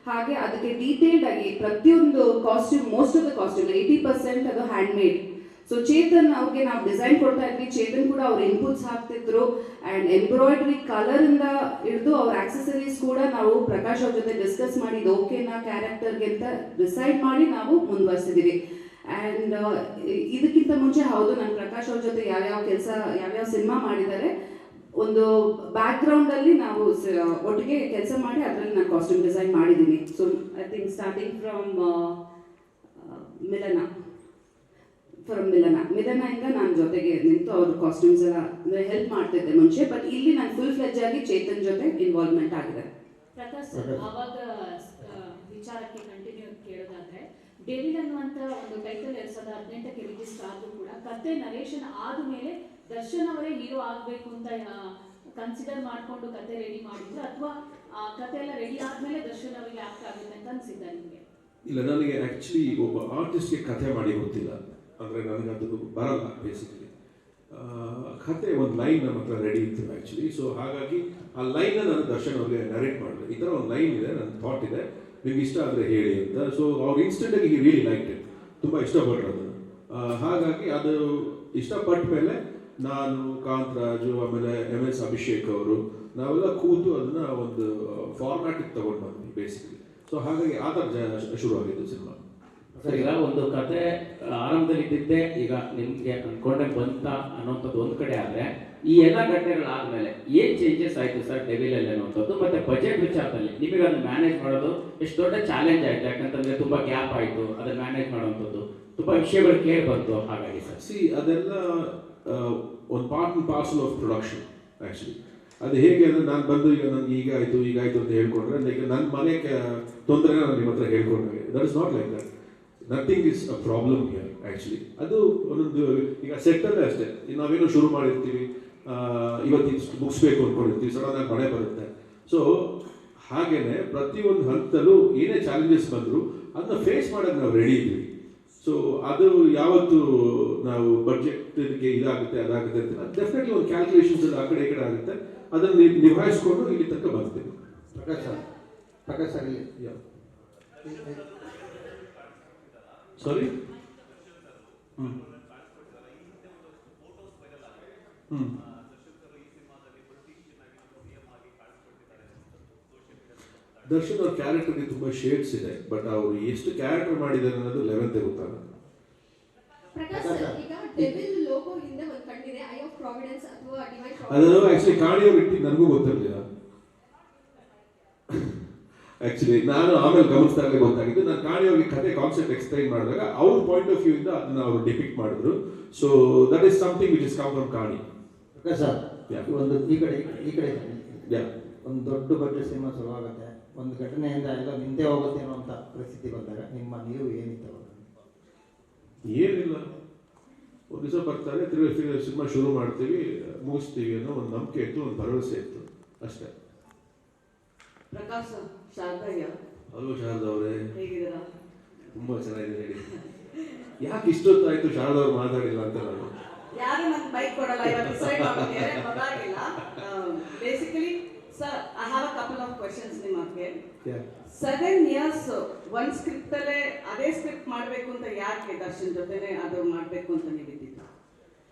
S11: ಹಾಗೆ ಅದಕ್ಕೆ ಡೀಟೇಲ್ಡ್ ಆಗಿ ಪ್ರತಿಯೊಂದು costume, most of the costume 80% ಅದು ಹ್ಯಾಂಡ್ ಮೇಡ್. ಸೊ ಚೇತನ್ ಅವ್ರಿಗೆ ನಾವು ಡಿಸೈನ್ ಕೊಡ್ತಾ ಇದ್ವಿ, ಚೇತನ್ ಕೂಡ ಅವ್ರ ಇನ್ಪುಟ್ಸ್ ಹಾಕ್ತಿದ್ರು. ಆ್ಯಂಡ್ ಎಂಬ್ರಾಯ್ಡ್ರಿ ಕಲರಿಂದ ಹಿಡಿದು ಅವ್ರ ಆಕ್ಸೆಸರೀಸ್ ಕೂಡ ನಾವು ಪ್ರಕಾಶ್ ಅವ್ರ ಜೊತೆ ಡಿಸ್ಕಸ್ ಮಾಡಿ ಇದು ಓಕೆನಾ ಕ್ಯಾರೆಕ್ಟರ್ಗೆ ಅಂತ ಡಿಸೈಡ್ ಮಾಡಿ ನಾವು ಮುಂದುವರಿಸಿದ್ದೀವಿ. ಆ್ಯಂಡ್ ಇದಕ್ಕಿಂತ ಮುಂಚೆ ಹೌದು, ನಾನು ಪ್ರಕಾಶ್ ಅವ್ರ ಜೊತೆ ಯಾವ್ಯಾವ ಸಿನಿಮಾ ಮಾಡಿದ್ದಾರೆ, ಒಂದು ಬ್ಯಾಕ್ಗ್ರೌಂಡಲ್ಲಿ ನಾವು ಒಟ್ಟಿಗೆ ಕೆಲಸ ಮಾಡಿ ಅದರಲ್ಲಿ ನಾನು ಕಾಸ್ಟ್ಯೂಮ್ ಡಿಸೈನ್ ಮಾಡಿದ್ದೀನಿ. So I think starting from ಮಿಲನದಿಂದ ನಾನು ಜೊತೆಗೆ ನಿಂತು ಅವ್ರ ಕಾಸ್ಟ್ಯೂಮ್ಸ್ ಎಲ್ಲ ಅಂದರೆ ಹೆಲ್ಪ್ ಮಾಡ್ತಿದ್ದೆ ಮುಂಚೆ. ಬಟ್ ಇಲ್ಲಿ ನಾನು ಫುಲ್ ಫ್ಲೆಜ್ ಆಗಿ ಚೇತನ್ ಜೊತೆ ಇನ್ವಾಲ್ವ್ಮೆಂಟ್ ಆಗಿದೆ.
S10: ಪ್ರಕಾಶ್ ಸರ್, ಆವಾಗ ವಿಚಾರಕ್ಕೆ ಕಂಟಿನ್ಯೂ ಕೇಳೋದಾದ್ರೆ, ಡೆವಿಲ್ ಅನ್ನುವಂಥ ಒಂದು ಟೈಟಲ್ 2018ಕ್ಕೆ ರಿಜಿಸ್ಟರ್ ಆದರೂ ಕೂಡ ಕತೆ ನರೇಷನ್ ಆದಮೇಲೆ ದರ್ಶನ್ ಅವರೇ ಹೀರೋ ಆಗಬೇಕು ಅಂತ ಕನ್ಸಿಡರ್ ಮಾಡಿಕೊಂಡು ಕತೆ ರೆಡಿ ಮಾಡಿದ್ರು, ಅಥವಾ ಕತೆ ಎಲ್ಲ ರೆಡಿ ಆದಮೇಲೆ ದರ್ಶನ್ ಅವರಿಗೆ ಆಕ್ಟ್ ಆಗುತ್ತೆ ಅಂತ ಅನಿಸಿದ್ದ ನಿಮಗೆ?
S5: ಇಲ್ಲ, ನನಗೆ ಆ್ಯಕ್ಚುಲಿ ಒಬ್ಬ ಆರ್ಟಿಸ್ಟ್ಗೆ ಕಥೆ ಮಾಡಿ ಗೊತ್ತಿಲ್ಲ, ಅಂದರೆ ನನಗೆ ಅದು ಬರಲ್ಲ ಬೇಸಿಕಲಿ. ಕತೆ ಒಂದು ಲೈನ್ ನಮ್ಮ ಹತ್ರ ರೆಡಿ ಇತ್ತು ಆ್ಯಕ್ಚುಲಿ. ಸೊ ಹಾಗಾಗಿ ಆ ಲೈನ್ನ ನಾನು ದರ್ಶನ್ ಅವ್ರಿಗೆ ನರೇಟ್ ಮಾಡಿದೆ, ಈ ಥರ ಒಂದು ಲೈನ್ ಇದೆ, ನನ್ನ ಥಾಟ್ ಇದೆ, ನಿಮ್ಗೆ ಇಷ್ಟ ಆದರೆ ಹೇಳಿ ಅಂತ. ಸೊ ಅವ್ರು ಇನ್ಸ್ಟೆಂಟಾಗಿ ಹಿ ರಿಯಲಿ ಲೈಕ್ ಇಟ್, ತುಂಬ ಇಷ್ಟಪಟ್ಟರು ಅದನ್ನು. ಹಾಗಾಗಿ ಅದು ಇಷ್ಟಪಟ್ಟ ಮೇಲೆ ನಾನು, ಕಾಂತರಾಜು, ಆಮೇಲೆ MS ಅಭಿಷೇಕ್ ಅವರು ನಾವೆಲ್ಲ ಕೂತು ಅದನ್ನು ಒಂದು ಫಾರ್ಮ್ಯಾಟಿಗೆ ತಗೊಂಡು ಬಂದ್ವಿ ಬೇಸಿಕಲಿ. ಸೊ ಹಾಗಾಗಿ ಆ ಥರ ಶುರುವಾಗಿದ್ದು ಸಿನಿಮಾ.
S12: ಸರ್, ಈಗ ಒಂದು ಕತೆ ಆರಂಭದಲ್ಲಿ ಇದ್ದಿದ್ದೆ ಈಗ ನಿಮಗೆ ಅಂದ್ಕೊಂಡೆ ಬಂತ ಅನ್ನೋಂಥದ್ದು ಒಂದು ಕಡೆ ಆದರೆ, ಈ ಎಲ್ಲ ಘಟನೆಗಳಾದ್ಮೇಲೆ ಏನು ಚೇಂಜಸ್ ಆಯಿತು ಸರ್ ಡೆವಿಲಲ್ಲಿ ಅನ್ನೋಂಥದ್ದು? ಮತ್ತು ಬಜೆಟ್ ವಿಚಾರದಲ್ಲಿ ನಿಮಗೆ ಅದನ್ನು ಮ್ಯಾನೇಜ್ ಮಾಡೋದು ಎಷ್ಟು ದೊಡ್ಡ ಚಾಲೆಂಜ್ ಆಯಿತು? ಯಾಕಂತಂದರೆ ತುಂಬ ಗ್ಯಾಪ್ ಆಯಿತು, ಅದನ್ನು ಮ್ಯಾನೇಜ್ ಮಾಡೋವಂಥದ್ದು ತುಂಬ ವಿಷಯಗಳು ಕೇಳಿ ಬಂತು. ಹಾಗಾಗಿ ಸರ್
S5: ಅದೆಲ್ಲ ಒಂದು part and parcel of production actually. ಅದು ಹೇಗೆ ಅಂದರೆ, ನಾನು ಬಂದು ಈಗ ನನಗೆ ಈಗಾಯಿತು ಅಂತ ಹೇಳ್ಕೊಂಡ್ರೆ, ಈಗ ನನ್ನ ಮನೆ ತೊಂದರೆ ನಾನು ನಿಮ್ಮ ಹತ್ರ ಹೇಳ್ಕೊಂಡ್ರೆ, that is not like that. Nothing is a problem here. Actually. ಅದು ಒಂದೊಂದು ಈಗ ಸೆಟ್ಟಲ್ಲೇ ಅಷ್ಟೇ, ನಾವೇನೋ ಶುರು ಮಾಡಿರ್ತೀವಿ, ಇವತ್ತು ಮುಗಿಸ್ಬೇಕು ಅಂದ್ಕೊಂಡಿರ್ತೀವಿ, ಸಡನ್ನಾಗಿ ಮಳೆ ಬರುತ್ತೆ. ಸೊ ಹಾಗೇನೆ ಪ್ರತಿಯೊಂದು ಹಂತದಲ್ಲೂ ಏನೇ ಚಾಲೆಂಜಸ್ ಬಂದರೂ ಅದನ್ನ ಫೇಸ್ ಮಾಡೋಕ್ಕೆ ನಾವು ರೆಡಿ ಇದ್ದೀವಿ. ಸೊ ಅದು ಯಾವತ್ತು ನಾವು ಬಡ್ಜೆಟ್ಗೆ ಇದಾಗುತ್ತೆ ಅದಾಗುತ್ತೆ ಅಂತ ಡೆಫಿನೆಟ್ಲಿ ಒಂದು ಕ್ಯಾಲ್ಕುಲೇಷನ್ಸ್ ಎಲ್ಲ ಆ ಕಡೆ ಈ ಕಡೆ ಆಗುತ್ತೆ, ಅದನ್ನು ನಿಭಾಯಿಸ್ಕೊಂಡು ಇಲ್ಲಿ ತನಕ ಬರ್ತೀವಿ.
S15: ಪ್ರಕಾಶ್ ಸರ್ ಇಲ್ಲಿ
S5: ಸಾರಿ ದರ್ಶನ್ ಅವ್ರ ಕ್ಯಾರೆಕ್ಟರ್ಗೆ ತುಂಬ ಶೇಡ್ಸ್ ಇದೆ, ಬಟ್ ಅವರು ಎಷ್ಟು ಕ್ಯಾರೆಕ್ಟರ್ ಮಾಡಿದ್ದಾರೆ ಅನ್ನೋದು 11th ಗೊತ್ತಾಗುತ್ತೆ.
S13: ಪ್ರಕಾಶ್ ಸರ್, ಈಗ ಡೆವಿಲ್ ಲೋಗೋ ಹಿಂದೆ ಒಂದು ಕಣ್ಣಿದೆ, ಐ ಆಫ್ ಪ್ರಾವಿಡೆನ್ಸ್ ಅಥವಾ ಡಿವೈನ್
S5: ಅದನ್ನು ಆಕ್ಚುಲಿ ಕಾಣಿಯವ್ರು ಇಟ್ಟು ನನಗೂ ಗೊತ್ತಿರಲಿಲ್ಲ. ಆಕ್ಚುಲಿ ನಾನು ಆಮೇಲೆ ಗಮನಿಸಿದಾಗಲೇ ಗೊತ್ತಾಗಿದ್ದು. ನಾನು ಕಾಣಿಯವ್ರಿಗೆ ಕತೆ ಕಾನ್ಸೆಪ್ಟ್ ಎಕ್ಸ್ಪ್ಲೈನ್ ಮಾಡಿದಾಗ ಅವ್ರ ಪಾಯಿಂಟ್ ಆಫ್ ವ್ಯೂ ಇಂದ ಅದನ್ನ ಅವರು ಡಿಪಿಕ್ಟ್ ಮಾಡಿದ್ರು. So that is something which is come from ಕಾಣಿ.
S15: ಪ್ರಕಾಶ್ ಸರ್, ಒಂದು ಈ ಕಡೆ ಒಂದು ದೊಡ್ಡ ಬಡ್ಜೆಟ್ ಸಿನಿಮಾ ಶುರುವಾಗುತ್ತೆ, ಒಂದು ಘಟನೆಯಿಂದ ಎಲ್ಲ ನಿಂತೇ ಹೋಗುತ್ತೆ ಅನ್ನುವಂಥ ಪರಿಸ್ಥಿತಿ ಬಂದಾಗ ನಿಮ್ಮ ನಿಲುವು ಏನಿತ್ತು?
S5: ಏನಿಲ್ಲ, ಒಂದು ದಿವಸ ಬರ್ತಾರೆ, ತಿರುಗಿ ಸಿನಿಮಾ ಶುರು ಮಾಡ್ತೀವಿ, ಮುಗಿಸ್ತೀವಿ ಅನ್ನೋ ಒಂದು ನಂಬಿಕೆ ಇತ್ತು, ಒಂದು ಭರವಸೆ ಇತ್ತು, ಅಷ್ಟೇ.
S16: ಪ್ರಕಾಶ್ ಶಾರದಯ್ಯ,
S5: ಹಲೋ ಶಾರದಾ ಅವರೇ,
S16: ಹೇಗಿದ್ದೀರಾ?
S5: ತುಂಬಾ ಚೆನ್ನಾಗಿದೆ. ಹೇಳಿ, ಯಾಕೆ ಇಷ್ಟೊತ್ತಾಯ್ತು ಶಾರದಾ ಅವ್ರು ಮಾತಾಡಿಲ್ಲ ಅಂತ ನಾನು
S16: ಯಾರು ನನ್ಗೆ ಬೈಕ್ ಕೊಡಲ್ಲ ಇವತ್ತು ಡಿಸೈಡ್ ಮಾಡೋಕೆ ಗೊತ್ತಾಗಿಲ್ಲ. Basically sir, I have a couple of questions ನಿಮಗೆ. 7 years ಒಂದು ಸ್ಕ್ರಿಪ್ಟ್ ಅಲ್ಲೇ ಅದೇ ಸ್ಕ್ರಿಪ್ಟ್ ಮಾಡಬೇಕು ಅಂತ ಯಾಕೆ ದರ್ಶನ್ ಜೊತೆನೆ ಅದು ಮಾಡಬೇಕು ಅಂತ ನೀವಿದ್ದೀರಾ?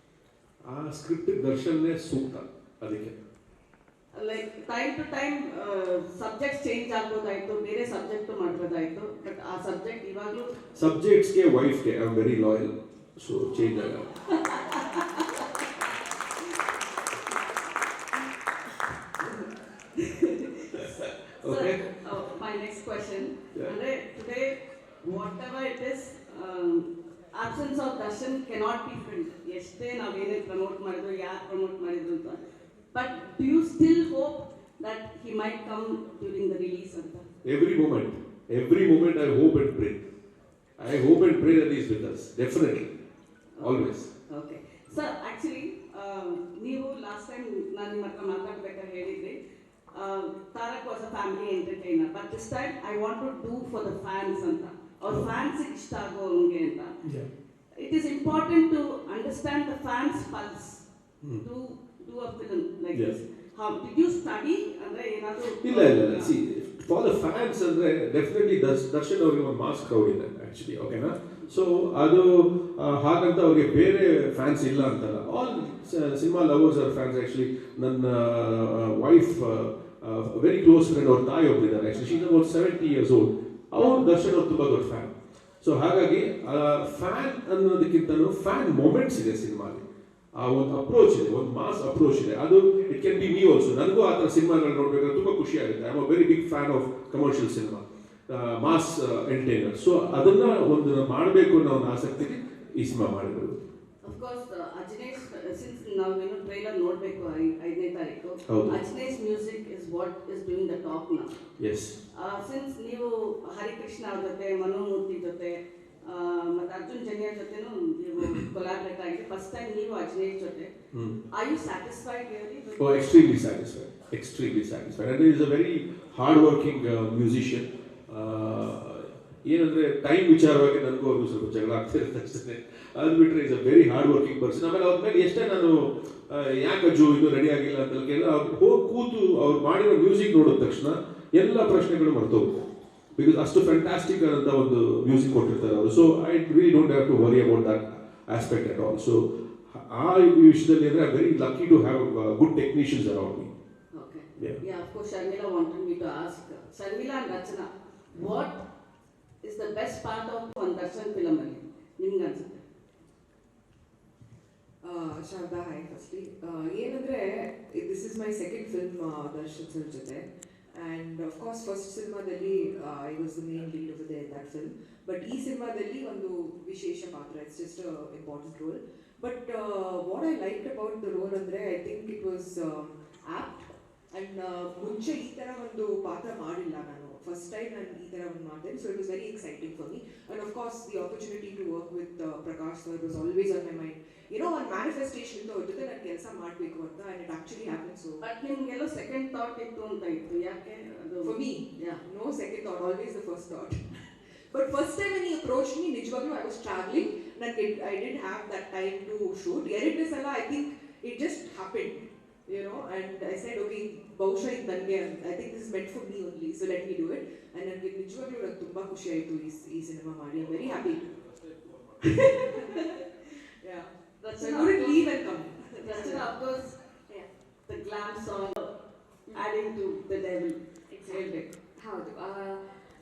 S5: ಆ ಸ್ಕ್ರಿಪ್ಟ್ ದರ್ಶನ್ನೇ ಸೂಕ್ತ. ಅದಕ್ಕೆ
S16: like time to time subject change ಆಗ್ಬೋದಾಯ್ತು, ಬೇರೆ ಸಬ್ಜೆಕ್ಟ್ ಮಾಡ್ಬೋದಾಯ್ತು, ಬಟ್ ಆ ಸಬ್ಜೆಕ್ಟ್ ಇವಾಗಲೂ
S5: ಸಬ್ಜೆಕ್ಟ್ಸ್ಗೆ ವೈಫ್ಗೆ I am very loyal, so change ಆಗಲ್ಲ.
S16: Okay. My next question. Today, whatever it is, absence of Darshan cannot be filled. Yesterday, ನಾವು ಏನೇ ಪ್ರಮೋಟ್ ಮಾಡಿದ್ರು, ಯಾರು ಪ್ರಮೋಟ್ ಮಾಡಿದ್ರು ಅಂತ. But do you still hope that he might come during the release ಅಂತ?
S5: Every moment I hope and pray. I hope and pray that he is with us. Definitely. Always.
S16: Okay. Sir, actually, ನೀವು last time ನಾನು ನಿಮ್ಮ ಹತ್ರ ಮಾತಾಡ್ಬೇಕಾದ್ರೆ ಹೇಳಿದ್ರಿ, Tarak was a family entertainer, but this time I want to do for the fans anta. Our fans ishta agonge anta. It is important to understand the fans' pulse to do a film like this. How did you study andre enadu?
S5: ಇಲ್ಲ. See, for the fans ಅಂದ್ರೆ definitely Darshan ಅವರಿಗೆ ಒಂದು mass crowd ಇದೆ actually, ಓಕೆನಾ? So ಅದು ಹಾಗಂತ ಅವ್ರಿಗೆ ಬೇರೆ ಫ್ಯಾನ್ಸ್ ಇಲ್ಲ ಅಂತಲ್ಲ. All cinema lovers are fans. Actually ನನ್ನ ವೈಫ್ ವೆರಿ ಕ್ಲೋಸ್ ಫ್ರೆಂಡ್, ಅವ್ರ ತಾಯಿ ಒಬ್ಬರಿದ್ದಾರೆ, actually she's about 70 years old. ಅವ್ರು ದರ್ಶನ್ ಅವ್ರು ತುಂಬ ದೊಡ್ಡ ಫ್ಯಾನ್. ಸೊ ಹಾಗಾಗಿ ಫ್ಯಾನ್ ಅನ್ನೋದಕ್ಕಿಂತಲೂ ಫ್ಯಾನ್ ಮೊಮೆಂಟ್ಸ್ ಇದೆ ಸಿನಿಮಾಲಿ. ಆ ಒಂದು ಅಪ್ರೋಚ್ ಇದೆ, ಒಂದು ಮಾಸ್ ಅಪ್ರೋಚ್ ಇದೆ. ಅದು it can be me also. ನನಗೂ ಆ ಥರ ಸಿನಿಮಾಗಳು ನೋಡ್ಬೇಕಾದ್ರೆ ತುಂಬ ಖುಷಿ ಆಗುತ್ತೆ. I am a very big fan of commercial cinema, mass entertainer. So ಅದನ್ನ ಒಂದು ಮಾಡಬೇಕು ಅನ್ನೋ ಒಂದು ಆಸಕ್ತಿಗೆ ಈ ಸಿನಿಮಾ ಮಾಡಿರೋದು.
S16: Of course, Ajnesh, since ನಾವು ಏನೋ ಟ್ರೈಲರ್ ನೋಡಬೇಕು 5ನೇ ತಾರೀಕು, Ajnesh music is what is doing the talk now.
S5: Yes.
S16: Since ನೀವು ಹರಿಕೃಷ್ಣ ಅವ್ರ ಜೊತೆ, ಮನೋಮೂರ್ತಿ ಜೊತೆ ಮತ್ತೆ ಅರ್ಜುನ್ ಜನ್ಯ ಜೊತೆನೂ ನೀವು ಕೊಲಾಬ್ರೇಟ್ ಆಗಿದೆ, ಫಸ್ಟ್ ಟೈಮ್ ನೀವು Ajnesh ಜೊತೆ. Are you satisfied really?
S5: Oh, extremely satisfied. And he is a very hard-working musician. ಏನಂದ್ರೆ ಟೈಮ್ ವಿಚಾರವಾಗಿ ನನಗೂ ಅವ್ರಿಗೂ ಸ್ವಲ್ಪ ಜಗಳ ಆಗ್ತಿರುತ್ತೆ ಅಷ್ಟೇ. ಅದು ಬಿಟ್ಟರೆ is a very hard working person. ಆಮೇಲೆ ಅವ್ರ ಮೇಲೆ ಎಷ್ಟೇ ನಾನು ಯಾಕಜ್ಜು ಇದು ರೆಡಿ ಆಗಿಲ್ಲ ಅಂತ ಕೇಳಿದ್ರೆ ಅವ್ರು ಹೋಗಿ ಕೂತು ಅವ್ರು ಮಾಡಿರೋ ಮ್ಯೂಸಿಕ್ ನೋಡಿದ ತಕ್ಷಣ ಎಲ್ಲ ಪ್ರಶ್ನೆಗಳು ಮರ್ತೋಗುತ್ತೆ. ಬಿಕಾಸ್ ಅಷ್ಟು ಫ್ಯಾಂಟಾಸ್ಟಿಕ್ ಆದಂಥ ಒಂದು ಮ್ಯೂಸಿಕ್ ಕೊಟ್ಟಿರ್ತಾರೆ ಅವರು. So I really don't have to worry about that aspect at all. So ಆ ವಿಷಯದಲ್ಲಿ ಅಂದರೆ I very lucky to have good technicians around me.
S16: Okay. Yeah, of course, Sharmila wanted me to ask. Sharmila and Rachana, what is the best part of one Darshan film ಅಲ್ಲಿ ನಿಮ್ಗೆ ಅನ್ಸುತ್ತೆ?
S8: Sharada, hi. Firstly ಏನಂದರೆ this is my second film Darshan sir ಜೊತೆ. And of course first ಸಿನಿಮಾದಲ್ಲಿ I was the main lead of that film. But ಈ ಸಿನಿಮಾದಲ್ಲಿ ಒಂದು ವಿಶೇಷ ಪಾತ್ರ, it's just important role. But what I like about the role ಅಂದರೆ I think it was apt. And ಮುಂಚೆ ಈ ಥರ ಒಂದು ಪಾತ್ರ ಮಾಡಿಲ್ಲ ನಾನು ಫಸ್ಟ್ ಟೈಮ್ ನಾನು ಈ ಥರ ಒಂದು ಮಾಡಿದೆ. So it was very exciting for me. And of course the opportunity to work with Prakash sir was always on my mind. ಏನೋ ಒಂದು ಮ್ಯಾನಿಫೆಸ್ಟೇಷನ್ ಇತ್ತು, ಅವ್ರ ಜೊತೆ ನಾನು ಕೆಲಸ ಮಾಡಬೇಕು ಅಂತ. And it actually happen. So
S16: but ನಿಮ್ಗೆಲ್ಲೋ ಸೆಕೆಂಡ್ ಥಾಟ್ ಇತ್ತು ಅಂತ ಇತ್ತು, ಯಾಕೆ ಅದು?
S8: For me no second thought, always the first thought. But first time when he approached me, ನಿಜವಾಗ್ಲೂ ಐ ವಾಸ್ ಟ್ರಾವೆಲಿಂಗ್. ನನಗೆ I didn't have that time to shoot. ಎರಡನೇ ಸಲ I think it just happened, you know, and I said, okay, ಬಹುಶಃ ಇದು ನನಗೆ, I think this is meant for me only, so let me do it. And ನನಗೆ ನಿಜವಾಗ್ಲೂ ನನಗೆ ತುಂಬ ಖುಷಿ ಆಯಿತು ಈ ಸಿನಿಮಾ ಮಾಡಿ. I'm very happy. Yeah. So I couldn't leave and come.
S16: Rachana, of course, yeah, the glam song adding to the devil.
S10: ಹೌದು,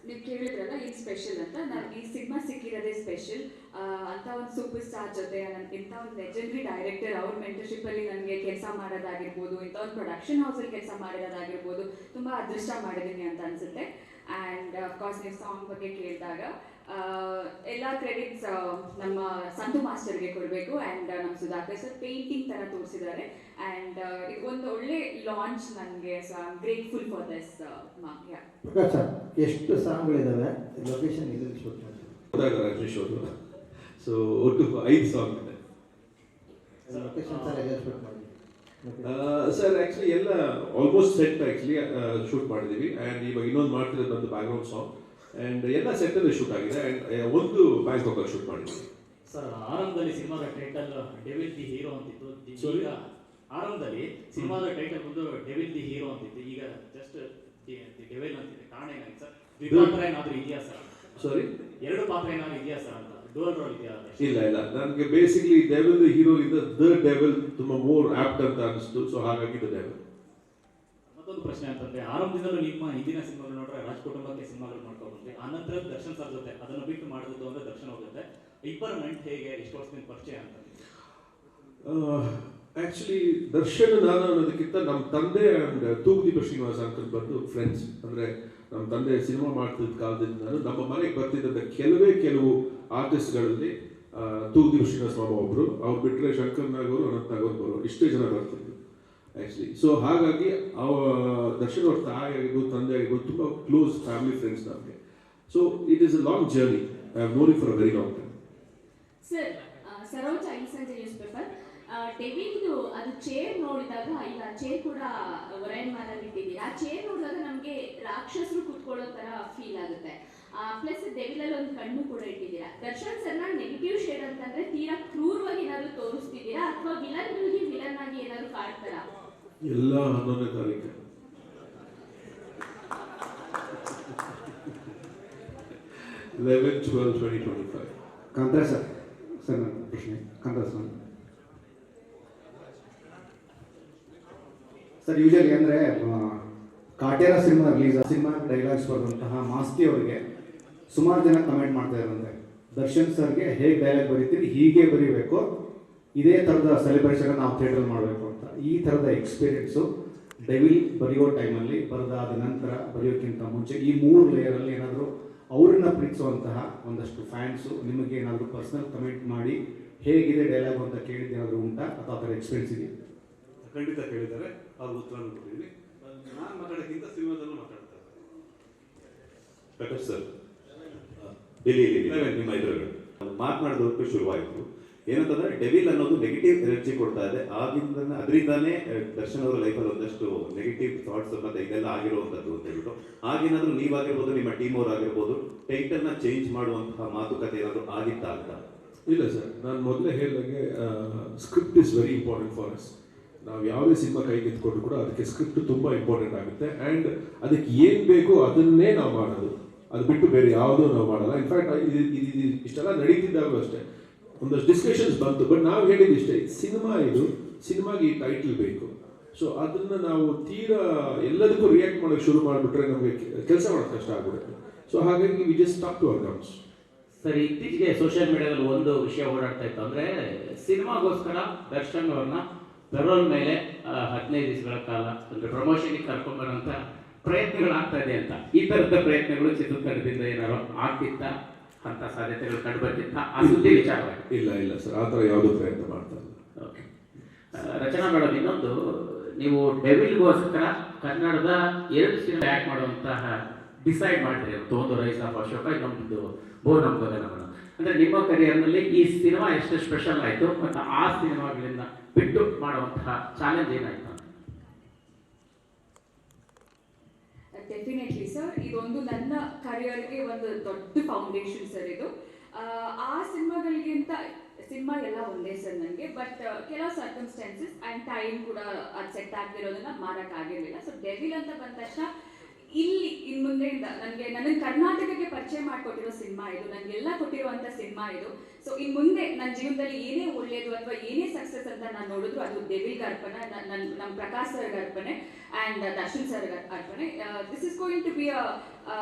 S10: ನೀವು ಕೇಳಿದ್ರಲ್ಲ ಏನು ಸ್ಪೆಷಲ್ ಅಂತ. ನನಗೆ ಈ ಸಿನಿಮಾ ಸಿಕ್ಕಿರೋದೇ ಸ್ಪೆಷಲ್. ಅಂತ ಒಂದು ಸೂಪರ್ ಸ್ಟಾರ್ ಜೊತೆ ಇಂಥ ಒಂದು ಲೆಜೆಂಡ್ರಿ ಡೈರೆಕ್ಟರ್ ಅವ್ರ ಮೆಂಟರ್ಶಿಪ್ಪಲ್ಲಿ ನನಗೆ ಕೆಲಸ ಮಾಡೋದಾಗಿರ್ಬೋದು, ಇಂಥ ಒಂದು ಪ್ರೊಡಕ್ಷನ್ ಹೌಸಲ್ಲಿ ಕೆಲಸ ಮಾಡಿರೋದಾಗಿರ್ಬೋದು, ತುಂಬ ಅದೃಷ್ಟ ಮಾಡಿದ್ದೀನಿ ಅಂತ ಅನಿಸುತ್ತೆ. ಆ್ಯಂಡ್ ಅಫ್ಕೋರ್ಸ್ ನೀವು ಸಾಂಗ್ ಬಗ್ಗೆ ಕೇಳಿದಾಗ ಎಲ್ಲ ಕ್ರೆಡಿಟ್ಸ್ ನಮ್ಮ ಸಂತು ಮಾಸ್ಟರ್ಗೆ ಕೊಡಬೇಕು. ಆ್ಯಂಡ್ ನಮ್ಮ ಸುಧಾಕರ್ ಸರ್ ಪೇಂಟಿಂಗ್ ಥರ ತೋರಿಸಿದ್ದಾರೆ. ಆ್ಯಂಡ್ ಇದು ಒಂದು ಒಳ್ಳೆ ಲಾಂಚ್ ನನಗೆ. So I am grateful for this mark. Yeah
S15: Prakash sir, ಎಷ್ಟು ಸಾಂಗ್ಗಳಿದ್ದಾವೆ? ಲೊಕೇಶನ್ ಇಲ್ಲಿ ಶೂಟ್ ಮಾಡಿದ್ರು
S5: ರಾಜೇಶ್ ಅವರು. ಸೊ ಒಟ್ಟು 5 ಸಾಂಗ್ ಇದೆ.
S15: ಲೊಕೇಶನ್ ಸರ್ ಎಲ್ಲ ಶೂಟ್ ಮಾಡಿದ್ರು
S5: ಸರ್. ಆ್ಯಕ್ಚುಲಿ ಎಲ್ಲ ಆಲ್ಮೋಸ್ಟ್ ಸೆಟ್ ಆ್ಯಕ್ಚುಲಿ ಶೂಟ್ ಮಾಡಿದ್ದೀವಿ. ಆ್ಯಂಡ್ ಇವಾಗ ಇನ್ನೊಂದು ಮಾಡ್ತಿರೋದು ಬಂದು ಬ್ಯಾಕ್ಗ್ರೌಂಡ್ ಸಾಂಗ್. ಆ್ಯಂಡ್ ಎಲ್ಲ ಸೆಟ್ಟಲ್ಲಿ ಶೂಟ್ ಆಗಿದೆ. ಆ್ಯಂಡ್ ಒಂದು ಬ್ಯಾಂಕಾಕಲ್ಲಿ ಶೂಟ್ ಮಾಡಿದ್ದೀವಿ.
S12: ಸರ್, ಆರಂಭದಲ್ಲಿ ಸಿನಿಮಾದ ಟೈಟಲ್ ಡೆವಿಲ್ ದಿ ಹೀರೋ ಅಂತಿತ್ತು. ಈಗ ಆರಂಭದಲ್ಲಿ ಸಿನಿಮಾದ ಟೈಟಲ್ ಬಂದು ಡೆವಿಲ್ ದಿ ಹೀರೋ ಅಂತಿತ್ತು. ಈಗ ಜಸ್ಟ್ ದಿ ಡೆವಿಲ್ ಅಂತಿದೆ. ಕಾರಣ ಏನಾಗಿದೆ ಸರ್? ಪಾತ್ರ ಏನಾದರೂ ಇದೆಯಾ ಸರ್?
S5: ಸಾರಿ,
S12: 2 ಪಾತ್ರ ಏನಾದರೂ ಇದೆಯಾ ಸರ್ ಅಂತ? ಡುವಲ್ ರೋಲ್ ಇದೆಯಾ?
S5: ಇಲ್ಲ, ನನಗೆ ಬೇಸಿಕ್ಲಿ ಡೆವಿಲ್ ದ ಹೀರೋ ಇಂದ ದ ಡೆವಿಲ್ ತುಂಬ ಮೋರ್ ಆಪ್ಟ್ ಅಂತ ಅನಿಸ್ತು. ಸೊ ಹಾಗಾಗಿ ದ ಡೆವಿಲ್.
S12: ಮತ್ತೊಂದು ಪ್ರಶ್ನೆ ಅಂತಂದ್ರೆ, ಆರಂಭದಿಂದಲೂ ನಿಮ್ಮ ಹಿಂದಿನ ಸಿನಿಮಾಗಳು ನೋಡ್ರೆ ರಾಜ್ ಕುಟುಂಬಕ್ಕೆ ಸಿನಿಮಾಗಳು ಮಾಡ್ಕೊಂಡ್ಬಂದ್ರಿ. ಆನಂತರ ದರ್ಶನ್ ಸರ್ ಜೊತೆ ಅದನ್ನು ಬಿಟ್ಟು ಮಾಡಿದ್ದು ಅಂದ್ರೆ ದರ್ಶನ್ ಅವ್ರ ಜೊತೆ ಇಬ್ಬರ ನಂಟು ಹೇಗೆ, ಎಷ್ಟು ವರ್ಷದಿಂದ ಪರಿಚಯ ಅಂತ?
S5: ಆ್ಯಕ್ಚುಲಿ ದರ್ಶನ್ ನಾನು ಅನ್ನೋದಕ್ಕಿಂತ ನಮ್ಮ ತಂದೆ ಆ್ಯಂಡ್ ತೂಗುದೀಪ ಶ್ರೀನಿವಾಸ ಅಂಕಲ್ ಬಂದು ಫ್ರೆಂಡ್ಸ್. ಅಂದರೆ ನಮ್ಮ ತಂದೆ ಸಿನಿಮಾ ಮಾಡ್ತಿದ್ದ ಕಾಲದಿಂದ ನಮ್ಮ ಮನೆಗೆ ಬರ್ತಿದ್ದಂಥ ಕೆಲವು ಆರ್ಟಿಸ್ಟ್ಗಳಲ್ಲಿ ತೂಗುದೀಪ ಶ್ರೀನಿವಾಸ ಮಾಮ ಒಬ್ಬರು, ಅವ್ರು ಬಿಟ್ಟರೆ ಶಂಕರ್ ನಾಗ್ ಅವರು, ಅನಂತ್ ನಾಗ್ ಅವರು, ಇಷ್ಟೇ ಜನ ಬರ್ತಿದ್ರು ಆ್ಯಕ್ಚುಲಿ. ಸೊ ಹಾಗಾಗಿ ದರ್ಶನ್ ಅವ್ರ ತಾಯಿ ಆಗಿರ್ಬೋದು, ತಂದೆ ಆಗಿರ್ಬೋದು, ತುಂಬ ಕ್ಲೋಸ್ ಫ್ಯಾಮಿಲಿ ಫ್ರೆಂಡ್ಸ್ ನಮಗೆ. So it is a long journey. I have known it for a very long time.
S11: Sir, Saroja ಈ ಸಂಜೆ ನ್ಯೂಸ್ ಪೇಪರ್ ಡೆವಿಲ್ದು ಅದು ಚೇರ್ ನೋಡಿದಾಗ, ಈಗ ಚೇರ್ ಕೂಡ ಒರೈನ್ ಮ್ಯಾನಲ್ಲಿ ಇಟ್ಟಿದ್ದೀರಾ. ಆ ಚೇರ್ ನೋಡಿದಾಗ ನಮಗೆ ರಾಕ್ಷಸರು ಕುತ್ಕೊಳ್ಳೋ ಥರ ಫೀಲ್ ಆಗುತ್ತೆ. ಪ್ಲಸ್ ಡೆವಿಲಲ್ಲಿ ಒಂದು ಕಣ್ಣು ಕೂಡ ಇಟ್ಟಿದ್ದೀರಾ. ದರ್ಶನ್ ಸರ್ನ ನೆಗೆಟಿವ್ ಶೇಡ್ ಅಂತಂದ್ರೆ ತೀರಾ ಕ್ರೂರವಾಗಿ ಏನಾದರೂ ತೋರಿಸ್ತಿದ್ದೀರಾ, ಅಥವಾ ವಿಲನ್ಗಳಿಗೆ ವಿಲನ್ ಆಗಿ ಏನಾದರೂ ಕಾಡ್ತಾರಾ?
S5: ಎಲ್ಲ 11ನೇ ತಾರೀಕು 11/12/2025.
S17: ಕಾಂತರ ಸರ್, ನನ್ನ ಪ್ರಶ್ನೆ ಕಾಂತರ ಸರ್, ಯೂಶಲಿ ಅಂದರೆ Kaatera cinema release cinema dialogues ಬರೆದಂತಹ ಮಾಸ್ತಿ ಅವರಿಗೆ ಸುಮಾರು ಜನ ಕಮೆಂಟ್ ಮಾಡ್ತಾ ಇರೋಂತೆ, ದರ್ಶನ್ ಸರ್ಗೆ ಹೇಗೆ ಡೈಲಾಗ್ ಬರೀತೀರಿ ಹೀಗೆ ಬರೀಬೇಕು, ಇದೇ ಥರದ ಸೆಲೆಬ್ರೇಷನ್ ನಾವು ಥಿಯೇಟ್ರಲ್ಲಿ ಮಾಡಬೇಕು ಅಂತ. ಈ ಥರದ ಎಕ್ಸ್ಪೀರಿಯೆನ್ಸು ಡೆವಿಲ್ ಬರೆಯೋ ಟೈಮಲ್ಲಿ, ಬರೆದಾದ ನಂತರ, ಬರೆಯೋಕ್ಕಿಂತ ಮುಂಚೆ ಈ 3 ಲೇಯರಲ್ಲಿ ಏನಾದರೂ ಅವ್ರನ್ನ ಪ್ರೀತಿಸುವಂತಹ ಒಂದಷ್ಟು ಫ್ಯಾನ್ಸು ನಿಮಗೆ ಏನಾದರೂ ಪರ್ಸನಲ್ ಕಮೆಂಟ್ ಮಾಡಿ ಹೇಗಿದೆ ಡೈಲಾಗ್ ಅಂತ ಕೇಳಿದ್ದೇನಾದರೂ ಉಂಟಾ, ಅಥವಾ ಆ ಥರ ಎಕ್ಸ್ಪೀರಿಯನ್ಸ್ ಇದೆಯಾ?
S3: ಖಂಡಿತ ಕೇಳಿದ್ದಾರೆ. ಅವ್ರು ಉತ್ತರ ಕೊಟ್ಟಿದ್ದೀನಿ. ನಾನು ಮಾತಾಡೋಕ್ಕಿಂತ ಸಿನಿಮಾದಲ್ಲೂ ಮಾತಾಡ್ತಾರೆ.
S18: ಪ್ರಕಾಶ್ ಸರ್, ಇಲ್ಲಿ ನಿಮ್ಮ ಎದುರುಗಡೆ ಮಾತನಾಡೋದಕ್ಕೆ ಶುರುವಾಯಿತು. ಏನಂತಂದ್ರೆ ಡೆವಿಲ್ ಅನ್ನೋದು ನೆಗೆಟಿವ್ ಎನರ್ಜಿ ಕೊಡ್ತಾ ಇದೆ. ಅದರಿಂದಾನೇ ದರ್ಶನ್ ಅವರ ಲೈಫಲ್ಲಿ ಒಂದಷ್ಟು ನೆಗೆಟಿವ್ ಥಾಟ್ಸ್ ಮತ್ತೆ ಇದೆಲ್ಲ ಆಗಿರುವಂಥದ್ದು ಅಂತ ಹೇಳ್ಬಿಟ್ಟು, ಹಾಗೇನಾದ್ರೂ ನೀವಾಗಿರ್ಬೋದು, ನಿಮ್ಮ ಟೀಮ್ ಅವ್ರು ಆಗಿರ್ಬೋದು, ಟೈಟಲ್ನ ಚೇಂಜ್ ಮಾಡುವಂತಹ ಮಾತುಕತೆ ಏನಾದರೂ ಆಗಿತ್ತಾ ಅಂತ?
S5: ಇಲ್ಲ ಸರ್, ನಾನು ಮೊದಲೇ ಹೇಳಿದಾಗೆ script is very important for us. ನಾವು ಯಾವುದೇ ಸಿನಿಮಾ ಕೈಗೆತ್ಕೊಂಡ್ರು ಕೂಡ ಅದಕ್ಕೆ ಸ್ಕ್ರಿಪ್ಟ್ ತುಂಬ ಇಂಪಾರ್ಟೆಂಟ್ ಆಗುತ್ತೆ. ಆ್ಯಂಡ್ ಅದಕ್ಕೆ ಏನು ಬೇಕು ಅದನ್ನೇ ನಾವು ಮಾಡೋದು, ಅದು ಬಿಟ್ಟು ಬೇರೆ ಯಾವುದೂ ನಾವು ಮಾಡಲ್ಲ. ಇನ್ಫ್ಯಾಕ್ಟ್ ಇಷ್ಟೆಲ್ಲ ನಡೀತಿದ್ದಾಗಲೂ ಅಷ್ಟೇ ಒಂದಷ್ಟು ಡಿಸ್ಕಷನ್ಸ್ ಬಂತು. ಬಟ್ ನಾವು ಹೇಳಿದ್ದು ಇಷ್ಟೇ, ಸಿನಿಮಾಗೆ ಈ ಟೈಟಲ್ ಬೇಕು. ಸೊ ಅದನ್ನು ನಾವು ತೀರಾ ಎಲ್ಲದಕ್ಕೂ ರಿಯಾಕ್ಟ್ ಮಾಡೋಕ್ಕೆ ಶುರು ಮಾಡಿಬಿಟ್ರೆ ನಮಗೆ ಕೆಲಸ ಮಾಡೋಕ್ಕೆ ಕಷ್ಟ ಆಗ್ಬಿಡುತ್ತೆ. ಸೊ ಹಾಗಾಗಿ we just stop to our gums.
S12: Sir, ಇತ್ತೀಚೆಗೆ ಸೋಷಿಯಲ್ ಮೀಡಿಯಾದಲ್ಲಿ ಒಂದು ವಿಷಯ ಓಡಾಡ್ತಾ ಇತ್ತು. ಅಂದರೆ ಸಿನಿಮಾಗೋಸ್ಕರ ದರ್ಶನ್ ಅವ್ರನ್ನ ಪೆರೋಲ್ ಮೇಲೆ 15 ದಿವಸಗಳ ಕಾಲ ಅಂದರೆ ಪ್ರಮೋಷನ್ಗೆ ಕರ್ಕೊಂಬರೋಂಥ ಪ್ರಯತ್ನಗಳಾಗ್ತಾ ಇದೆ ಅಂತ. ಈ ಥರದ ಪ್ರಯತ್ನಗಳು ಚಿತ್ರತಂಡದಿಂದ ಏನಾದ್ರು ಆಗ್ತಿತ್ತಾ, ಅಂತ ಸಾಧ್ಯತೆಗಳು ಕಂಡುಬರ್ತಿತ್ತಾ ಆ ಸುದ್ದಿ ವಿಚಾರವಾಗಿ?
S5: ಇಲ್ಲ ಸರ್, ಆ ಥರ ಯಾವುದೂ ಪ್ರಯತ್ನ ಮಾಡ್ತಾ ಇಲ್ಲ.
S12: ಓಕೆ. ರಚನಾ ಮೇಡಮ್, ಇನ್ನೊಂದು, ನೀವು ಡೆವಿಲ್ಗೋಸ್ಕರ ಕನ್ನಡದ 2 ಸಿನಿಮಾ ಆ್ಯಕ್ಟ್ ಮಾಡುವಂತಹ ಡಿಸೈಡ್ ಮಾಡಿದ್ರಿ ತೋಂದು ರೈಸ್ ಆಫ್ ಅಶೋಕ ನಮ್ಮದು ಬೋ ನಮ್ಮ ಗಗನಗಳು ಅಂದರೆ ನಿಮ್ಮ ಕರಿಯರ್ನಲ್ಲಿ ಈ ಸಿನಿಮಾ ಎಷ್ಟು ಸ್ಪೆಷಲ್ ಆಯಿತು ಮತ್ತು ಆ ಸಿನಿಮಾಗಳಿಂದ ಬಿಟ್ಟು ಮಾಡುವಂತಹ ಚಾಲೆಂಜ್ ಏನಾಯಿತು?
S10: ಡೆಫಿನೆಟ್ಲಿ ಸರ್, ಇದೊಂದು ನನ್ನ ಕರಿಯರ್ಗೆ ಒಂದು ದೊಡ್ಡ ಫೌಂಡೇಶನ್ ಸರ್ ಇದು. ಆ ಸಿನಿಮಾಗಳಿಗಿಂತ ಸಿನಿಮಾ ಎಲ್ಲ ಒಂದೇ ಸರ್ ನನಗೆ, ಬಟ್ ಕೆಲವು ಸರ್ಕಮ್ಸ್ಟಾನ್ಸಸ್ ಆ್ಯಂಡ್ ಟೈಮ್ ಕೂಡ ಅದು ಸೆಟ್ ಆಗ್ತಿರೋದನ್ನ ಮಾಡೋಕ್ಕಾಗಿರಲಿಲ್ಲ. ಸೊ ಡೆವಿಲ್ ಅಂತ ಬಂದ ತಕ್ಷಣ ಇಲ್ಲಿ ಇನ್ನು ಮುಂದೆಯಿಂದ ನನಗೆ ಕರ್ನಾಟಕಕ್ಕೆ ಪರಿಚಯ ಮಾಡಿಕೊಟ್ಟಿರೋ ಸಿನಿಮಾ ಇದು, ನನಗೆಲ್ಲ ಕೊಟ್ಟಿರುವಂಥ ಸಿನಿಮಾ ಇದು. ಸೊ ಇನ್ನು ಮುಂದೆ ನನ್ನ ಜೀವನದಲ್ಲಿ ಏನೇ ಒಳ್ಳೆಯದು ಅಥವಾ ಏನೇ ಸಕ್ಸಸ್ ಅಂತ ನಾನು ನೋಡಿದ್ರು ಅದು ಡೆವಿಲ್ಗೆ ಅರ್ಪಣೆ, ನಮ್ಮ ಪ್ರಕಾಶ್ ಸರ್ಗೆ ಅರ್ಪಣೆ ಆ್ಯಂಡ್ ದರ್ಶನ್ ಸರ್ಗೆ ಅರ್ಪಣೆ. This is going to be a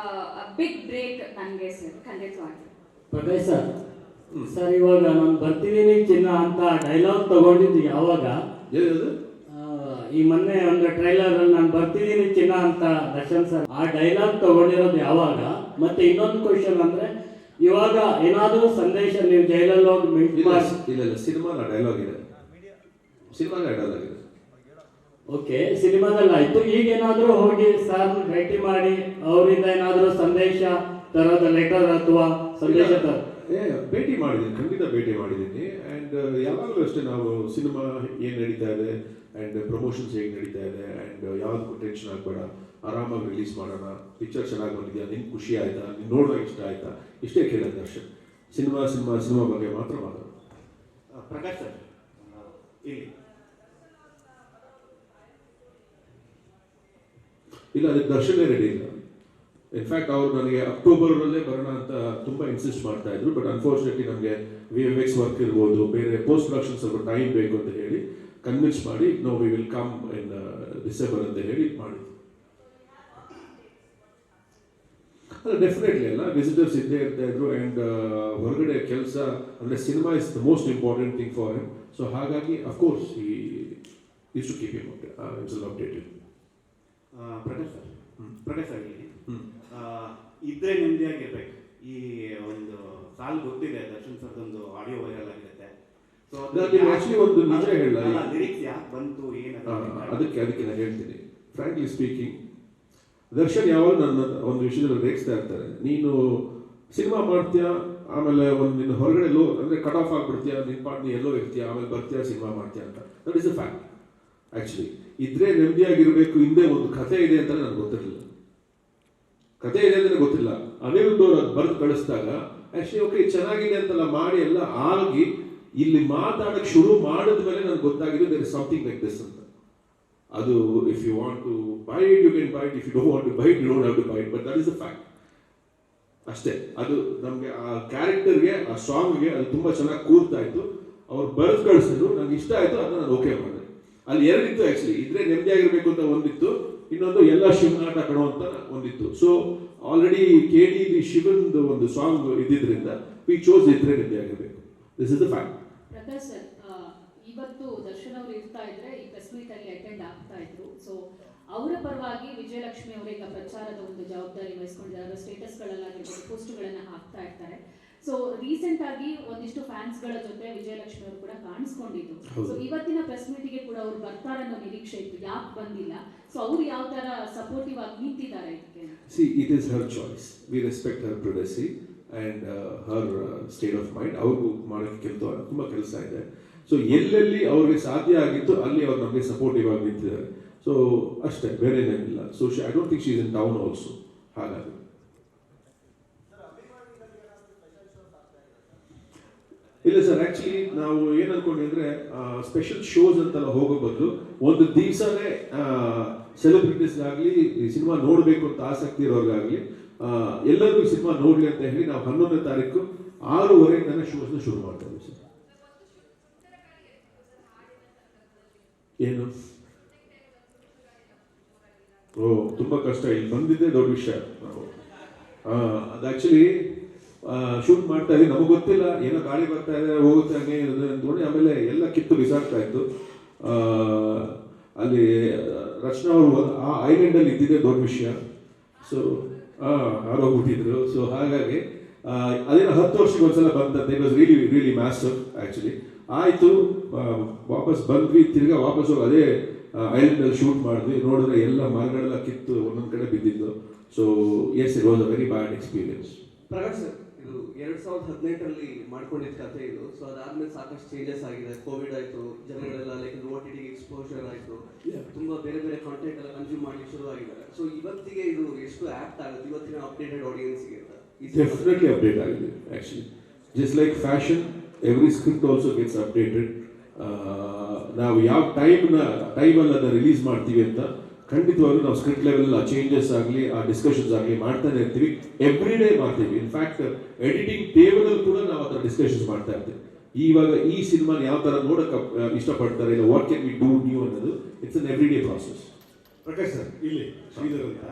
S10: big break ನನಗೆ ಸರ್, ಖಂಡಿತವಾಗಿ.
S19: ಪ್ರಕಾಶ್ ಸರ್ ಇವಾಗ ನಾನು ಬರ್ತಿದ್ದೀನಿ ಚಿನ್ನ ಅಂತ ಡೈಲಾಗ್ ತಗೊಂಡಿದ್ದು ಯಾವಾಗ? ಈ ಮೊನ್ನೆ ಒಂದು ಟ್ರೈಲರ್ ಅಲ್ಲಿ ನಾನು ಬರ್ತಿದ್ದೀನಿ ಚಿನ್ನ ಅಂತ ದರ್ಶನ್ ಸರ್ ಆ ಡೈಲಾಗ್ ತಗೊಂಡಿರೋದು ಯಾವಾಗ? ಮತ್ತೆ ಇನ್ನೊಂದು ಕ್ವಶನ್ ಅಂದ್ರೆ ಇವಾಗ ಏನಾದರೂ ಸಂದೇಶ ನೀವು ಜೈಲಲ್ಲಿ ಹೋಗಿ ಮೀಟ್
S5: ಇಲ್ಲ ಸಿನಿಮಾ ಡೈಲಾಗ್ ಇದೆ, ಸಿನಿಮಾ ಡೈಲಾಗ್ ಇದೆ.
S19: ಓಕೆ, ಸಿನಿಮಾದಲ್ಲಿ ಆಯ್ತು. ಈಗ ಏನಾದರೂ ಹೋಗಿ ಸರ್ ಭೇಟಿ ಮಾಡಿ ಅವರಿಂದ ಏನಾದರೂ ಸಂದೇಶ ತರೋದ ಲೆಟರ್ ಅಥವಾ ಸಂದೇಶ
S5: ಭೇಟಿ ಮಾಡಿದ್ದೀನಿ, ಖಂಡಿತ ಭೇಟಿ ಮಾಡಿದ್ದೀನಿ. ಆ್ಯಂಡ್ ಯಾವಾಗಲೂ ಅಷ್ಟೇ ನಾವು ಸಿನಿಮಾ ಏನು ನಡೀತಾ ಇದೆ ಆ್ಯಂಡ್ ಪ್ರಮೋಷನ್ಸ್ ಹೇಗೆ ನಡೀತಾ ಇದೆ ಆ್ಯಂಡ್ ಯಾವುದಕ್ಕೂ ಟೆನ್ಷನ್ ಆಗಬೇಡ, ಆರಾಮಾಗಿ ರಿಲೀಸ್ ಮಾಡೋಣ, ಪಿಕ್ಚರ್ ಚೆನ್ನಾಗಿ ಬಂದಿದೆಯಾ, ನಿನ್ಗೆ ಖುಷಿ ಆಯಿತಾ, ನೀನು ನೋಡೋಕೆ ಇಷ್ಟ ಆಯಿತಾ, ಇಷ್ಟೇ ಕೇಳೋದು ದರ್ಶನ್. ಸಿನಿಮಾ ಬಗ್ಗೆ ಮಾತ್ರ ಮಾತಾಡೋದು.
S3: ಪ್ರಕಾಶ್ ಸರ್ ಇಲ್ಲಿ
S5: ಇಲ್ಲ, ಅದಕ್ಕೆ ದರ್ಶನೇ ರೆಡಿ ಇಲ್ಲ. ಇನ್ಫ್ಯಾಕ್ಟ್ ಅವರು ನನಗೆ ಅಕ್ಟೋಬರಲ್ಲೇ ಬರೋಣ ಅಂತ ತುಂಬ ಇನ್ಸಿಸ್ಟ್ ಮಾಡ್ತಾ ಇದ್ರು. ಬಟ್ ಅನ್ಫಾರ್ಚುನೇಟ್ಲಿ ನಮಗೆ VFX ವರ್ಕ್ ಇರ್ಬೋದು, ಬೇರೆ ಪೋಸ್ಟ್ ಪ್ರೊಡಕ್ಷನ್ ಸ್ವಲ್ಪ ಟೈಮ್ ಬೇಕು ಅಂತ ಹೇಳಿ ಕನ್ವಿನ್ಸ್ ಮಾಡಿ no we will come in December ಅಂತ ಹೇಳಿ ಮಾಡಿದ್ವಿ. ಅಲ್ಲ ಡೆಫಿನೆಟ್ಲಿ ಅಲ್ಲ, ವಿಸಿಟರ್ಸ್ ಇದ್ದೇ ಇರ್ತಾ ಇದ್ರು. ಆ್ಯಂಡ್ ಹೊರಗಡೆ ಕೆಲಸ ಅಂದರೆ cinema is the most important thing for him. So ಹಾಗಾಗಿ ಅಫ್ಕೋರ್ಸ್ ಈ use to keep him updated.
S3: Prakash sir ಇಲ್ಲಿ ಇದ್ರೆ ನೆಮ್ಮದಿಯಾಗಿರ್ಬೇಕು. ಈ ಒಂದು ಸಾಲು ಗೊತ್ತಿದೆ, ದರ್ಶನ್ ಸರ್ದೊಂದು ಆಡಿಯೋ ವೈರಲ್ ಆಗಿರುತ್ತೆ. ಸೊ
S5: ಆಕ್ಚುಲಿ ಒಂದು ನಿಜ ಹೇಳ,
S3: ಲಿರಿಕ್ಸ್ ಯಾಕೆ ಬಂತು
S5: ಅದಕ್ಕೆ ನಾನು ಹೇಳ್ತೀನಿ. ಫ್ರಾಂಕ್ಲಿ ಸ್ಪೀಕಿಂಗ್, ದರ್ಶನ್ ಯಾವಾಗ ನನ್ನ ಒಂದು ವಿಷಯದಲ್ಲಿ ರೇಗಿಸ್ತಾ ಇರ್ತಾರೆ, ನೀನು ಸಿನಿಮಾ ಮಾಡ್ತೀಯಾ, ಆಮೇಲೆ ಒಂದು ನಿನ್ನ ಹೊರಗಡೆ ಅಂದರೆ ಕಟ್ ಆಫ್ ಆಗಿಬಿಡ್ತೀಯಾ, ನಿನ್ನ ಪಾಟ್ ನೀ ಎಲ್ಲೋ ಇರ್ತೀಯಾ, ಆಮೇಲೆ ಬರ್ತೀಯಾ ಸಿನಿಮಾ ಮಾಡ್ತೀಯಾ ಅಂತ. That is a fact. Actually ಇದ್ರೆ ನೆಮ್ಮದಿಯಾಗಿರಬೇಕು, ಹಿಂದೆ ಒಂದು ಕಥೆ ಇದೆ ಅಂತ ನನಗೆ ಗೊತ್ತಿರಲಿಲ್ಲ. ಕಥೆ ಇದೆ ಅಂದರೆ ಗೊತ್ತಿಲ್ಲ. ಅನಿರುದ್ಧ ಅವರು ಅದು ಬರೆದು ಕಳಿಸಿದಾಗ ಆ್ಯಕ್ಚುಲಿ ಓಕೆ ಚೆನ್ನಾಗಿದೆ ಅಂತೆಲ್ಲ ಮಾಡಿ ಎಲ್ಲ ಆಗಿ ಇಲ್ಲಿ ಮಾತಾಡೋಕ್ಕೆ ಶುರು ಮಾಡಿದ ಮೇಲೆ ನನಗೆ ಗೊತ್ತಾಗಿದೆ there is something like this ಅಂತ. ಅದು if you want to buy it you can buy it, if you don't want to buy it you don't have to buy it, but that is a fact ಅಷ್ಟೇ. ಅದು ನಮಗೆ ಆ ಕ್ಯಾರೆಕ್ಟರ್ಗೆ, ಆ ಸಾಂಗ್ಗೆ ಅದು ತುಂಬ ಚೆನ್ನಾಗಿ ಕೂರ್ತಾ ಇತ್ತು. ಅವ್ರು ಬರೆದು ಕಳಿಸಿದ್ರು, ನಂಗೆ ಇಷ್ಟ ಆಯಿತು, ಅದನ್ನ ನಾನು ಓಕೆ ಮಾಡಿದೆ. ಅಲ್ಲಿ ಎರಡಿತ್ತು ಆ್ಯಕ್ಚುಲಿ, ಇದ್ರೆ ನೆಮ್ಮದಿಯಾಗಿರ್ಬೇಕು ಅಂತ ಒಂದಿತ್ತು, ಇನ್ನೊಂದು ಎಲ್ಲ ಶಿವನಾಟ ಕಣೋ ಅಂತ ಒಂದಿತ್ತು. ಸೊ ಆಲ್ರೆಡಿ KD ಶಿವನ್ದು ಒಂದು ಸಾಂಗ್ ಇದ್ದಿದ್ರಿಂದ ವಿ ಚೋಸ್ ಇದ್ರೆ ನೆಮ್ಮದಿಯಾಗಿರ್ಬೇಕು. This is the fact.
S20: Prakash sir, ಇವತ್ತು ದರ್ಶನ್ ಅವರು ಇರ್ತಾ ಇದ್ರೆ ಈ ಪ್ರೆಸ್ ಮೀಟ್ ಅಲ್ಲಿ ಅಟೆಂಡ್ ಆಗ್ತಾ ಇದ್ರು. ಸೊ ಅವರ ಪರವಾಗಿ ವಿಜಯಲಕ್ಷ್ಮಿ ಅವರು ಈಗ ಪ್ರಚಾರದ ಒಂದು ಜವಾಬ್ದಾರಿ ವಹಿಸ್ಕೊಂಡಿದ್ದಾರೆ. ಸ್ಟೇಟಸ್ಗಳಲ್ಲಾಗಿರ್ಬೋದು, ಪೋಸ್ಟ್ಗಳನ್ನು ಹಾಕ್ತಾ ಇರ್ತಾರೆ. ಸೊ ರೀಸೆಂಟ್ ಆಗಿ ಒಂದಿಷ್ಟು ಫ್ಯಾನ್ಸ್ಗಳ ಜೊತೆ ವಿಜಯಲಕ್ಷ್ಮಿ ಅವರು ಕೂಡ ಕಾಣಿಸ್ಕೊಂಡಿದ್ರು. ಸೊ ಇವತ್ತಿನ ಪ್ರೆಸ್ ಮೀಟಿಗೆ ಕೂಡ ಅವ್ರು ಬರ್ತಾರನ್ನೋ ನಿರೀಕ್ಷೆ ಇತ್ತು, ಯಾಕೆ ಬಂದಿಲ್ಲ? ಸೊ ಅವ್ರು ಯಾವ ತರ ಸಪೋರ್ಟಿವ್ ಆಗಿ ನಿಂತಿದ್ದಾರೆ ಇದಕ್ಕೆ?
S5: C, it is her choice. We respect Har privacy and her state of mind. ಅವ್ರಿಗೂ ಮಾಡೋಕ್ಕೆ ತುಂಬ ಕೆಲಸ ಇದೆ. ಸೊ ಎಲ್ಲೆಲ್ಲಿ ಅವ್ರಿಗೆ ಸಾಧ್ಯ ಆಗಿತ್ತು ಅಲ್ಲಿ ಅವ್ರು ನಮಗೆ ಸಪೋರ್ಟಿವ್ ಆಗಿ ನಿಂತಿದ್ದಾರೆ. ಸೊ ಅಷ್ಟೇ, ಬೇರೆ ಏನೇನಿಲ್ಲ. So I don't think she is in town also. ಹಾಗಾಗಿ ಇಲ್ಲ ಸರ್, ಆ್ಯಕ್ಚುಲಿ ನಾವು ಏನು ಅನ್ಕೊಂಡಿದ್ರೆ ಸ್ಪೆಷಲ್ ಶೋಸ್ ಅಂತೆಲ್ಲ ಹೋಗೋ ಬದಲು ಒಂದು ದಿವಸನೇ ಸೆಲೆಬ್ರಿಟೀಸ್ಗಾಗಲಿ ಈ ಸಿನಿಮಾ ನೋಡಬೇಕು ಅಂತ ಆಸಕ್ತಿ ಇರೋರಿಗಾಗಲಿ ಎಲ್ಲರಿಗೂ ಈ ಸಿನಿಮಾ ನೋಡಲಿ ಅಂತ ಹೇಳಿ ನಾವು 11ನೇ ತಾರೀಕು 6:30 ಶೋಸ್ನ ಶುರು ಮಾಡ್ತಾ ಇದ್ದೀವಿ ಸರ್. ಏನು ತುಂಬ ಕಷ್ಟ, ಇಲ್ಲಿ ಬಂದಿದ್ದೇ ದೊಡ್ಡ ವಿಷಯ. ನಾವು ಅದು ಆ್ಯಕ್ಚುಲಿ ಶೂಟ್ ಮಾಡ್ತಾ ಇದ್ದೀವಿ, ನಮಗೆ ಗೊತ್ತಿಲ್ಲ, ಏನೋ ಗಾಳಿ ಬರ್ತಾ ಇದೆ, ಹೋಗುತ್ತೆ ಹಂಗೆ ಅಂದ್ಕೊಂಡು ಆಮೇಲೆ ಎಲ್ಲ ಕಿತ್ತು ಬಿಸಾಡ್ತಾ ಇತ್ತು. ಅಲ್ಲಿ ರಚನಾ ಅವರು ಆ ಐಲ್ಯಾಂಡಲ್ಲಿ ಇದ್ದಿದ್ದೇ ದೊಡ್ಡ ವಿಷಯ. ಸೊ ಆರೋಗ್ಬಿಟ್ಟಿದ್ರು. ಸೊ ಹಾಗಾಗಿ ಅದೇನೋ 10 ವರ್ಷಕ್ಕೆ ಒಂದ್ಸಲ ಬಂದಂತೆ. It was really massive actually. ಆಯಿತು, ವಾಪಸ್ ಬಂದ್ವಿ, ತಿರ್ಗಾ ವಾಪಸ್ ಹೋಗಿ ಅದೇ ಐಲ್ಯಾಂಡಲ್ಲಿ ಶೂಟ್ ಮಾಡಿದ್ವಿ. ನೋಡಿದ್ರೆ ಎಲ್ಲ ಮರಗಳೆಲ್ಲ ಕಿತ್ತು ಒಂದೊಂದು ಕಡೆ ಬಿದ್ದಿದ್ದು. So yes it was a very bad experience.
S21: Prakash sir, ಇದು 2018ರಲ್ಲಿ ಮಾಡ್ಕೊಂಡಿದ್ದ ಕಥೆ ಇದು. ಸೊ ಅದಾದ್ಮೇಲೆ ಸಾಕಷ್ಟು ಚೇಂಜಸ್ ಆಗಿದೆ. ಕೋವಿಡ್ ಆಯಿತು, ಜನಗಳೆಲ್ಲ ಲೈಕ್ OTT ಎಕ್ಸ್ಪೋಜರ್ ಆಯಿತು, ತುಂಬ ಬೇರೆ ಬೇರೆ ಕಾಂಟೆಂಟ್ ಎಲ್ಲ ಕನ್ಸ್ಯೂಮ್ ಮಾಡಲಿಕ್ಕೆ ಶುರು ಆಗಿದ್ದಾರೆ. ಸೊ ಇವತ್ತಿಗೆ ಇದು ಎಷ್ಟು ಆ್ಯಪ್ಟ್ ಆಗುತ್ತೆ ಇವತ್ತಿನ ಅಪ್ಡೇಟೆಡ್ ಆಡಿಯನ್ಸ್ಗೆ ಅಂತ?
S5: Definitely update ಆಗಿದೆ actually. Just like fashion, every script also gets updated. ನಾವು ಯಾವ ಟೈಮಲ್ಲಿ ಅದನ್ನು ರಿಲೀಸ್ ಮಾಡ್ತೀವಿ ಅಂತ ಖಂಡಿತವಾಗ್ಲೂ ನಾವು ಸ್ಕ್ರಿಪ್ಟ್ ಲೆವೆಲ್ ಆ ಚೇಂಜಸ್ ಆಗಲಿ ಆ ಡಿಸ್ಕಷನ್ಸ್ ಆಗಲಿ ಮಾಡ್ತಾನೆ ಇರ್ತೀವಿ. ಎವ್ರಿ ಡೇ ಮಾಡ್ತೀವಿ. ಇನ್ಫ್ಯಾಕ್ಟ್ ಎಡಿಟಿಂಗ್ ಟೇಬಲಲ್ಲಿ ಕೂಡ ನಾವು ಆ ಥರ ಡಿಸ್ಕಷನ್ಸ್ ಮಾಡ್ತಾ ಇರ್ತೀವಿ. ಇವಾಗ ಈ ಸಿನಿಮಾನ ಯಾವ ಥರ ನೋಡೋಕೆ ಇಷ್ಟಪಡ್ತಾರೆ, ಇಲ್ಲ what can we do new ಅನ್ನೋದು it's an every day process.
S22: Prakash sir, ಇಲ್ಲಿ ಶ್ರೀಧರ್ ಅಂತ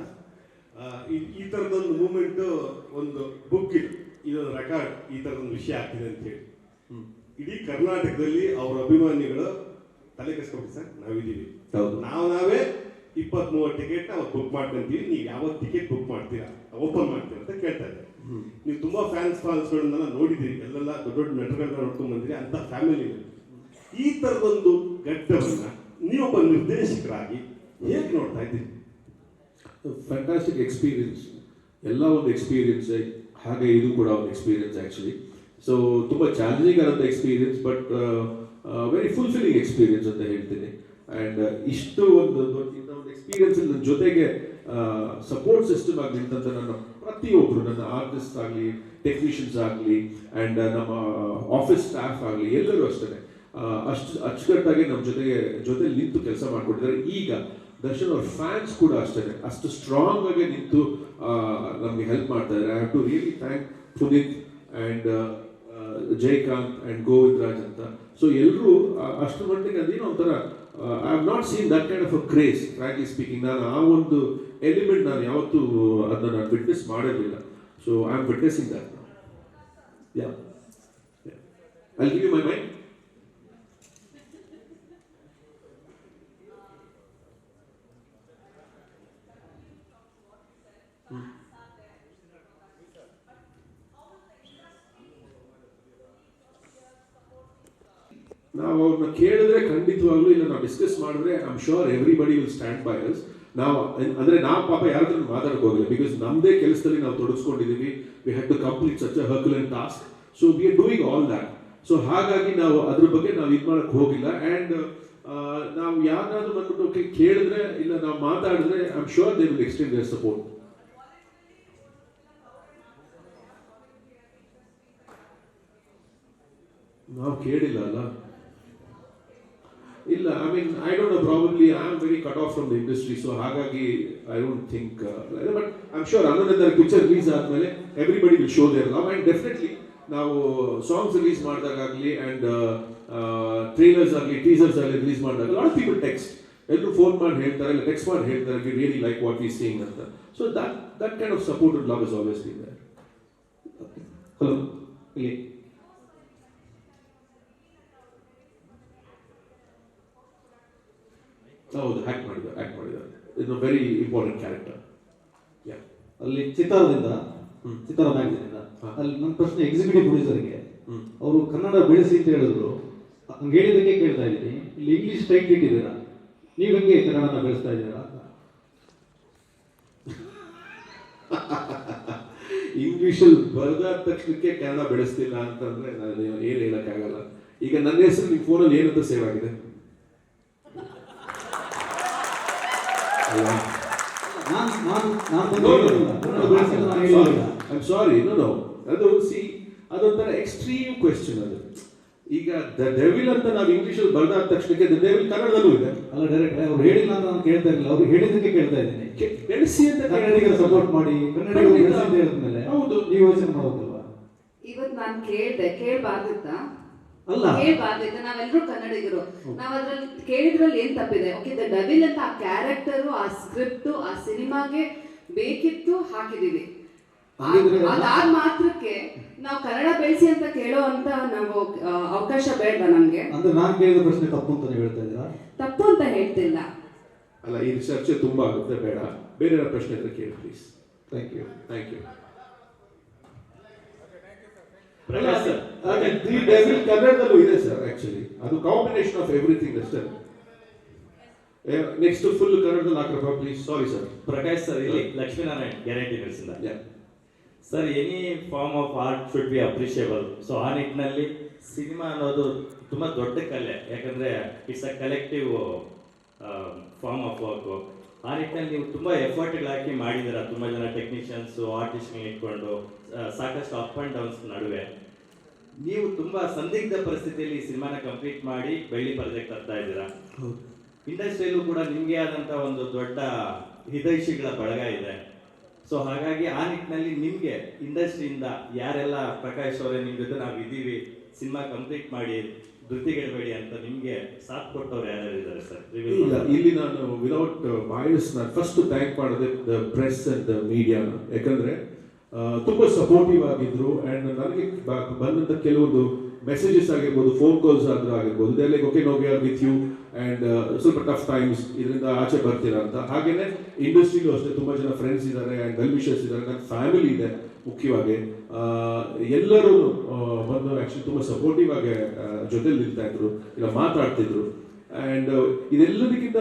S22: ಈ ಥರದೊಂದು ಮೂಮೆಂಟು, ಒಂದು ಬುಕ್ ಇದೊಂದು ರೆಕಾರ್ಡ್, ಈ ಥರದೊಂದು ವಿಷಯ ಆಗ್ತಿದೆ ಅಂತ ಹೇಳಿ ಇಡೀ ಕರ್ನಾಟಕದಲ್ಲಿ ಅವ್ರ ಅಭಿಮಾನಿಗಳು ತಲೆ ಕೆಸ್ಕೊಬಿಟ್ಟು ಸರ್ ನಾವಿದ್ದೀವಿ, ನಾವೇ 20-30 ಟಿಕೆಟ್ ನಾವು ಬುಕ್ ಮಾಡ್ಕೊಂತೀವಿ, ನೀವು ಯಾವತ್ತು ಟಿಕೆಟ್ ಬುಕ್ ಮಾಡ್ತೀರಾ, ಓಪನ್ ಮಾಡ್ತೀರಾ ಅಂತ ಕೇಳ್ತಾ ಇದ್ದಾರೆ. ನೀವು ತುಂಬಾ ಫಾನ್ಸ್ಗಳನ್ನೆಲ್ಲ ನೋಡಿದ್ದೀರಿ, ಎಲ್ಲೆಲ್ಲ ದೊಡ್ಡ ದೊಡ್ಡ ನಟಗಳನ್ನ ನೋಡ್ಕೊಂಡ್ ಬಂದಿರಿ ಅಂತ ಫ್ಯಾಮಿಲಿ. ಈ ಥರದೊಂದು ಘಟ್ಟವನ್ನ ನೀವೊಬ್ಬ ನಿರ್ದೇಶಕರಾಗಿ ಹೇಗೆ ನೋಡ್ತಾ ಇದ್ದೀರಿ?
S5: Fantastic experience. ಎಲ್ಲ ಒಂದು ಎಕ್ಸ್ಪೀರಿಯನ್ಸ್, ಹಾಗೆ ಇದು ಕೂಡ ಒಂದು ಎಕ್ಸ್ಪೀರಿಯನ್ಸ್ ಆ್ಯಕ್ಚುಲಿ. ಸೊ ತುಂಬ ಚಾಲೆಂಜಿಂಗ್ ಆದಂಥ experience, but very fulfilling experience ಅಂತ ಹೇಳ್ತೀನಿ. ಆ್ಯಂಡ್ ಇಷ್ಟು ಒಂದು ಎಕ್ಸ್ಪೀರಿಯನ್ಸ್ ನನ್ನ ಜೊತೆಗೆ ಸಪೋರ್ಟ್ ಸಿಸ್ಟಮ್ ಆಗಿ ನಿಂತಂಥ ನನ್ನ ಪ್ರತಿಯೊಬ್ಬರು, ನನ್ನ ಆರ್ಟಿಸ್ಟ್ ಆಗಲಿ, ಟೆಕ್ನಿಷಿಯನ್ಸ್ ಆಗಲಿ, ಆ್ಯಂಡ್ ನಮ್ಮ ಆಫೀಸ್ ಸ್ಟಾಫ್ ಆಗಲಿ, ಎಲ್ಲರೂ ಅಷ್ಟೇ ಅಷ್ಟು ಅಚ್ಚುಕಟ್ಟಾಗಿ ನಮ್ಮ ಜೊತೆಲಿ ನಿಂತು ಕೆಲಸ ಮಾಡಿಕೊಟ್ಟಿದ್ದಾರೆ. ಈಗ ದರ್ಶನ್ ಅವ್ರ ಫ್ಯಾನ್ಸ್ ಕೂಡ ಅಷ್ಟೇ ಅಷ್ಟು ಸ್ಟ್ರಾಂಗ್ ಆಗಿ ನಿಂತು ನಮಗೆ ಹೆಲ್ಪ್ ಮಾಡ್ತಾ ಇದ್ದಾರೆ. I have to really thank Puneeth and Jayakanth and Govind Raj ಅಂತ. ಸೊ ಎಲ್ಲರೂ ಅಷ್ಟು ಮಟ್ಟಿಗೆ ಅದೇನೋ ಒಂಥರ I have not seen that kind of a craze, frankly speaking. ನಾನು ಆ ಒಂದು ಎಲಿಮೆಂಟ್ ನಾನು ಯಾವತ್ತೂ ಅದನ್ನ ನಾನು ವಿಟ್ನೆಸ್ ಮಾಡಿರಲಿಲ್ಲ. So I am witnessing that. Yeah, I will give you my mind. ನಾವು ಅವ್ರನ್ನ ಕೇಳಿದ್ರೆ ಖಂಡಿತವಾಗ್ಲೂ, ಇಲ್ಲ ನಾವು ಡಿಸ್ಕಸ್ ಮಾಡಿದ್ರೆ I am sure everybody will stand by us. ನಾವು ಅಂದರೆ ನಾವು ಪಾಪ ಯಾರ ಹತ್ರ ಮಾತಾಡಕ್ಕೆ ಹೋಗಿಲ್ಲ, ಬಿಕಾಸ್ ನಮ್ಮದೇ ಕೆಲಸದಲ್ಲಿ ನಾವು ತೊಡಗಿಸ್ಕೊಂಡಿದ್ದೀವಿ. We had to complete such a herculean task. So we are doing all that. So ಹಾಗಾಗಿ ನಾವು ಅದ್ರ ಬಗ್ಗೆ ನಾವು ಇದು ಮಾಡಕ್ಕೆ ಹೋಗಿಲ್ಲ. ಆ್ಯಂಡ್ ನಾವು ಯಾರಾದ್ರೂ ಬಂದ್ಬಿಟ್ಟು ಕೇಳಿದ್ರೆ, ಇಲ್ಲ ನಾವು ಮಾತಾಡಿದ್ರೆ I am sure they will extend their support. ನಾವು ಕೇಳಿಲ್ಲ ಅಲ್ಲ. ಇಲ್ಲ, I mean I don't know, probably I am very cut off from the industry. So ಹಾಗಾಗಿ I don't think, but I am sure ಅನ್ನೋದರ ಪಿಕ್ಚರ್ ರಿಲೀಸ್ ಆದಮೇಲೆ everybody will show their love. And definitely ನಾವು songs release ಮಾಡಿದಾಗಲಿ and trailers ಆಗಲಿ, teasers ಆಗಲಿ release ಮಾಡಿದಾಗ lot of people text, ಎಲ್ಲರೂ phone ಮಾಡಿ ಹೇಳ್ತಾರೆ, ಇಲ್ಲ ಟೆಕ್ಸ್ಟ್ ಮಾಡಿ ಹೇಳ್ತಾರೆ, we really like what we seeing ಅಂತ. So that kind of support and love is always been there. Hello, ಇಲ್ಲಿ ಹೌದು, ಆ್ಯಕ್ಟ್ ಮಾಡಿದ್ದಾರೆ. It's a very important character.
S23: ಅಲ್ಲಿ ಚಿತ್ತಾರದಿಂದ ಮ್ಯಾಗ್ಝಿನಿಂದ ಅಲ್ಲಿ ನನ್ನ ಪ್ರಶ್ನೆ ಎಕ್ಸಿಕ್ಯೂಟಿವ್ ಪ್ರೊಡ್ಯೂಸರ್ಗೆ, ಅವರು ಕನ್ನಡ ಬೆಳೆಸಿ ಅಂತ ಹೇಳಿದ್ರು, ಹಂಗೆ ಹೇಳಿದ್ದಕ್ಕೆ ಕೇಳ್ತಾ ಇದ್ದೀನಿ. ಇಲ್ಲಿ ಇಂಗ್ಲೀಷ್ ಟೈಟ್ಲ್ ಇಟ್ಟಿದ್ದೀರಾ, ನೀವು ಹೆಂಗೆ ಕನ್ನಡನ ಬೆಳೆಸ್ತಾ ಇದ್ದೀರಾ?
S5: ಇಂಗ್ಲೀಷಲ್ಲಿ ಬರೆದಾದ ತಕ್ಷಣಕ್ಕೆ ಕನ್ನಡ ಬೆಳೆಸ್ತಿಲ್ಲ ಅಂತಂದ್ರೆ ನಾನು ಏನು ಹೇಳಕ್ಕಾಗಲ್ಲ. ಈಗ ನನ್ನ ಹೆಸರು ನಿಮ್ಮ ಫೋನಲ್ಲಿ ಏನಂತ ಸೇವ್ ಆಗಿದೆ? ಸಾರಿ, ನೋ, ಅದು ಅದೊಂಥರ ಎಕ್ಸ್ಟ್ರೀಮ್ ಕ್ವೆಶ್ಚನ್ ಅದು. ಈಗ ದ ಡೆವಿಲ್ ಅಂತ ನಾವು ಇಂಗ್ಲೀಷಲ್ಲಿ ಬರೆದಾದ ತಕ್ಷಣಕ್ಕೆ ದ ಡೆವಿಲ್ ಕನ್ನಡದಲ್ಲೂ ಇದೆ.
S23: ಅಲ್ಲ, ಡೈರೆಕ್ಟ್ ಅವ್ರು ಹೇಳಿಲ್ಲ ಅಂತ ನಾನು ಕೇಳ್ತಾ ಇರಲಿಲ್ಲ, ಅವ್ರು ಹೇಳಿದ್ದಕ್ಕೆ ಕೇಳ್ತಾ ಇದ್ದೀನಿ.
S5: ಬೆಳೆಸಿ ಅಂತ
S23: ಕನ್ನಡಿಗರ ಸಪೋರ್ಟ್ ಮಾಡಿ, ಕನ್ನಡಿಗರು ಬೆಳೆಸಿ ಅಂತ ಹೇಳಿದ್ಮೇಲೆ
S5: ಹೌದು,
S23: ನೀವು ಯೋಚನೆ ಮಾಡೋದಿಲ್ವಾ?
S11: ಇವತ್ತು ನಾನು ಕೇಳ್ಬಾರ್ದಿತ್ತಾ?
S23: ಅಲ್ಲ,
S11: ಕೇಳ್ಬಾರ್ದಿತ್ತ? ನಾವೆಲ್ಲರೂ ಕನ್ನಡಿಗರು, ನಾವ್ ಅದ್ರಲ್ಲಿ ಕೇಳಿದ್ರಲ್ಲಿ ಏನ್ ತಪ್ಪಿದೆ? ಓಕೆ, ದ ಡೆವಿಲ್ ಅಂತ ಆ ಕ್ಯಾರೆಕ್ಟರು, ಆ ಸ್ಕ್ರಿಪ್ಟ್, ಆ ಸಿನಿಮಾಗೆ ಬೇಕಿತ್ತು, ಹಾಕಿದೀವಿ. ಅದಾದ ಮಾತ್ರಕ್ಕೆ ನಾವು ಕನ್ನಡ ಬೆಳೆಸಿ ಅಂತ ಕೇಳೋ ಅಂತ ನಾವು ಅವಕಾಶ ಬೇಡ ನಮ್ಗೆ.
S23: ಅಂದ್ರೆ ನಾನು ಕೇಳಿದ ಪ್ರಶ್ನೆ ತಪ್ಪು ಅಂತ ನೀವು ಹೇಳ್ತಾ ಇದ್ದೀರಾ?
S11: ತಪ್ಪು ಅಂತ ಹೇಳ್ತಿಲ್ಲ.
S5: ಅಲ್ಲ, ಈ ಚರ್ಚೆ ತುಂಬಾ ಆಗುತ್ತೆ, ಬೇಡ. ಬೇರೆ ಪ್ರಶ್ನೆ ಇದ್ರೆ ಕೇಳಿ ಪ್ಲೀಸ್.
S23: Thank you.
S5: ಕನ್ನಡದಲ್ಲೂ ಇದೆ ಸರ್. ಆಕ್ಚುಲಿ ಅದು ಕಾಂಬಿನೇಷನ್ ಆಫ್ ಎವ್ರಿಥಿಂಗ್ ಅಷ್ಟೇ. ನೆಕ್ಸ್ಟ್ ಫುಲ್ ಕನ್ನಡದಲ್ಲಿ ಹಾಕ್ರಪ್ಪ please. Sorry sir.
S1: Prakash sir, ಇಲ್ಲಿ ಲಕ್ಷ್ಮೀನಾರಾಯಣ್ ಗ್ಯಾರಂಟಿ ಮಿಲ್ಸಿಂದ. Sir, any form of art should be appreciable. So ಆ ನಿಟ್ಟಿನಲ್ಲಿ ಸಿನಿಮಾ ಅನ್ನೋದು ತುಂಬ ದೊಡ್ಡ ಕಲೆ, ಯಾಕಂದರೆ it's a collective form of work. ಆ ನಿಟ್ಟಿನಲ್ಲಿ ನೀವು ತುಂಬ ಎಫರ್ಟ್ಗಳು ಹಾಕಿ ಮಾಡಿದ್ದೀರಾ, ತುಂಬ ಜನ ಟೆಕ್ನಿಷಿಯನ್ಸು ಆರ್ಟಿಸ್ಟ್ಗಳನ್ನ ಇಟ್ಕೊಂಡು ಸಾಕಷ್ಟು ಅಪ್ ಆ್ಯಂಡ್ ಡೌನ್ಸ್ ನಡುವೆ ನೀವು ತುಂಬ ಸಂದಿಗ್ಧ ಪರಿಸ್ಥಿತಿಯಲ್ಲಿ ಈ ಸಿನಿಮಾನ ಕಂಪ್ಲೀಟ್ ಮಾಡಿ ಬೆಳ್ಳಿ ಪರದೆಗೆ ತರ್ತಾ ಇದ್ದೀರಾ. ಇಂಡಸ್ಟ್ರಿಯಲ್ಲೂ ಕೂಡ ನಿಮಗೆ ಆದಂಥ ಒಂದು ದೊಡ್ಡ ಹಿತೈಷಿಗಳ ಬಳಗ ಇದೆ. ಸೊ ಹಾಗಾಗಿ ಆ ನಿಟ್ಟಿನಲ್ಲಿ ನಿಮಗೆ ಇಂಡಸ್ಟ್ರಿಯಿಂದ ಯಾರೆಲ್ಲ ಪ್ರಕಾಶ್ ಅವರೇ ನಿಮ್ಮ ಜೊತೆ ನಾವು ಇದ್ದೀವಿ, ಸಿನಿಮಾ ಕಂಪ್ಲೀಟ್ ಮಾಡಿ ಧೃತಿಗೆಡಬೇಡಿ ಅಂತ ನಿಮಗೆ ಸಾಥ್ ಕೊಟ್ಟವ್ರು ಯಾರ್ಯಾರು ಇದ್ದಾರೆ ಸರ್?
S5: ಇಲ್ಲ, ಇಲ್ಲಿ ನಾನು ವಿದೌಟ್ ಬಾಯಸ್ ನಾನು ಫಸ್ಟ್ ಥ್ಯಾಂಕ್ ಮಾಡೋದೆ ದ ಪ್ರೆಸ್ ಅಂಡ್ ದ ಮೀಡಿಯಾನ. ಯಾಕಂದರೆ ತುಂಬ ಸಪೋರ್ಟಿವ್ ಆಗಿದ್ರು. ಆ್ಯಂಡ್ ನನಗೆ ಬಂದಂಥ ಕೆಲವೊಂದು ಮೆಸೇಜಸ್ ಆಗಿರ್ಬೋದು, ಫೋನ್ ಕಾಲ್ಸ್ ಆದರೂ ಆಗಿರ್ಬೋದು, they like okay no we are with you and ಸ್ವಲ್ಪ ಟಫ್ ಟೈಮ್ಸ್, ಇದರಿಂದ ಆಚೆ ಬರ್ತೀರಾ ಅಂತ. ಹಾಗೆಯೇ ಇಂಡಸ್ಟ್ರಿಲೂ ಅಷ್ಟೇ ತುಂಬ ಜನ ಫ್ರೆಂಡ್ಸ್ ಇದ್ದಾರೆ ಆ್ಯಂಡ್ ವೆಲ್ ವಿಷರ್ಸ್ ಇದ್ದಾರೆ, ನನ್ನ ಫ್ಯಾಮಿಲಿ ಇದೆ ಮುಖ್ಯವಾಗಿ. ಎಲ್ಲರೂ ಬಂದು ಆ್ಯಕ್ಚುಲಿ ತುಂಬ ಸಪೋರ್ಟಿವ್ ಆಗಿ ಜೊತೆಲಿ ನಿಲ್ತಾ ಇದ್ರು, ಇಲ್ಲ ಮಾತಾಡ್ತಿದ್ರು. ಆ್ಯಂಡ್ ಇದೆಲ್ಲದಕ್ಕಿಂತ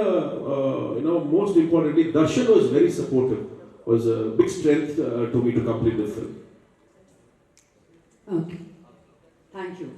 S5: most importantly Darshan was very supportive, was a big strength to me to complete this film.
S2: Okay, thank you.